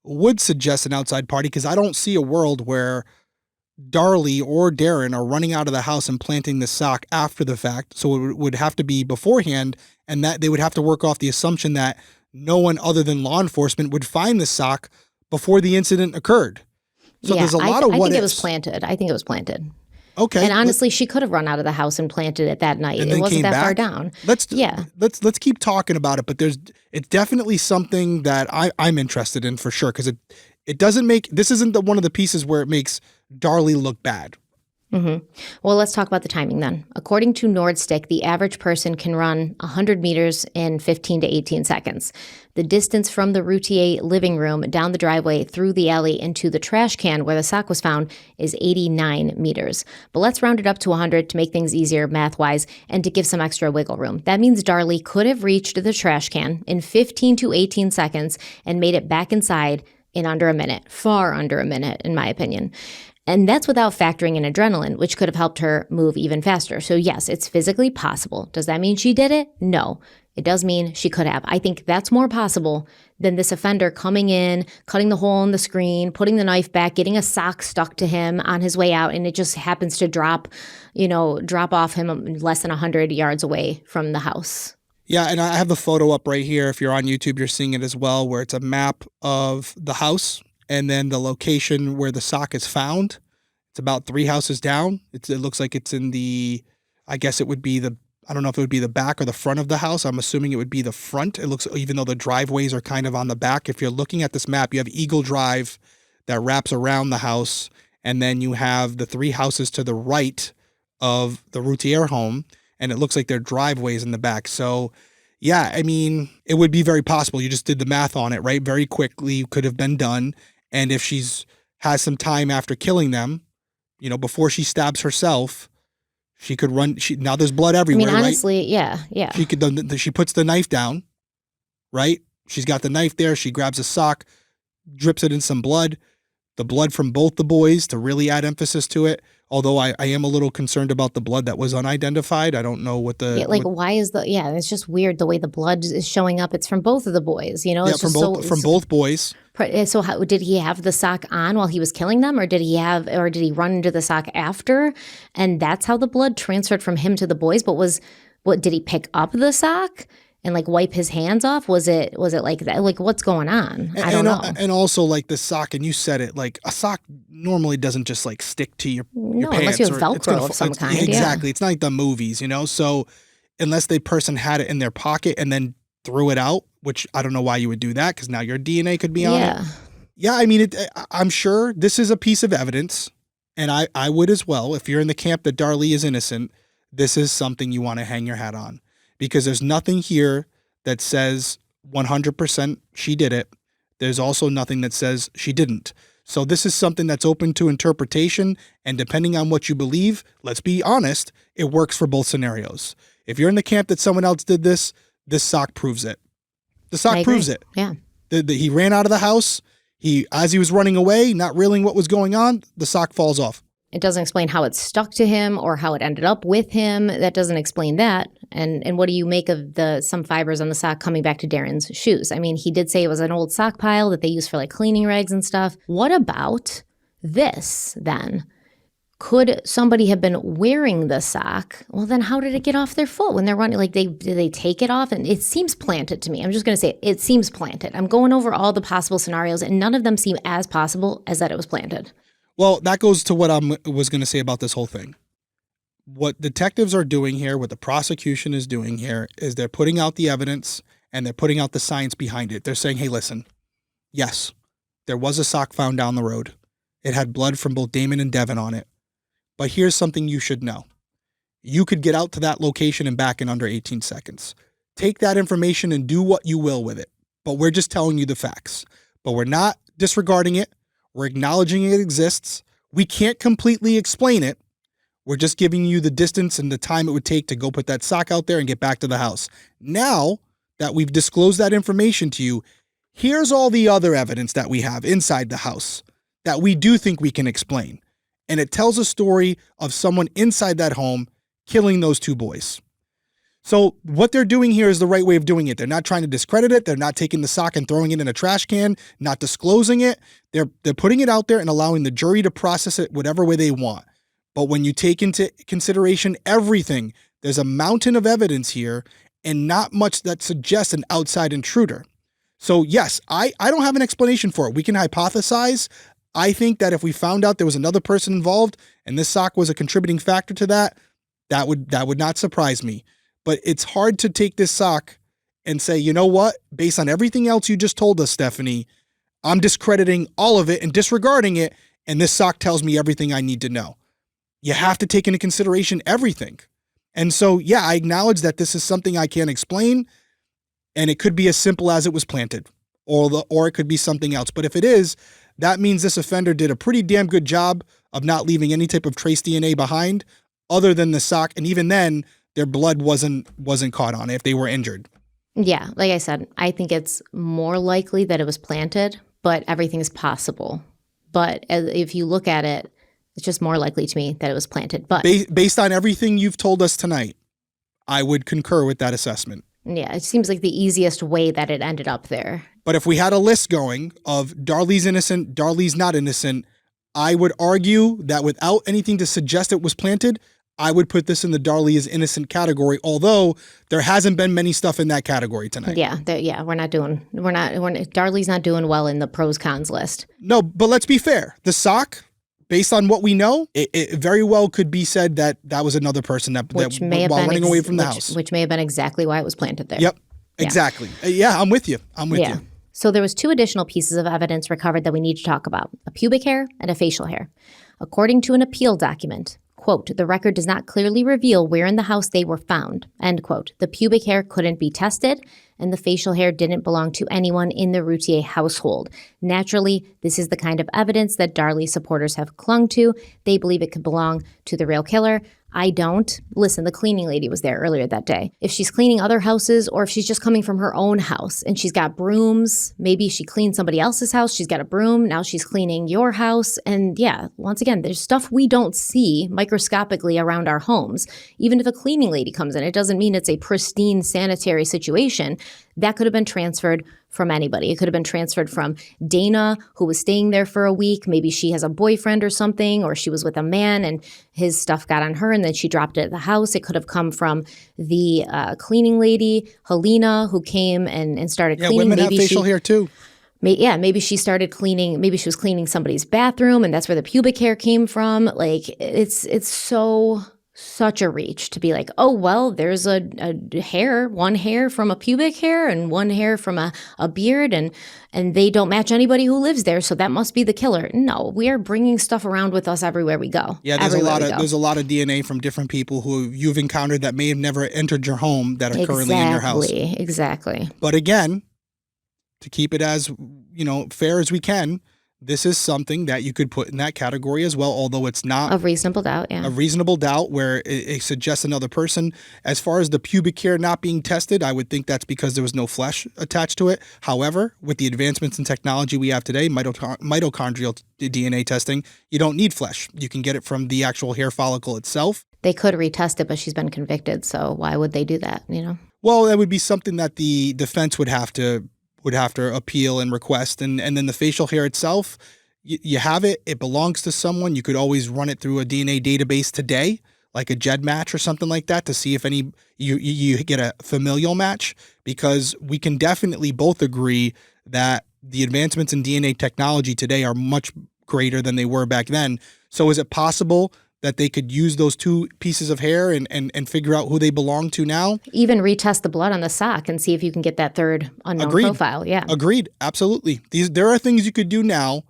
would suggest an outside party, because I don't see a world where Darlie or Darren are running out of the house and planting the sock after the fact. So it would have to be beforehand, and that they would have to work off the assumption that no one other than law enforcement would find the sock before the incident occurred. So there's a lot of what ifs. I think it was planted. Okay. And honestly, she could have run out of the house and planted it that night. It wasn't that far down. Let's keep talking about it, but it's definitely something that I'm interested in for sure, because it doesn't make, this isn't one of the pieces where it makes Darlie look bad. Mm-hmm. Well, let's talk about the timing then. According to Nordstick, the average person can run 100 meters in 15 to 18 seconds. The distance from the Routier living room down the driveway through the alley into the trash can where the sock was found is 89 meters. But let's round it up to 100 to make things easier math-wise and to give some extra wiggle room. That means Darlie could have reached the trash can in 15 to 18 seconds and made it back inside in under a minute. Far under a minute, in my opinion. And that's without factoring in adrenaline, which could have helped her move even faster. So yes, it's physically possible. Does that mean she did it? No. It does mean she could have. I think that's more possible than this offender coming in, cutting the hole in the screen, putting the knife back, getting a sock stuck to him on his way out, and it just happens to drop off him less than 100 yards away from the house. Yeah, and I have the photo up right here. If you're on YouTube, you're seeing it as well, where it's a map of the house and then the location where the sock is found. It's about 3 houses down. It looks like it's in I guess it would be I don't know if it would be the back or the front of the house. I'm assuming it would be the front. It looks, even though the driveways are kind of on the back. If you're looking at this map, you have Eagle Drive that wraps around the house. and then you have the 3 houses to the right of the Routier home, and it looks like their driveways in the back. So, yeah, I mean, it would be very possible. You just did the math on it, right? Very quickly could have been done. And if has some time after killing them, before she stabs herself, she could run. Now there's blood everywhere. I mean, honestly, right? Yeah. She puts the knife down, right? She's got the knife there. She grabs a sock, drips it in some blood, the blood from both the boys to really add emphasis to it. Although I am a little concerned about the blood that was unidentified. I don't know what the... why is it's just weird the way the blood is showing up. It's from both of the boys, Yeah, It's from both boys. So how did he have the sock on while he was killing them, or did he run into the sock after? And that's how the blood transferred from him to the boys. But did he pick up the sock and wipe his hands off? Was it like that? What's going on? I don't know. And also the sock, and you said it, a sock normally doesn't just stick to your pants. Unless you have Velcro of some kind. Exactly. It's not like the movies, So unless the person had it in their pocket and then threw it out, which I don't know why you would do that, because now your DNA could be on it. Yeah, I mean, I'm sure this is a piece of evidence, and I would as well. If you're in the camp that Darlie is innocent, this is something you want to hang your hat on. Because there's nothing here that says 100% she did it. There's also nothing that says she didn't. So this is something that's open to interpretation, and depending on what you believe, let's be honest, it works for both scenarios. If you're in the camp that someone else did this sock proves it. The sock proves it. Yeah. He ran out of the house. As he was running away, not realizing what was going on, the sock falls off. It doesn't explain how it stuck to him or how it ended up with him. That doesn't explain that. And what do you make of some fibers on the sock coming back to Darren's shoes? I mean, he did say it was an old sock pile that they use for cleaning rags and stuff. What about this then? Could somebody have been wearing the sock? Well, then how did it get off their foot when they're running? Did they take it off? And it seems planted to me. I'm just going to say it seems planted. I'm going over all the possible scenarios, and none of them seem as possible as that it was planted. Well, that goes to what I was going to say about this whole thing. What detectives are doing here, what the prosecution is doing here, is they're putting out the evidence and they're putting out the science behind it. They're saying, hey, listen, yes, there was a sock found down the road. It had blood from both Damon and Devon on it. But here's something you should know. You could get out to that location and back in under 18 seconds. Take that information and do what you will with it. But we're just telling you the facts. But we're not disregarding it. We're acknowledging it exists. We can't completely explain it. We're just giving you the distance and the time it would take to go put that sock out there and get back to the house. Now that we've disclosed that information to you, here's all the other evidence that we have inside the house that we do think we can explain. And it tells a story of someone inside that home killing those 2 boys. So what they're doing here is the right way of doing it. They're not trying to discredit it. They're not taking the sock and throwing it in a trash can, not disclosing it. They're putting it out there and allowing the jury to process it whatever way they want. But when you take into consideration everything, there's a mountain of evidence here and not much that suggests an outside intruder. So yes, I don't have an explanation for it. We can hypothesize. I think that if we found out there was another person involved and this sock was a contributing factor to that would not surprise me. But it's hard to take this sock and say, you know what, based on everything else you just told us, Stephanie, I'm discrediting all of it and disregarding it, and this sock tells me everything I need to know. You have to take into consideration everything. And so, yeah, I acknowledge that this is something I can't explain, and it could be as simple as it was planted, or it could be something else. But if it is, that means this offender did a pretty damn good job of not leaving any type of trace DNA behind other than the sock, and even then, their blood wasn't caught on it if they were injured. Yeah, like I said, I think it's more likely that it was planted, but everything is possible. But if you look at it, it's just more likely to me that it was planted. But based on everything you've told us tonight, I would concur with that assessment. Yeah, it seems like the easiest way that it ended up there. But if we had a list going of Darlie's innocent, Darlie's not innocent, I would argue that without anything to suggest it was planted, I would put this in the Darlie is innocent category, although there hasn't been many stuff in that category tonight. Yeah, Darlie's not doing well in the pros cons list. No, but let's be fair. The sock, based on what we know, it very well could be said that was another person that while running away from the house. Which may have been exactly why it was planted there. Yep, exactly. Yeah, I'm with you. You. So there was 2 additional pieces of evidence recovered that we need to talk about, a pubic hair and a facial hair. According to an appeal document, quote, the record does not clearly reveal where in the house they were found, end quote. The pubic hair couldn't be tested, and the facial hair didn't belong to anyone in the Routier household. Naturally, this is the kind of evidence that Darlie supporters have clung to. They believe it could belong to the real killer. I don't. Listen, the cleaning lady was there earlier that day. If she's cleaning other houses or if she's just coming from her own house and she's got brooms, maybe she cleaned somebody else's house, she's got a broom, now she's cleaning your house. And yeah, once again, there's stuff we don't see microscopically around our homes. Even if a cleaning lady comes in, it doesn't mean it's a pristine sanitary situation. That could have been transferred from anybody. It could have been transferred from Dana, who was staying there for a week. Maybe she has a boyfriend or something, or she was with a man and his stuff got on her and then she dropped it at the house. It could have come from the cleaning lady, Helena, who came and started cleaning. Yeah, women maybe have facial hair too. Maybe she started cleaning, maybe she was cleaning somebody's bathroom and that's where the pubic hair came from. Like, it's such a reach to be like, oh, well, there's a hair, one hair from a pubic hair and one hair from a beard, and they don't match anybody who lives there, so that must be the killer. No, we are bringing stuff around with us everywhere we go. Yeah, there's a lot of DNA from different people who you've encountered that may have never entered your home that are currently in your house. Exactly. But again, to keep it as, fair as we can, this is something that you could put in that category as well, although it's not a reasonable doubt, yeah. A reasonable doubt where it suggests another person. As far as the pubic hair not being tested, I would think that's because there was no flesh attached to it. However, with the advancements in technology we have today, mitochondrial DNA testing, you don't need flesh. You can get it from the actual hair follicle itself. They could retest it, but she's been convicted, so why would they do that, Well, that would be something that the defense would have to appeal and request. And then the facial hair itself, you have it. It belongs to someone. You could always run it through a DNA database today, like a GED match or something like that, to see if you get a familial match, because we can definitely both agree that the advancements in DNA technology today are much greater than they were back then. So is it possible that they could use those two pieces of hair and figure out who they belong to now? Even retest the blood on the sock and see if you can get that third unknown profile. Yeah. Agreed. Absolutely. There are things you could do now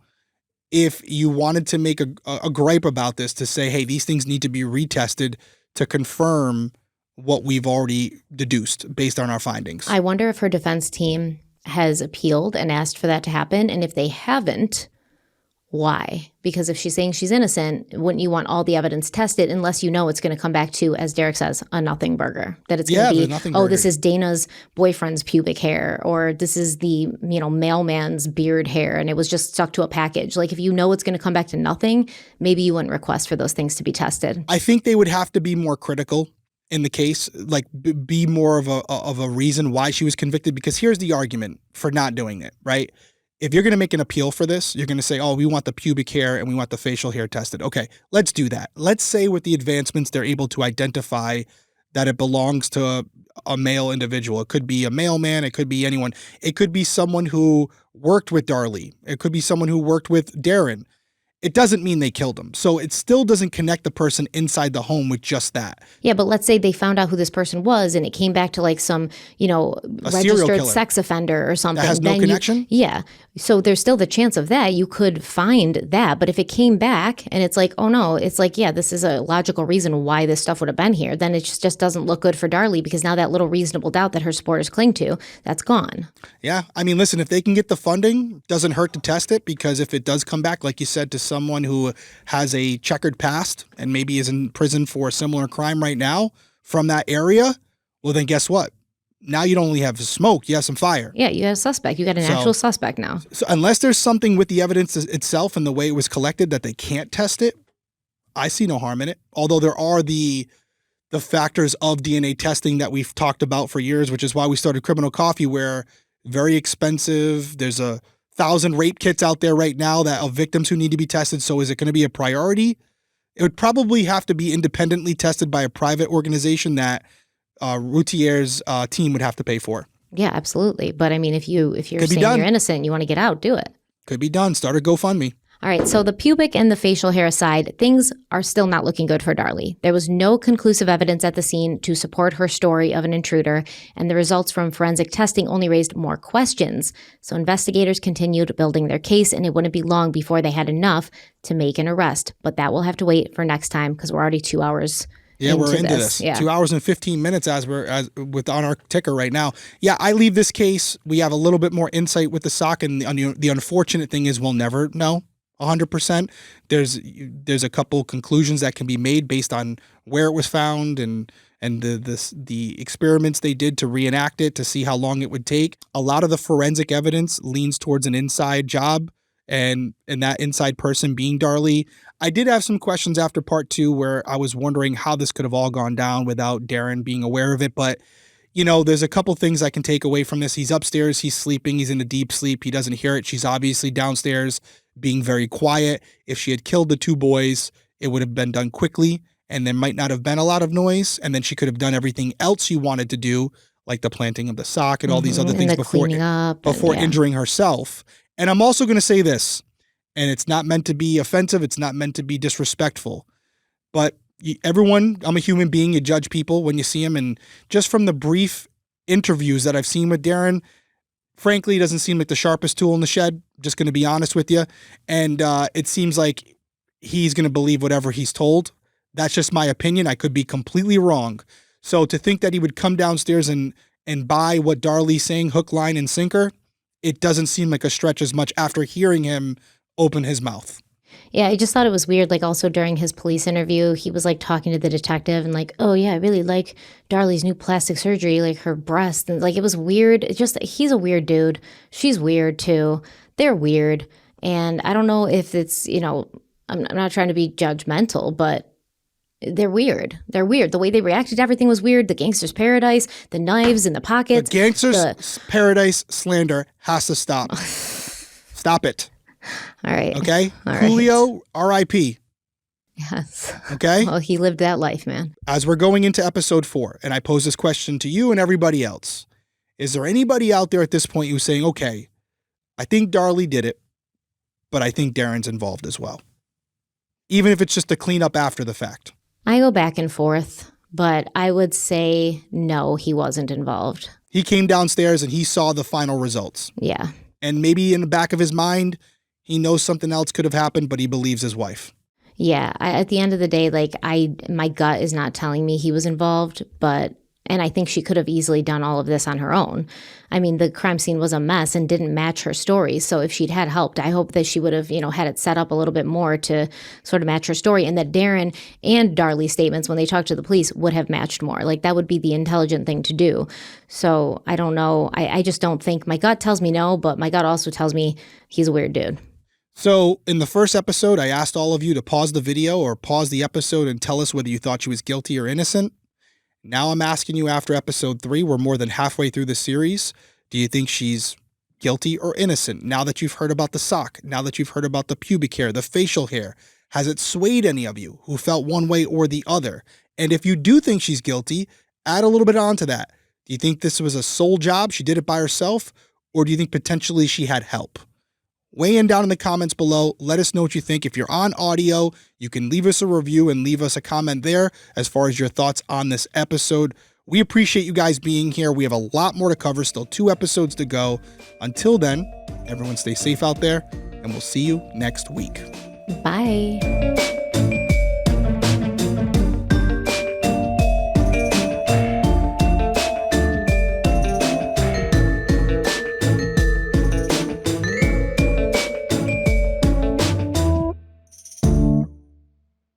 if you wanted to make a gripe about this, to say, hey, these things need to be retested to confirm what we've already deduced based on our findings. I wonder if her defense team has appealed and asked for that to happen. And if they haven't, why? Because if she's saying she's innocent, wouldn't you want all the evidence tested, unless it's going to come back to, as Derek says, a nothing burger? That it's going to be, this is Dana's boyfriend's pubic hair, or this is the, mailman's beard hair, and it was just stuck to a package. Like, if it's going to come back to nothing, maybe you wouldn't request for those things to be tested. I think they would have to be more critical in the case, like be more of a reason why she was convicted, because here's the argument for not doing it, right? If you're going to make an appeal for this, you're going to say, oh, we want the pubic hair and we want the facial hair tested. Okay, let's do that. Let's say with the advancements, they're able to identify that it belongs to a male individual. It could be a mailman. It could be anyone. It could be someone who worked with Darlie. It could be someone who worked with Darren. It doesn't mean they killed him. So it still doesn't connect the person inside the home with just that. Yeah, but let's say they found out who this person was and it came back to like some, registered sex offender or something. That has no connection? Yeah. So there's still the chance of that. You could find that. But if it came back and it's like, oh no, it's like, yeah, this is a logical reason why this stuff would have been here, then it just doesn't look good for Darlie, because now that little reasonable doubt that her supporters cling to, that's gone. Yeah. I mean, listen, if they can get the funding, doesn't hurt to test it, because if it does come back, like you said, to someone who has a checkered past and maybe is in prison for a similar crime right now from that area, well, then guess what? Now you don't only have smoke, you have some fire. Yeah, you have a suspect. You got an actual suspect now. So unless there's something with the evidence itself and the way it was collected that they can't test it, I see no harm in it. Although there are the factors of DNA testing that we've talked about for years, which is why we started Criminal Coffee, where very expensive. There's 1,000 rape kits out there right now of victims who need to be tested. So is it going to be a priority? It would probably have to be independently tested by a private organization that Routier's team would have to pay for. Yeah, absolutely. But I mean, if you're saying you're innocent and you want to get out, do it. Could be done. Start a GoFundMe. All right, so the pubic and the facial hair aside, things are still not looking good for Darlie. There was no conclusive evidence at the scene to support her story of an intruder, and the results from forensic testing only raised more questions. So investigators continued building their case, and it wouldn't be long before they had enough to make an arrest. But that will have to wait for next time because we're already 2 hours we're into this. Yeah. 2 hours and 15 minutes as on our ticker right now. Yeah, I leave this case. We have a little bit more insight with the sock, and the unfortunate thing is we'll never know 100%. There's a couple conclusions that can be made based on where it was found and the experiments they did to reenact it to see how long it would take. A lot of the forensic evidence leans towards an inside job and that inside person being Darlie. I did have some questions after part 2 where I was wondering how this could have all gone down without Darren being aware of it, but there's a couple things I can take away from this. He's upstairs, he's sleeping, he's in a deep sleep, he doesn't hear it. She's obviously downstairs being very quiet. If she had killed the 2 boys, it would have been done quickly and there might not have been a lot of noise, and then she could have done everything else she wanted to do, like the planting of the sock and all these other things before injuring herself. And I'm also going to say this, and it's not meant to be offensive, it's not meant to be disrespectful, but everyone, I'm a human being, you judge people when you see them, and just from the brief interviews that I've seen with Darren, frankly, he doesn't seem like the sharpest tool in the shed, just going to be honest with you, and it seems like he's going to believe whatever he's told. That's just my opinion. I could be completely wrong. So to think that he would come downstairs and buy what Darlie's saying, hook, line, and sinker, it doesn't seem like a stretch as much after hearing him open his mouth. Yeah, I just thought it was weird. Like also during his police interview, he was like talking to the detective and like, oh yeah, I really like Darlie's new plastic surgery, like her breast. And like, it was weird. It's just, he's a weird dude. She's weird too. They're weird. And I don't know if it's, I'm not trying to be judgmental, but they're weird. They're weird. The way they reacted to everything was weird. The gangster's paradise, the knives in the pockets. The gangster's paradise slander has to stop. Stop it. All right. Okay? All Julio, R.I.P. Yes. Okay? Well, he lived that life, man. As we're going into episode 4, and I pose this question to you and everybody else, is there anybody out there at this point who's saying, okay, I think Darlie did it, but I think Darren's involved as well? Even if it's just a cleanup after the fact. I go back and forth, but I would say no, he wasn't involved. He came downstairs and he saw the final results. Yeah. And maybe in the back of his mind, he knows something else could have happened, but he believes his wife. Yeah. At the end of the day, like my gut is not telling me he was involved, and I think she could have easily done all of this on her own. I mean, the crime scene was a mess and didn't match her story. So if she'd had help, I hope that she would have, had it set up a little bit more to sort of match her story, and that Darren and Darlie's statements when they talked to the police would have matched more. Like that would be the intelligent thing to do. So I don't know. I just don't think, my gut tells me no, but my gut also tells me he's a weird dude. So in the first episode, I asked all of you to pause the video or pause the episode and tell us whether you thought she was guilty or innocent. Now I'm asking you after episode 3, we're more than halfway through the series. Do you think she's guilty or innocent? Now that you've heard about the sock, now that you've heard about the pubic hair, the facial hair, has it swayed any of you who felt one way or the other? And if you do think she's guilty, add a little bit onto that. Do you think this was a sole job? She did it by herself? Or do you think potentially she had help? Weigh in down in the comments below. Let us know what you think. If you're on audio, you can leave us a review and leave us a comment there as far as your thoughts on this episode. We appreciate you guys being here. We have a lot more to cover, still 2 episodes to go. Until then, everyone stay safe out there, and we'll see you next week. Bye.